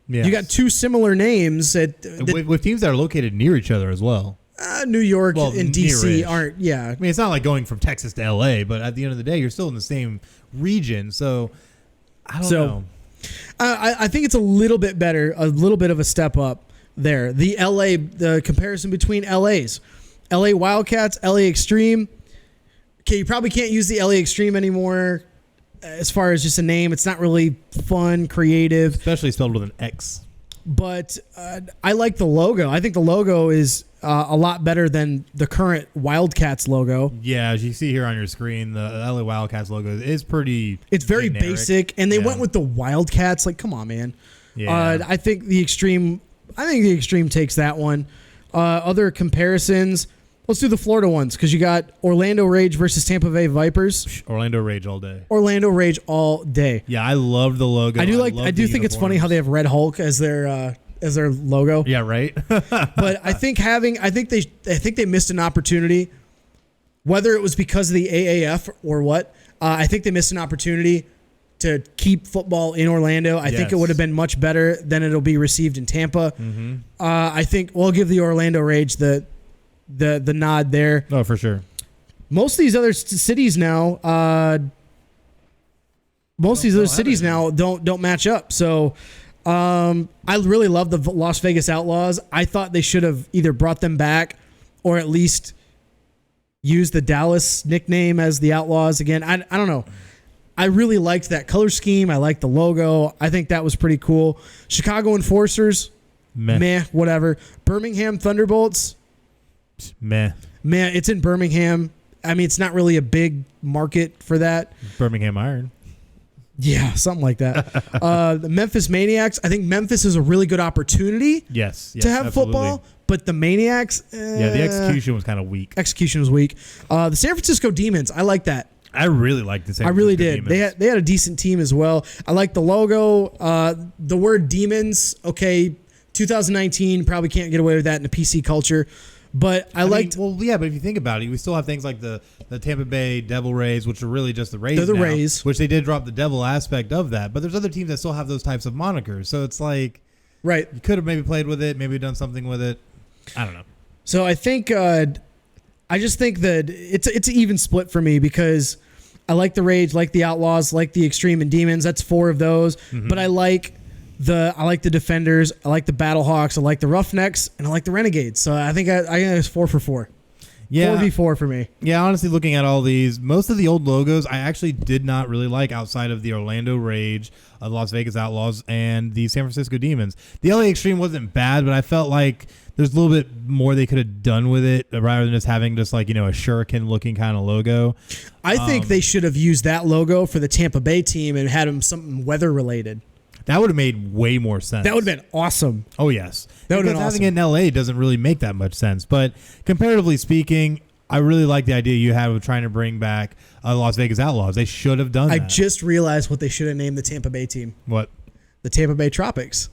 Yes. You got two similar names with teams that are located near each other as well. New York and DC aren't. Yeah, I mean, it's not like going from Texas to LA, but at the end of the day, you're still in the same region. So I don't know. I think it's a little bit better, a little bit of a step up there. The comparison between LA's, LA Wildcats, LA Extreme. Okay, you probably can't use the LA Extreme anymore as far as just a name. It's not really fun, creative. Especially spelled with an X. But I like the logo. I think the logo is a lot better than the current Wildcats logo. Yeah, as you see here on your screen, the LA Wildcats logo is pretty. It's very basic, and they went with the Wildcats. Like, come on, man. Yeah. I think the Extreme takes that one. Other comparisons. Let's do the Florida ones because you got Orlando Rage versus Tampa Bay Vipers. Orlando Rage all day. Orlando Rage all day. Yeah, I love the logo. I do think it's funny how they have Red Hulk as their logo. Yeah, right. But I think they missed an opportunity, whether it was because of the AAF or what. I think they missed an opportunity to keep football in Orlando. I think it would have been much better than it'll be received in Tampa. Mm-hmm. I think we'll give the Orlando Rage the nod there. Oh, for sure. Most of these other cities now, don't match up. So I really love the Las Vegas Outlaws. I thought they should have either brought them back or at least used the Dallas nickname as the Outlaws again. I don't know. I really liked that color scheme. I liked the logo. I think that was pretty cool. Chicago Enforcers, meh, whatever. Birmingham Thunderbolts, meh. It's in Birmingham. I mean, it's not really a big market for that. Birmingham Iron. Yeah, something like that. The Memphis Maniacs. I think Memphis is a really good opportunity. Yes, to have absolutely. football, but the Maniacs. The execution was kind of weak. Execution was weak. The San Francisco Demons. I like that. I really liked the San Francisco I really did. Demons. They had a decent team as well. I like the logo. The word demons. Okay, 2019 probably can't get away with that in the PC culture. But I liked. But if you think about it, we still have things like the Tampa Bay Devil Rays, which are really just the Rays. They're the now, Rays, which they did drop the devil aspect of that. But there's other teams that still have those types of monikers. So it's like, right? You could have maybe played with it, maybe done something with it. I don't know. So I think, I just think that it's an even split for me because I like the Rage, like the Outlaws, like the Extreme and Demons. That's 4 of those. Mm-hmm. But I like the Defenders, I like the Battlehawks, I like the Roughnecks, and I like the Renegades. So I think it's 4 for 4. Yeah. 4v4 for me. Yeah, honestly, looking at all these, most of the old logos I actually did not really like outside of the Orlando Rage, the Las Vegas Outlaws, and the San Francisco Demons. The LA Extreme wasn't bad, but I felt like there's a little bit more they could have done with it rather than just having just like, a shuriken-looking kind of logo. I think they should have used that logo for the Tampa Bay team and had them something weather-related. That would have made way more sense. That would have been awesome. Oh, yes. That would have been been having it in LA doesn't really make that much sense. But comparatively speaking, I really like the idea you had of trying to bring back Las Vegas Outlaws. They should have done that. I just realized what they should have named the Tampa Bay team. What? The Tampa Bay Tropics.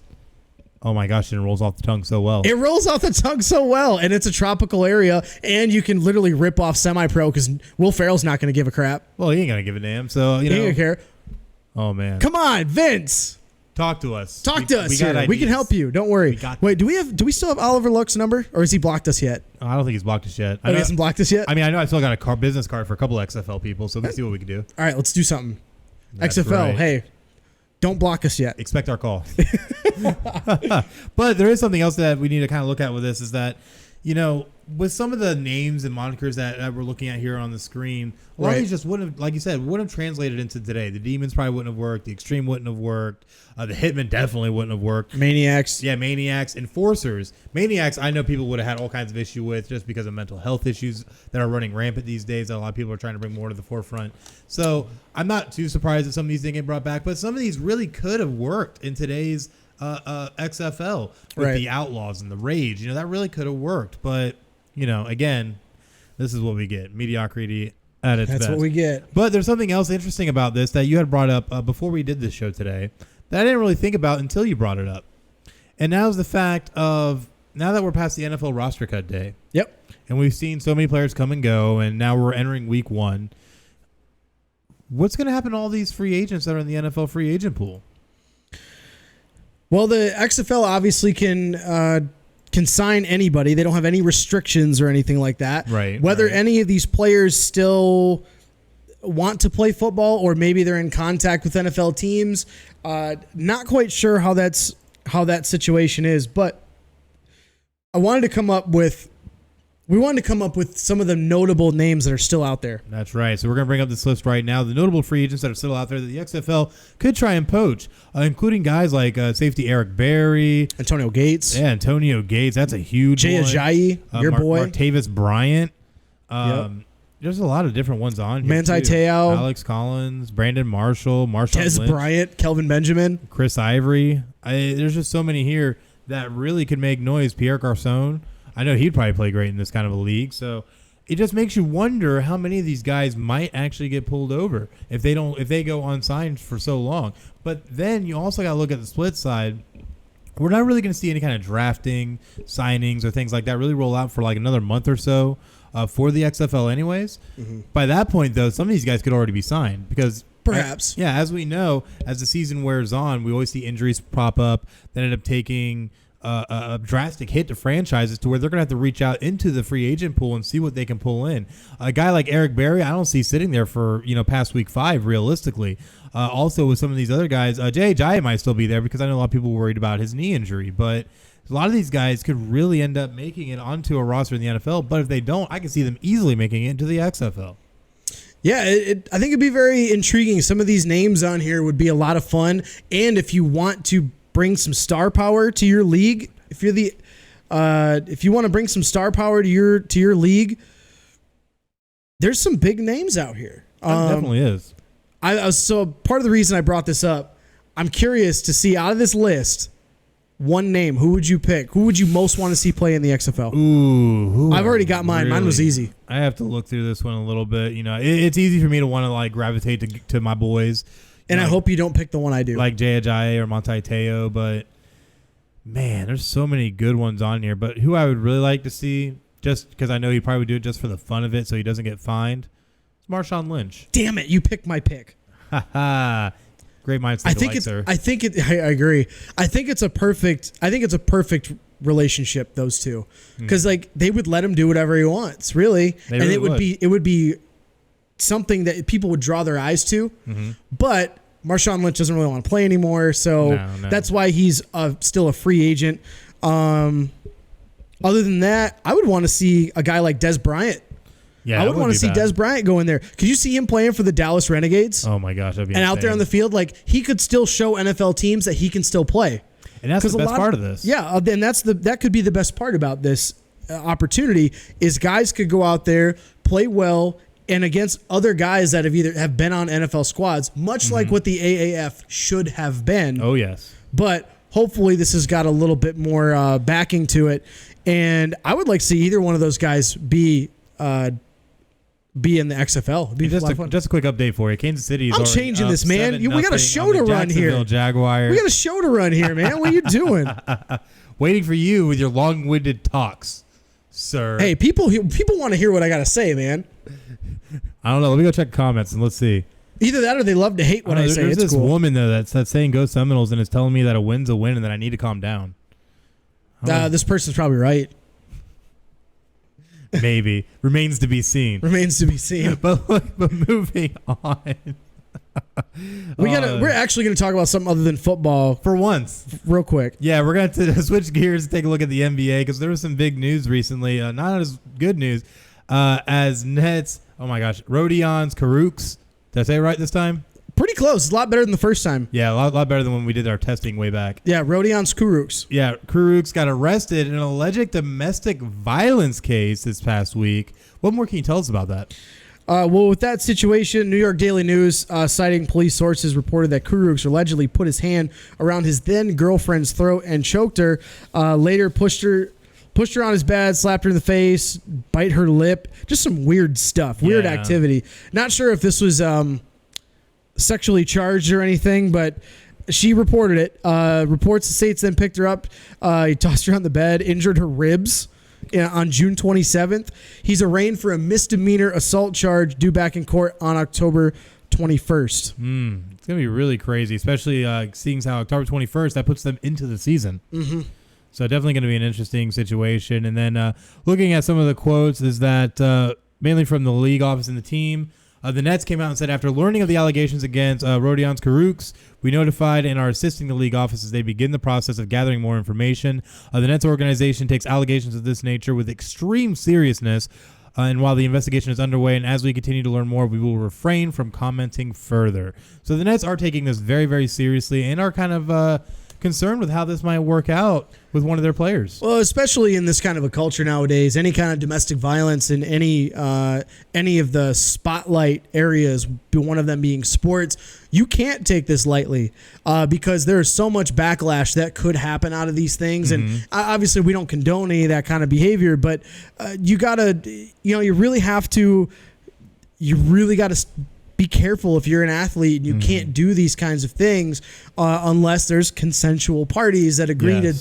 Oh, my gosh, it rolls off the tongue so well. It rolls off the tongue so well, and it's a tropical area, and you can literally rip off semi-pro because Will Ferrell's not going to give a crap. Well, he ain't going to give a damn, so, He ain't going to care. Oh, man. Come on, Vince. Talk to us. Talk to us we got here. We can help you. Don't worry. Wait, do we still have Oliver Luck's number, or has he blocked us yet? Oh, I don't think he's blocked us yet. He hasn't blocked us yet? I mean, I know I still got a business card for a couple of XFL people, so let's see what we can do. All right, let's do something. That's XFL, right. hey, don't block us yet. Expect our call. But there is something else that we need to kind of look at with this is that, with some of the names and monikers that we're looking at here on the screen, a lot of these just wouldn't have, like you said, wouldn't have translated into today. The Demons probably wouldn't have worked. The Extreme wouldn't have worked. The Hitmen definitely wouldn't have worked. Maniacs. Yeah, Maniacs. Enforcers. Maniacs, I know people would have had all kinds of issue with just because of mental health issues that are running rampant these days that a lot of people are trying to bring more to the forefront. So I'm not too surprised that some of these didn't get brought back, but some of these really could have worked in today's XFL with the Outlaws and the Rage. That really could have worked. But, again, this is what we get. Mediocrity at its best. That's what we get. But there's something else interesting about this that you had brought up before we did this show today that I didn't really think about until you brought it up. And now's the fact of, now that we're past the NFL roster cut day. Yep. And we've seen so many players come and go, and now we're entering week 1. What's going to happen to all these free agents that are in the NFL free agent pool? Well, the XFL obviously can sign anybody. They don't have any restrictions or anything like that. Right. Whether any of these players still want to play football or maybe they're in contact with NFL teams, not quite sure how that situation is. But we wanted to come up with some of the notable names that are still out there. That's right. So we're going to bring up this list right now. The notable free agents that are still out there that the XFL could try and poach, including guys like safety Eric Berry. Antonio Gates. Yeah, Antonio Gates. That's a huge Jay one. Ajayi, your boy. Martavis Bryant. Yep. There's a lot of different ones on here. Manti too. Te'o. Alex Collins, Brandon Marshall, Des Lynch, Bryant, Kelvin Benjamin. Chris Ivory. There's just so many here that really could make noise. Pierre Garcon. I know he'd probably play great in this kind of a league. So it just makes you wonder how many of these guys might actually get pulled over if they go unsigned for so long. But then you also got to look at the split side. We're not really going to see any kind of drafting, signings, or things like that really roll out for like another month or so for the XFL anyways. Mm-hmm. By that point, though, some of these guys could already be signed because perhaps. As we know, as the season wears on, we always see injuries pop up that end up taking a drastic hit to franchises to where they're going to have to reach out into the free agent pool and see what they can pull in. A guy like Eric Berry, I don't see sitting there for, past week 5 realistically. Also with some of these other guys, Jay Ajayi might still be there because I know a lot of people were worried about his knee injury, but a lot of these guys could really end up making it onto a roster in the NFL, but if they don't, I can see them easily making it into the XFL. Yeah, I think it'd be very intriguing. Some of these names on here would be a lot of fun, and if you want to bring some star power to your league, if you want to bring some star power to your league, there's some big names out here. Definitely is. So part of the reason I brought this up, I'm curious to see out of this list, one name. Who would you pick? Who would you most want to see play in the XFL? Ooh, I've already got mine. Mine was easy. I have to look through this one a little bit. It's easy for me to want to like gravitate to my boys. And I hope you don't pick the one I do. Like Jay Ajayi or Manti Te'o, but man, there's so many good ones on here. But who I would really like to see, just because I know he probably would do it just for the fun of it so he doesn't get fined, is Marshawn Lynch. Damn it, you picked my pick. Ha ha. Great minds think alike, sir. I agree. I think it's a perfect relationship, those two. Because they would let him do whatever he wants, really. It would be something that people would draw their eyes to. Mm-hmm. But Marshawn Lynch doesn't really want to play anymore, so that's why he's still a free agent. Other than that, I would want to see a guy like Des Bryant. Yeah, I would want to see bad. Des Bryant go in there. Could you see him playing for the Dallas Renegades? Oh my gosh, that'd be and insane. out there on the field, like he could still show NFL teams that he can still play. And that's the best part of this. Yeah, and that could be the best part about this opportunity is guys could go out there, play well, and against other guys that have been on NFL squads, much like what the AAF should have been. Oh yes. But hopefully this has got a little bit more backing to it. And I would like to see either one of those guys be in the XFL. Just a quick update for you. Kansas City is I'm already changing up this, man. 7-0 We got a show to run here. Jacksonville Jaguars. We got a show to run here, man. What are you doing? Waiting for you with your long-winded talks, sir. Hey, people want to hear what I got to say, man. I don't know. Let me go check comments and let's see. Either that or they love to hate what I say. There's It's this cool. woman though that's saying go Seminoles and is telling me that a win's a win and that I need to calm down. This person's probably right. Maybe remains to be seen. Remains to be seen. But moving on. We're actually going to talk about something other than football For once. real quick. Yeah, we're going to switch gears and take a look at the NBA because there was some big news recently. Not as good news as Nets. Oh my gosh. Rodion's Karooks. Did I say it right this time? Pretty close. It's a lot better than the first time. Yeah, a lot better than when we did our testing way back. Yeah, Rodion Skuruks. Yeah, Karooks got arrested in an alleged domestic violence case this past week. What more can you tell us about that? Well, with that situation, New York Daily News, citing police sources, reported that Kuruks allegedly put his hand around his then girlfriend's throat and choked her. Later, pushed her on his bed, slapped her in the face, bite her lip. Just some weird stuff, weird activity. Not sure if this was sexually charged or anything, but she reported it. Reports the states then picked her up. He tossed her on the bed, injured her ribs. On June 27th, he's arraigned for a misdemeanor assault charge due back in court on October 21st. It's going to be really crazy, especially seeing how October 21st, that puts them into the season. Mm-hmm. So definitely going to be an interesting situation. And then looking at some of the quotes is that mainly from the league office and the team, the Nets came out and said, after learning of the allegations against Rodion's Karooks, we notified and are assisting the league office as they begin the process of gathering more information. The Nets organization takes allegations of this nature with extreme seriousness. And while the investigation is underway and as we continue to learn more, we will refrain from commenting further. So the Nets are taking this very, very seriously and are kind of concerned with how this might work out with one of their players. Well, especially in this kind of a culture nowadays, any kind of domestic violence in any of the spotlight areas, one of them being sports, you can't take this lightly because there is so much backlash that could happen out of these things. Mm-hmm. And obviously we don't condone any of that kind of behavior, but you really got to be careful if you're an athlete and you can't do these kinds of things unless there's consensual parties that agree to,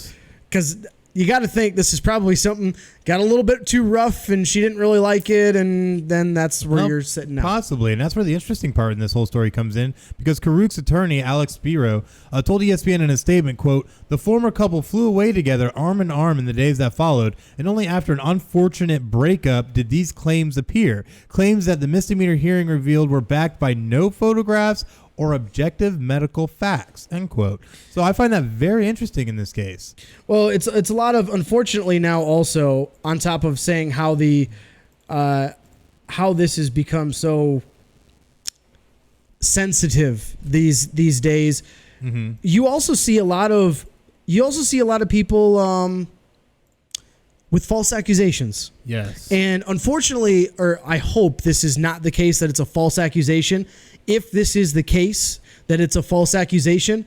because you got to think this is probably something got a little bit too rough and she didn't really like it, and then that's where you're sitting now. Possibly, and that's where the interesting part in this whole story comes in, because Karooks' attorney, Alex Spiro, told ESPN in a statement, quote, the former couple flew away together arm in arm in the days that followed, and only after an unfortunate breakup did these claims appear. Claims that the misdemeanor hearing revealed were backed by no photographs or objective medical facts, end quote. So I find that very interesting in this case. Well, it's a lot of, unfortunately now also, on top of saying how this has become so sensitive these days, you also see a lot of people with false accusations. Yes. And unfortunately, or I hope this is not the case, that it's a false accusation. If this is the case, that it's a false accusation,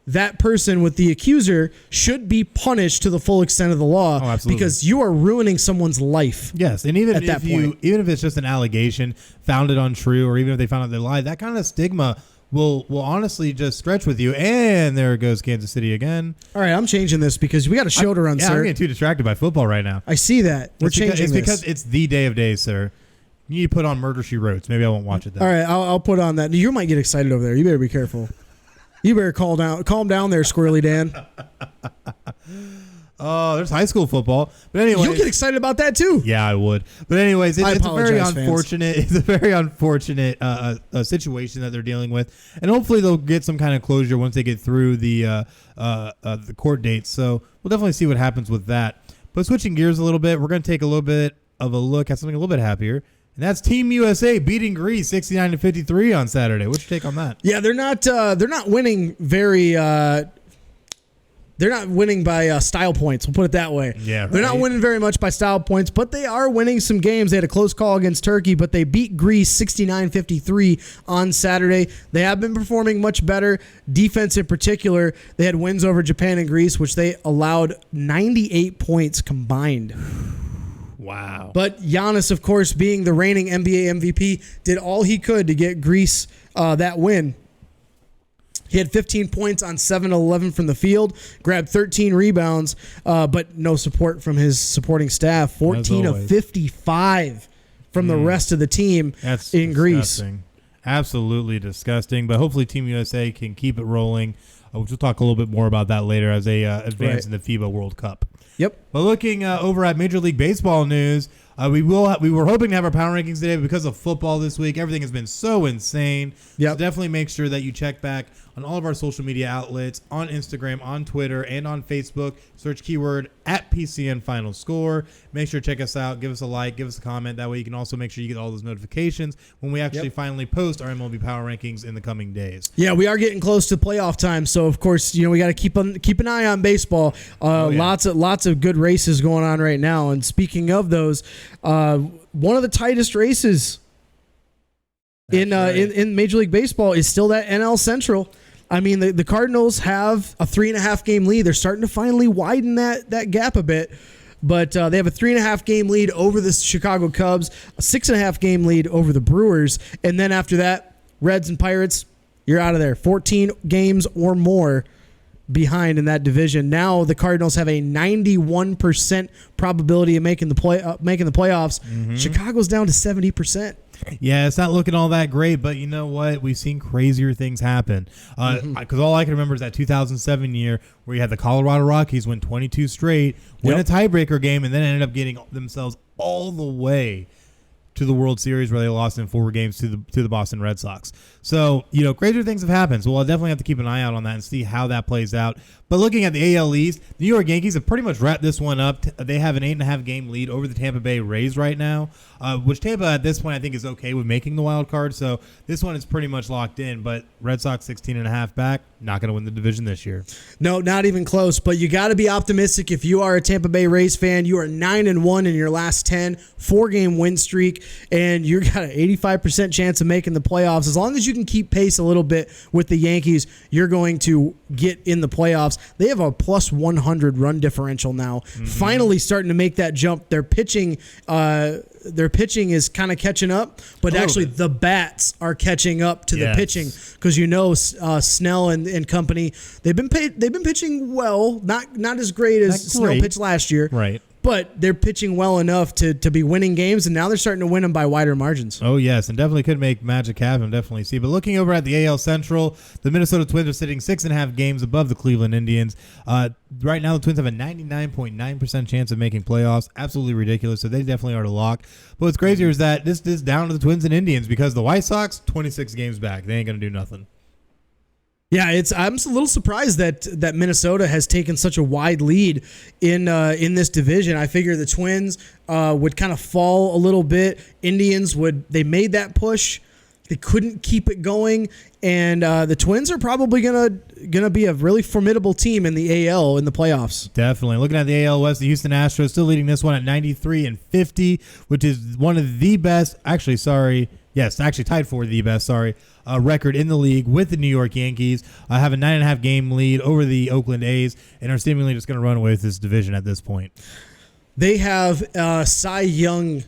that person with the accuser should be punished to the full extent of the law. Oh, absolutely. Because you are ruining someone's life. Yes, and even at that point. Even if it's just an allegation founded untrue, or even if they found out they lied, that kind of stigma will honestly just stretch with you. And there goes Kansas City again. All right, I'm changing this because we got a show to run, sir. I'm getting too distracted by football right now. I see that. We're changing this. It's this. because it's the day of days, sir. You need to put on Murder, She Wrote. Maybe I won't watch it then. All right, I'll put on that. You might get excited over there. You better be careful. You better calm down there, Squirrely Dan. Oh, there's high school football. But anyway, you'll get excited about that too. Yeah, I would. But anyways, it's a very unfortunate. Fans. It's a very unfortunate situation that they're dealing with, and hopefully they'll get some kind of closure once they get through the court dates. So we'll definitely see what happens with that. But switching gears a little bit, we're going to take a little bit of a look at something a little bit happier, and that's Team USA beating Greece 69-53 on Saturday. What's your take on that? Yeah, they're not winning very. They're not winning by style points. We'll put it that way. Yeah, right. They're not winning very much by style points, but they are winning some games. They had a close call against Turkey, but they beat Greece 69-53 on Saturday. They have been performing much better. Defense in particular, they had wins over Japan and Greece, which they allowed 98 points combined. Wow. But Giannis, of course, being the reigning NBA MVP, did all he could to get Greece that win. He had 15 points on 7-11 from the field, grabbed 13 rebounds, but no support from his supporting staff. 14 of 55 from the rest of the team in Greece. Absolutely disgusting, but hopefully Team USA can keep it rolling. We'll talk a little bit more about that later as they advance in the FIBA World Cup. Yep. But looking over at Major League Baseball news, we were hoping to have our power rankings today, but because of football this week, everything has been so insane. Yep. So definitely make sure that you check back on all of our social media outlets, on Instagram, on Twitter, and on Facebook. Search keyword at PCN Final Score. Make sure to check us out. Give us a like. Give us a comment. That way you can also make sure you get all those notifications when we actually finally post our MLB power rankings in the coming days. Yeah, we are getting close to playoff time, so of course, we got to keep an eye on baseball. Lots of good races going on right now. And speaking of those, one of the tightest races in Major League Baseball is still that NL Central. I mean, the Cardinals have a 3.5 game lead. They're starting to finally widen that gap a bit. But they have a 3.5 game lead over the Chicago Cubs, a 6.5 game lead over the Brewers. And then after that, Reds and Pirates, you're out of there. 14 games or more behind in that division. Now the Cardinals have a 91% probability of making the playoffs. Mm-hmm. Chicago's down to 70%. Yeah, it's not looking all that great, but you know what? We've seen crazier things happen. Because all I can remember is that 2007 year where you had the Colorado Rockies win 22 straight, win a tiebreaker game, and then ended up getting themselves all the way to the World Series where they lost in 4 games to the Boston Red Sox. So, crazier things have happened. So we'll definitely have to keep an eye out on that and see how that plays out. But looking at the AL East, the New York Yankees have pretty much wrapped this one up. They have an 8.5 game lead over the Tampa Bay Rays right now, which Tampa at this point I think is okay with making the wild card. So this one is pretty much locked in. But Red Sox 16.5 back, not going to win the division this year. No, not even close. But you got to be optimistic if you are a Tampa Bay Rays fan. You are 9-1 in your last 10, 4-game win streak, and you got an 85% chance of making the playoffs. As long as you can keep pace a little bit with the Yankees, you're going to get in the playoffs. They have a plus 100 run differential now. Mm-hmm. Finally starting to make that jump. Their pitching is kind of catching up, but actually the bats are catching up to the pitching because Snell and company, they've been pitching well, not as great as Snell pitched last year. Right. But they're pitching well enough to be winning games, and now they're starting to win them by wider margins. Oh, yes, and definitely could make magic happen, definitely see. But looking over at the AL Central, the Minnesota Twins are sitting 6.5 games above the Cleveland Indians. Right now, the Twins have a 99.9% chance of making playoffs. Absolutely ridiculous, so they definitely are to lock. But what's crazier is that this is down to the Twins and Indians because the White Sox, 26 games back. They ain't going to do nothing. Yeah, I'm a little surprised that Minnesota has taken such a wide lead in this division. I figure the Twins would kind of fall a little bit. Indians they made that push. They couldn't keep it going, and the Twins are probably gonna be a really formidable team in the AL in the playoffs. Definitely. Looking at the AL West, the Houston Astros still leading this one at 93-50, which is one of the best. Actually tied for the best. Record in the league with the New York Yankees. Have a 9.5 game lead over the Oakland A's and are seemingly just going to run away with this division at this point. They have Cy Young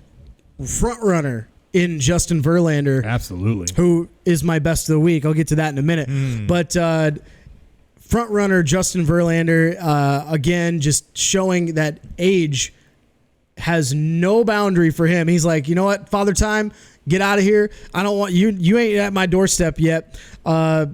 frontrunner in Justin Verlander. Absolutely. Who is my best of the week. I'll get to that in a minute. But frontrunner Justin Verlander, again, just showing that age has no boundary for him. He's like, you know what, Father Time, get out of here. I don't want you. You ain't at my doorstep yet.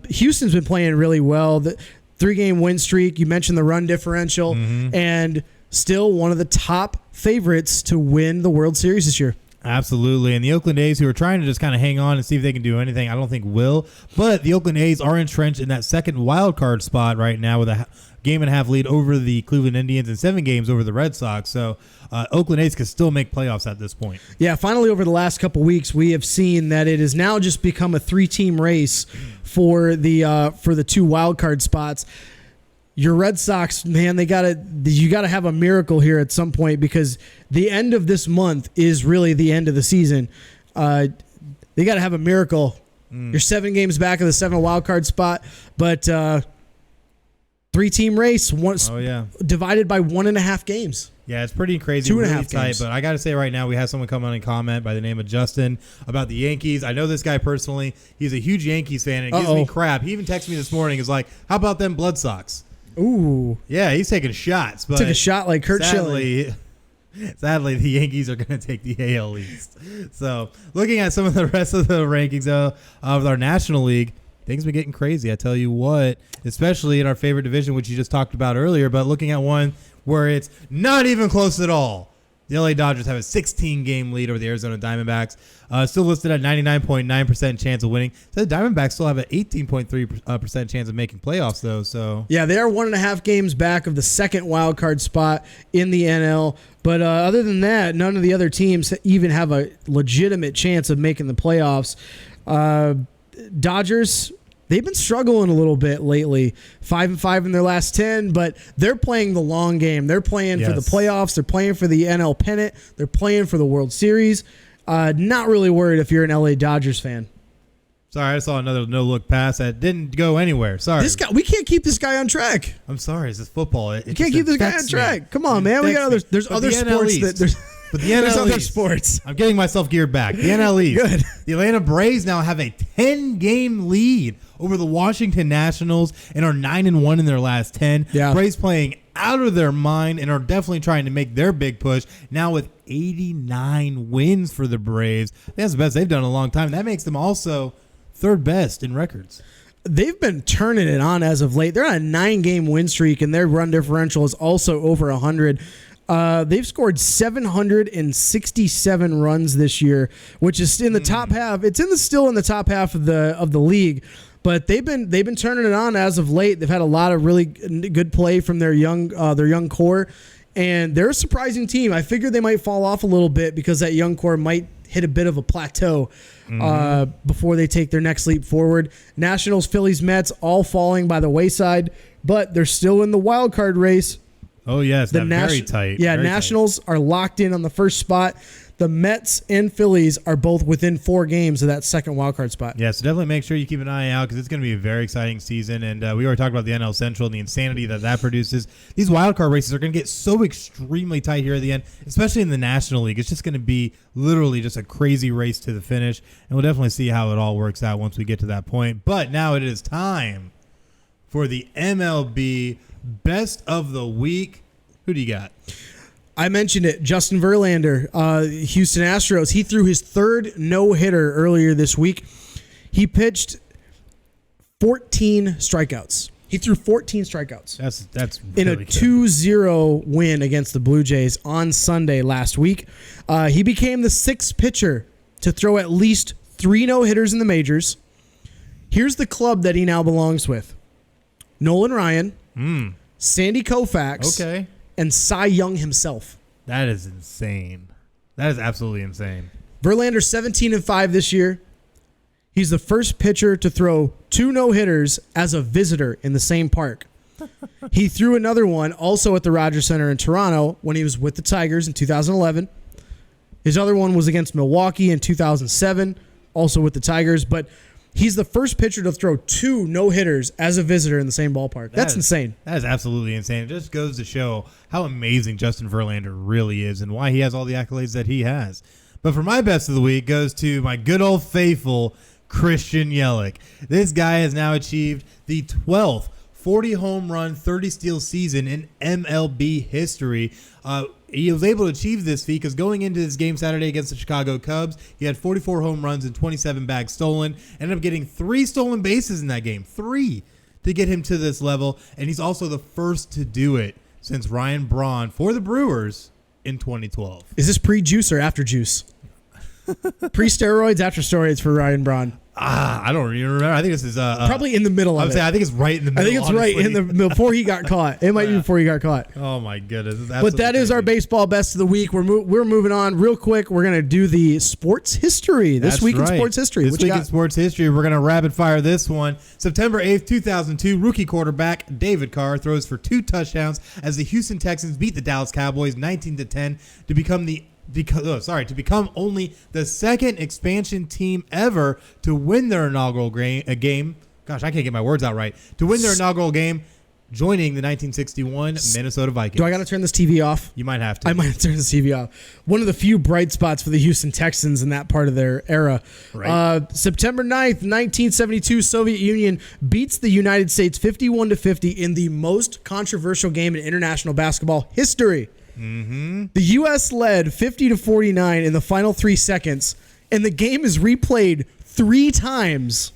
Houston's been playing really well. The 3-game win streak. You mentioned the run differential, and still one of the top favorites to win the World Series this year. Absolutely. And the Oakland A's, who are trying to just kind of hang on and see if they can do anything, I don't think will. But the Oakland A's are entrenched in that second wild card spot right now with a game and a half lead over the Cleveland Indians and 7 games over the Red Sox. So Oakland A's can still make playoffs at this point. Yeah, finally over the last couple weeks, we have seen that it has now just become a 3-team race for the 2 wild card spots. Your Red Sox, man, you gotta have a miracle here at some point, because the end of this month is really the end of the season. They gotta have a miracle. You're 7 games back of the 7 wild card spot, but 3-team race, divided by 1.5 games. Yeah, it's pretty crazy. 2.5 really games. tight, but I got to say right now, we have someone come on and comment by the name of Justin about the Yankees. I know this guy personally. He's a huge Yankees fan, and it gives me crap. He even texted me this morning. He's like, how about them Blood Sox? Ooh. Yeah, he's taking shots. But took a shot like Kurt Schilling. Sadly, the Yankees are going to take the AL East. So, looking at some of the rest of the rankings, though, of our National League, things been getting crazy. I tell you what, especially in our favorite division, which you just talked about earlier, but looking at one where it's not even close at all. The LA Dodgers have a 16-game lead over the Arizona Diamondbacks, still listed at 99.9% chance of winning. So the Diamondbacks still have an 18.3% chance of making playoffs, though. So yeah, they are 1.5 games back of the second wild card spot in the NL. But other than that, none of the other teams even have a legitimate chance of making the playoffs. Dodgers, they've been struggling a little bit lately. 5-5 in their last 10, but they're playing the long game. They're playing for the playoffs. They're playing for the NL pennant. They're playing for the World Series. Not really worried if you're an LA Dodgers fan. Sorry, I saw another no-look pass that didn't go anywhere. Sorry. This guy, we can't keep this guy on track. I'm sorry. It's just football. You can't keep this guy on track. Come on, man. We got other. There's other sports But the NL there's other East, sports. I'm getting myself geared back. The NL East. Good. The Atlanta Braves now have a 10-game lead over the Washington Nationals and are 9-1 in their last 10. Yeah. Braves playing out of their mind and are definitely trying to make their big push now with 89 wins for the Braves. That's the best they've done in a long time. That makes them also third best in records. They've been turning it on as of late. They're on a 9-game win streak, and their run differential is also over 100. They've scored 767 runs this year, which is in the top half. It's still in the top half of the league, but they've been turning it on as of late. They've had a lot of really good play from their young core, and they're a surprising team. I figured they might fall off a little bit because that young core might hit a bit of a plateau before they take their next leap forward. Nationals, Phillies, Mets all falling by the wayside, but they're still in the wild card race. Oh, yes, very tight. Yeah, very Nationals are locked in on the first spot. The Mets and Phillies are both within 4 games of that second wildcard spot. Yeah, so definitely make sure you keep an eye out because it's going to be a very exciting season. And we already talked about the NL Central and the insanity that produces. These wildcard races are going to get so extremely tight here at the end, especially in the National League. It's just going to be literally just a crazy race to the finish. And we'll definitely see how it all works out once we get to that point. But now it is time for the MLB Best of the Week. Who do you got? I mentioned it. Justin Verlander, Houston Astros. He threw his 3rd no-hitter earlier this week. He pitched 14 strikeouts. He threw 14 strikeouts. That's in really a 2-0 win against the Blue Jays on Sunday last week. He became the 6th pitcher to throw at least 3 no-hitters in the majors. Here's the club that he now belongs with. Nolan Ryan, Sandy Koufax, and Cy Young himself. That is insane. That is absolutely insane. Verlander 17-5 this year. He's the first pitcher to throw 2 no-hitters as a visitor in the same park. He threw another one also at the Rogers Center in Toronto when he was with the Tigers in 2011. His other one was against Milwaukee in 2007, also with the Tigers. But he's the first pitcher to throw 2 no-hitters as a visitor in the same ballpark. That's insane. That is absolutely insane. It just goes to show how amazing Justin Verlander really is and why he has all the accolades that he has. But for my best of the week goes to my good old faithful Christian Yelich. This guy has now achieved the 12th 40 home run, 30 steal season in MLB history. He was able to achieve this feat because going into this game Saturday against the Chicago Cubs, he had 44 home runs and 27 bags stolen. Ended up getting 3 stolen bases in that game. 3 to get him to this level. And he's also the first to do it since Ryan Braun for the Brewers in 2012. Is this pre-juice or after juice? Pre-steroids, after steroids for Ryan Braun. I don't even remember. I think this is Probably in the middle of it. I think it's right in the middle. I think it's right in the before he got caught. It might be before he got caught. Oh my goodness! But that is our baseball best of the week. We're moving on real quick. We're gonna do the sports history this week in sports history. This week in sports history, we're gonna rapid fire this one. September 8th, 2002, rookie quarterback David Carr throws for 2 touchdowns as the Houston Texans beat the Dallas Cowboys 19-10 to become only the second expansion team ever to win their inaugural game. Gosh, I can't get my words out right. To win their inaugural game, joining the 1961 Minnesota Vikings. Do I got to turn this TV off? You might have to. I might have to turn this TV off. One of the few bright spots for the Houston Texans in that part of their era. Right. September 9th, 1972, Soviet Union beats the United States 51-50 in the most controversial game in international basketball history. Mm-hmm. The U.S. led 50-49 in the final 3 seconds, and the game is replayed 3 times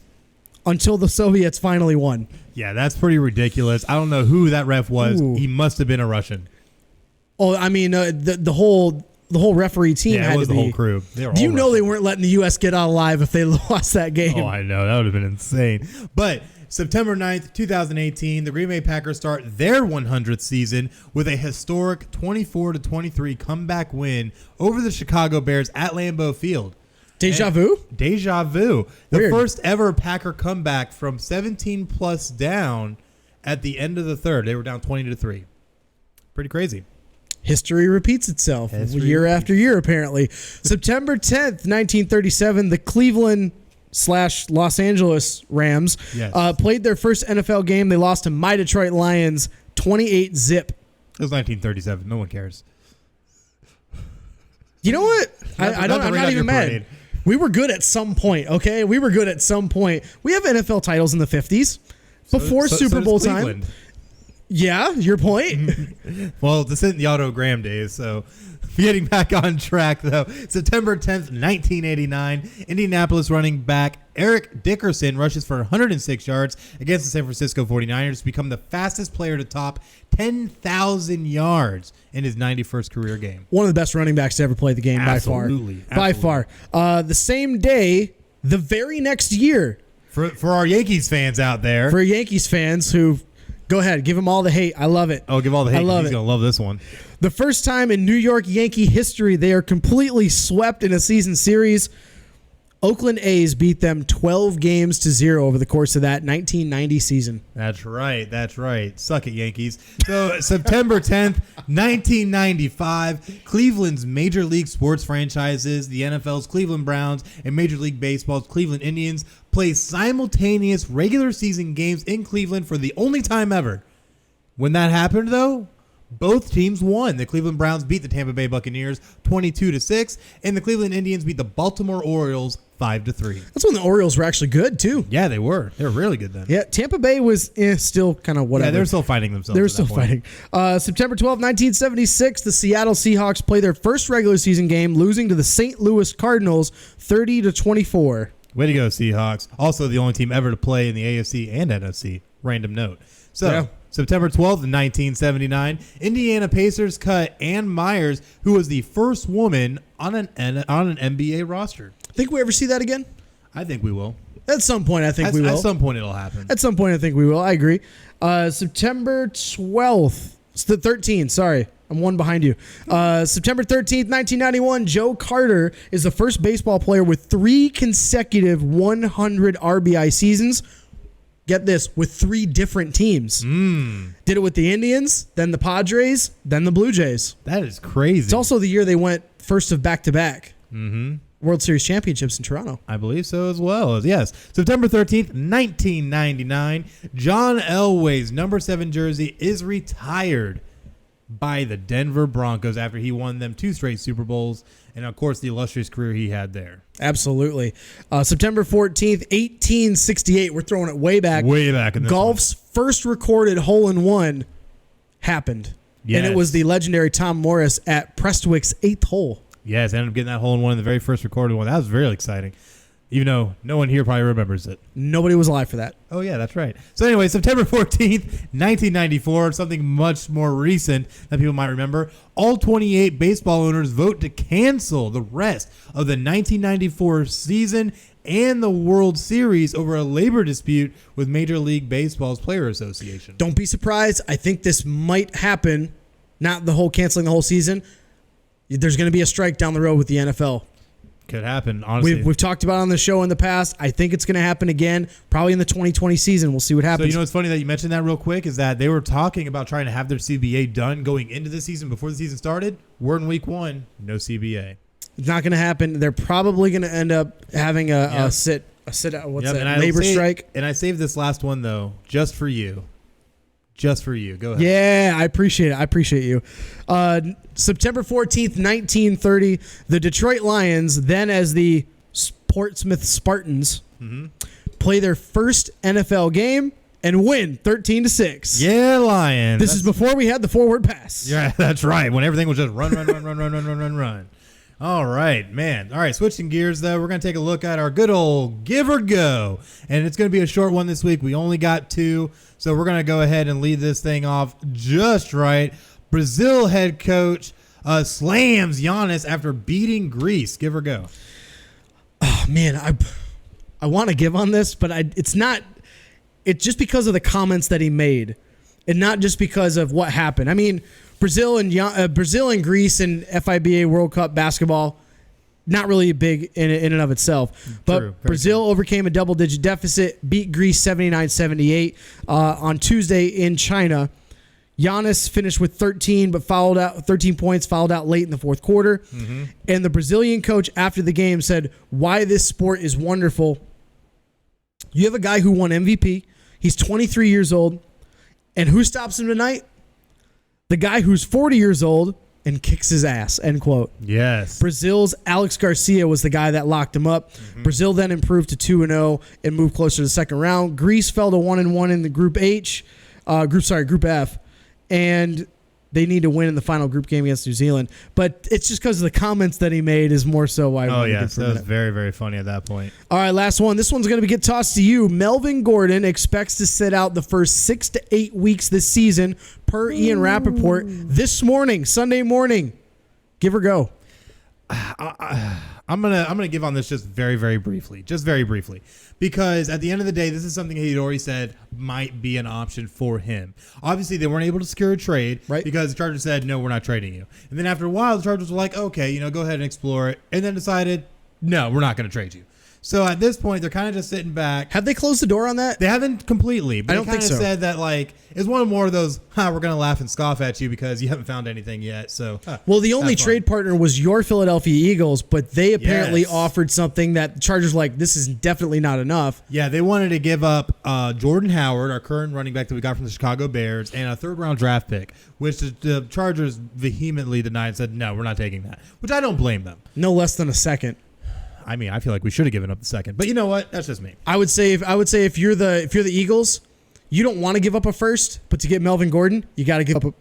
until the Soviets finally won. Yeah, that's pretty ridiculous. I don't know who that ref was. Ooh. He must have been a Russian. Oh, I mean, the whole referee team had it was to be. The whole crew. Do you know they weren't letting the U.S. get out alive if they lost that game? Oh, I know. That would have been insane. But September 9th, 2018, the Green Bay Packers start their 100th season with a historic 24-23 comeback win over the Chicago Bears at Lambeau Field. Deja vu. The Weird. first ever Packer comeback from 17-plus down at the end of the third. They were down 20-3. Pretty crazy. History repeats itself year after year, apparently. September 10th, 1937, the Cleveland/Los Angeles Rams played their first NFL game. They lost to my Detroit Lions 28-zip. It was 1937. No one cares. You know what? I'm not even mad. We were good at some point, okay? We were good at some point. We have NFL titles in the 50s before Super Bowl time. Yeah, your point. Well, this isn't the Otto Graham days, so getting back on track, though. September 10th, 1989, Indianapolis running back Eric Dickerson rushes for 106 yards against the San Francisco 49ers to become the fastest player to top 10,000 yards in his 91st career game. One of the best running backs to ever play the game by far. By far. The same day, the very next year. For our Yankees fans out there. For Yankees fans who... Go ahead. Give him all the hate. I love it. Oh, give all the hate. He's going to love this one. The first time in New York Yankee history they are completely swept in a season series. Oakland A's beat them 12-0 over the course of that 1990 season. That's right. Suck it, Yankees. So September 10th, 1995, Cleveland's Major League Sports franchises, the NFL's Cleveland Browns and Major League Baseball's Cleveland Indians, play simultaneous regular season games in Cleveland for the only time ever. When that happened, though, both teams won. The Cleveland Browns beat the Tampa Bay Buccaneers 22-6, and the Cleveland Indians beat the Baltimore Orioles 5-3. That's when the Orioles were actually good, too. Yeah, they were. They were really good then. Yeah, Tampa Bay was still kind of whatever. Yeah, they were still fighting themselves. They were still fighting. September 12, 1976, the Seattle Seahawks play their first regular season game, losing to the St. Louis Cardinals 30-24. Way to go, Seahawks. Also the only team ever to play in the AFC and NFC. Random note. So, September 12th, 1979, Indiana Pacers cut Ann Myers, who was the first woman on an NBA roster. Think we ever see that again? I think we will. At some point, I think we will. At some point, it'll happen. At some point, I think we will. I agree. September 12th. It's the 13th. Sorry. I'm one behind you. September 13th, 1991, Joe Carter is the first baseball player with 3 consecutive 100 RBI seasons. Get this, with 3 different teams. Did it with the Indians, then the Padres, then the Blue Jays. That is crazy. It's also the year they went first of back-to-back World Series championships in Toronto. I believe so as well. Yes. September 13th, 1999, John Elway's number 7 jersey is retired by the Denver Broncos after he won them 2 straight Super Bowls and, of course, the illustrious career he had there. Absolutely. September 14th, 1868. We're throwing it way back. Way back in this Golf's first recorded hole-in-one happened. Yes. And it was the legendary Tom Morris at Prestwick's 8th hole. Yes, ended up getting that hole-in-one in the very first recorded one. That was very exciting. even though no one here probably remembers it. Nobody was alive for that. Oh, yeah, that's right. So anyway, September 14th, 1994, something much more recent that people might remember. All 28 baseball owners vote to cancel the rest of the 1994 season and the World Series over a labor dispute with Major League Baseball's Player Association. Don't be surprised. I think this might happen. Not the whole canceling the whole season. There's going to be a strike down the road with the NFL. Could happen, honestly. We've talked about it on the show in the past. I think it's going to happen again, probably in the 2020 season. We'll see what happens. So, you know what's funny that you mentioned that real quick is that they were talking about trying to have their CBA done going into the season before the season started. We're in week 1, no CBA. It's not going to happen. They're probably going to end up having a labor strike. And I saved this last one, though, just for you. Just for you. Go ahead. Yeah, I appreciate it. I appreciate you. September 14th, 1930, the Detroit Lions, then as the Portsmouth Spartans, play their first NFL game and win 13-6. Yeah, Lions. This is before we had the forward pass. Yeah, that's right. When everything was just run. All right, man. All right, switching gears, though, we're going to take a look at our good old Give or Go. And it's going to be a short one this week. We only got 2, so we're going to go ahead and lead this thing off just right. Brazil head coach slams Giannis after beating Greece. Give or Go. Oh, man, I want to give on this, but it's not. It's just because of the comments that he made and not just because of what happened. I mean, Brazil and Greece and FIBA World Cup basketball, not really big in and of itself. But Brazil overcame a double-digit deficit, beat Greece 79-78 on Tuesday in China. Giannis finished with 13 points, fouled out late in the fourth quarter. Mm-hmm. And the Brazilian coach after the game said, why this sport is wonderful. You have a guy who won MVP. He's 23 years old. And who stops him tonight? The guy who's 40 years old and kicks his ass, end quote. Yes. Brazil's Alex Garcia was the guy that locked him up. Mm-hmm. Brazil then improved to 2-0 and moved closer to the second round. Greece fell to 1-1 in the Group F. And they need to win in the final group game against New Zealand. But it's just because of the comments that he made is more so why. Oh, yes. That was very, very funny at that point. All right, last one. This one's going to get tossed to you. Melvin Gordon expects to sit out the first 6 to 8 weeks this season, per Ian Rappaport. This morning, Sunday morning. Give or go. I'm gonna give on this just very, very briefly. Just very briefly. Because at the end of the day, this is something he'd already said might be an option for him. Obviously, they weren't able to secure a trade because the Chargers said, no, we're not trading you. And then after a while, the Chargers were like, okay, go ahead and explore it. And then decided, no, we're not going to trade you. So at this point, they're kind of just sitting back. Have they closed the door on that? They haven't completely, but I don't think so. They kind of said that it's one more of those, we're going to laugh and scoff at you because you haven't found anything yet. So, well, the only trade partner was your Philadelphia Eagles, but they apparently offered something that the Chargers this is definitely not enough. Yeah, they wanted to give up Jordan Howard, our current running back that we got from the Chicago Bears, and a third-round draft pick, which the Chargers vehemently denied and said, no, we're not taking that, which I don't blame them. No less than a second. I mean, I feel like we should have given up the second, but you know what? That's just me. I would say if you're the Eagles, you don't want to give up a first, but to get Melvin Gordon, you got to give up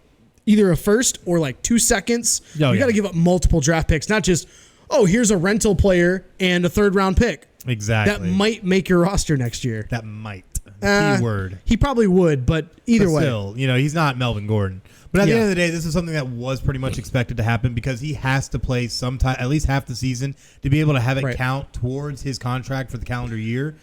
either a first or 2 seconds. You got to give up multiple draft picks, not just here's a rental player and a third-round pick. Exactly. That might make your roster next year. That might. Keyword. He probably would, but either way, still, he's not Melvin Gordon. But at the end of the day, this is something that was pretty much expected to happen because he has to play at least half the season to be able to have it count towards his contract for the calendar year.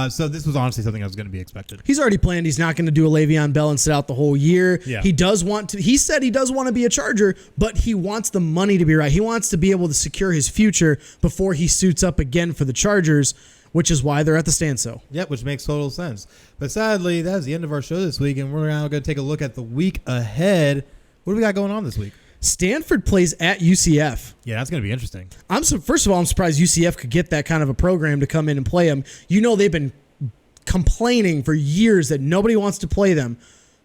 So this was honestly something that was going to be expected. He's already planned. He's not going to do a Le'Veon Bell and sit out the whole year. Yeah. He does want to. He said he does want to be a Charger, but he wants the money to be right. He wants to be able to secure his future before he suits up again for the Chargers, which is why they're at the standstill. Yep, which makes total sense. But sadly, that's the end of our show this week, and we're now going to take a look at the week ahead. What do we got going on this week? Stanford plays at UCF. Yeah, that's going to be interesting. First of all, I'm surprised UCF could get that kind of a program to come in and play them. They've been complaining for years that nobody wants to play them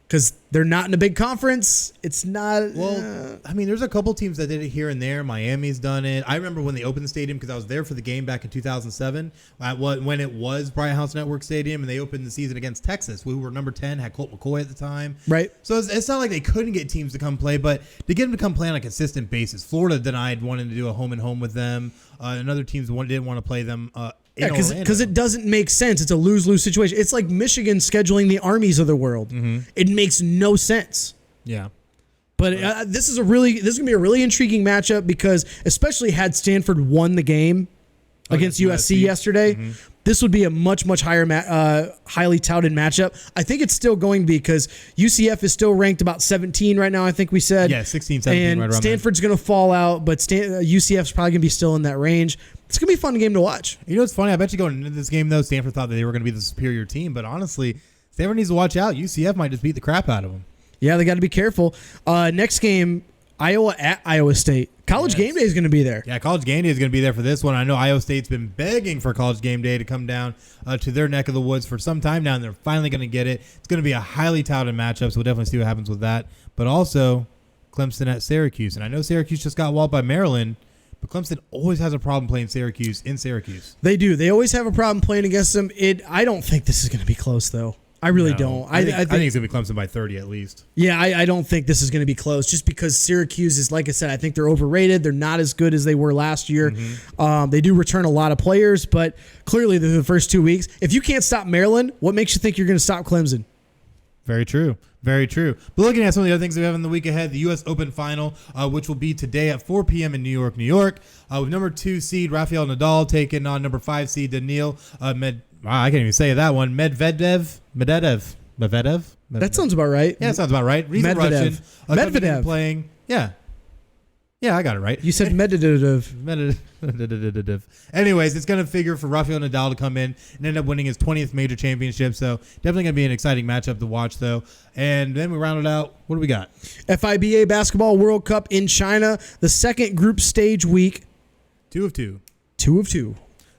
because they're not in a big conference. It's not. Well, I mean, there's a couple teams that did it here and there. Miami's done it. I remember when they opened the stadium because I was there for the game back in 2007 when it was Bryant House Network Stadium, and they opened the season against Texas. We were number 10, had Colt McCoy at the time. Right. So it's not like they couldn't get teams to come play, but to get them to come play on a consistent basis. Florida denied wanting to do a home-and-home with them. And other teams didn't want to play them Yeah, because it doesn't make sense. It's a lose-lose situation. It's like Michigan scheduling the armies of the world. It makes no sense. Yeah. But this is going to be a really intriguing matchup because especially had Stanford won the game against USC yesterday, this would be a much, much higher, highly touted matchup. I think it's still going to be because UCF is still ranked about 17 right now, I think we said. Yeah, 16, 17, and right around Stanford's going to fall out, but UCF's probably going to be still in that range. It's going to be a fun game to watch. You know what's funny? I bet you going into this game, though, Stanford thought that they were going to be the superior team, but honestly, Stanford needs to watch out. UCF might just beat the crap out of them. Yeah, they got to be careful. Next game, Iowa at Iowa State. College Game Day is going to be there. Yeah, College Game Day is going to be there for this one. I know Iowa State's been begging for College Game Day to come down to their neck of the woods for some time now, and they're finally going to get it. It's going to be a highly touted matchup, so we'll definitely see what happens with that. But also, Clemson at Syracuse. And I know Syracuse just got walled by Maryland, but Clemson always has a problem playing Syracuse in Syracuse. They do. They always have a problem playing against them. I don't think this is going to be close, though. I really don't. I think it's going to be Clemson by 30 at least. Yeah, I don't think this is going to be close just because Syracuse is, like I said, I think they're overrated. They're not as good as they were last year. They do return a lot of players, but clearly the first 2 weeks, if you can't stop Maryland, what makes you think you're going to stop Clemson? Very true. Very true. But looking at some of the other things we have in the week ahead, the U.S. Open Final, which will be today at 4 p.m. in New York, New York. With number 2 seed Rafael Nadal taking on number 5 seed Daniil I can't even say that one. Medvedev. That sounds about right. Yeah, that sounds about right. He's Medvedev. Russian. Medvedev. Playing. Yeah. Yeah, I got it right. You said Medvedev. Anyways, it's going to figure for Rafael Nadal to come in and end up winning his 20th major championship. So definitely going to be an exciting matchup to watch, though. And then we round it out. What do we got? FIBA Basketball World Cup in China, the second group stage week. 2 of 2. 2 of 2.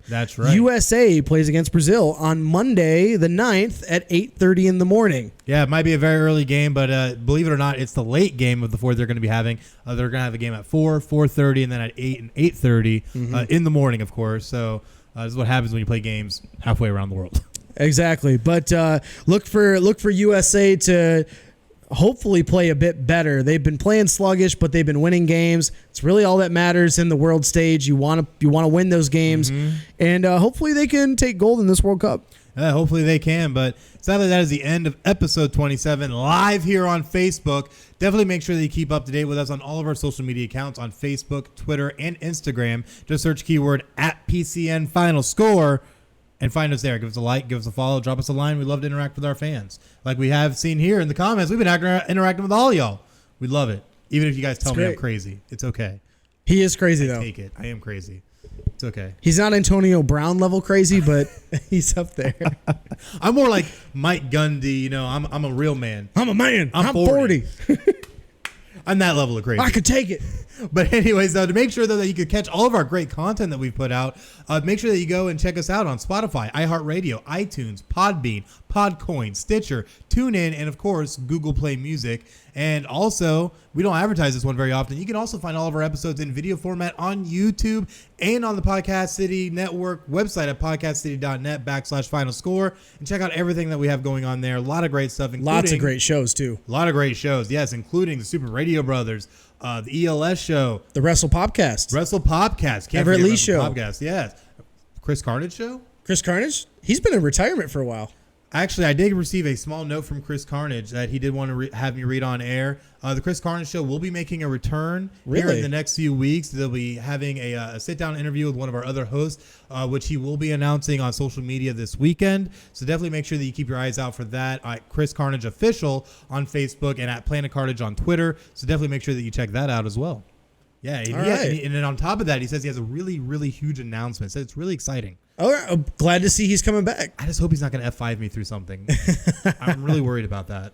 That's right. USA plays against Brazil on Monday, the 9th at 8:30 in the morning. Yeah, it might be a very early game, but believe it or not, it's the late game of the 4 they're going to be having. They're going to have a game at 4, 4:30, and then at 8 and 8:30 in the morning, of course. So this is what happens when you play games halfway around the world. Exactly. But look for USA to hopefully play a bit better. They've been playing sluggish, but they've been winning games. It's really all that matters in the world stage. You want to win those games, and hopefully they can take gold in this World Cup. Hopefully they can, but sadly that is the end of episode 27 live here on Facebook. Definitely make sure that you keep up to date with us on all of our social media accounts on Facebook, Twitter, and Instagram. Just search keyword @PCN Final Score. And find us there. Give us a like, give us a follow, drop us a line. We love to interact with our fans. Like we have seen here in the comments, we've been interacting with all y'all. We love it. Even if you guys tell me I'm crazy. It's okay. He is crazy, though. Take it. I am crazy. It's okay. He's not Antonio Brown level crazy, but he's up there. I'm more like Mike Gundy. You know, I'm a real man. I'm a man. I'm 40. I'm that level of crazy. I could take it. But anyways, though, to make sure though that you could catch all of our great content that we've put out, make sure that you go and check us out on Spotify, iHeartRadio, iTunes, Podbean, PodCoin, Stitcher, TuneIn, and of course Google Play Music. And also, we don't advertise this one very often. You can also find all of our episodes in video format on YouTube and on the Podcast City Network website at podcastcity.net/Final Score, and check out everything that we have going on there. A lot of great stuff, including lots of great shows too. A lot of great shows, yes, including the Super Radio Brothers, the ELS show, the Wrestle Popcast, Everett Lee show, Popcast, yes, Chris Carnage show. Chris Carnage, he's been in retirement for a while. Actually, I did receive a small note from Chris Carnage that he did want to have me read on air. The Chris Carnage Show will be making a return here in the next few weeks. They'll be having a sit-down interview with one of our other hosts, which he will be announcing on social media this weekend. So definitely make sure that you keep your eyes out for that. Chris Carnage Official on Facebook and at Planet Carnage on Twitter. So definitely make sure that you check that out as well. Yeah, and then on top of that, he says he has a really, really huge announcement. So it's really exciting. All right, I'm glad to see he's coming back. I just hope he's not going to F5 me through something. I'm really worried about that.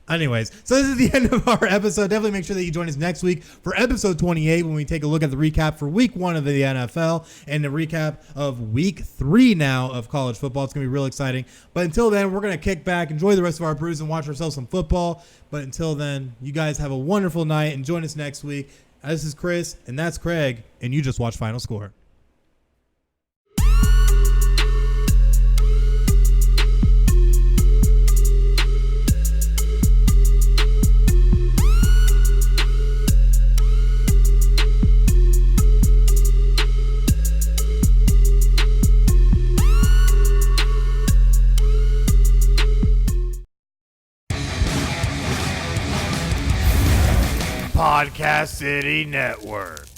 Anyways, so this is the end of our episode. Definitely make sure that you join us next week for episode 28 when we take a look at the recap for week 1 of the NFL and the recap of week 3 now of college football. It's going to be real exciting. But until then, we're going to kick back, enjoy the rest of our brews, and watch ourselves some football. But until then, you guys have a wonderful night and join us next week. This is Chris, and that's Craig, and you just watched Final Score. Podcast City Network.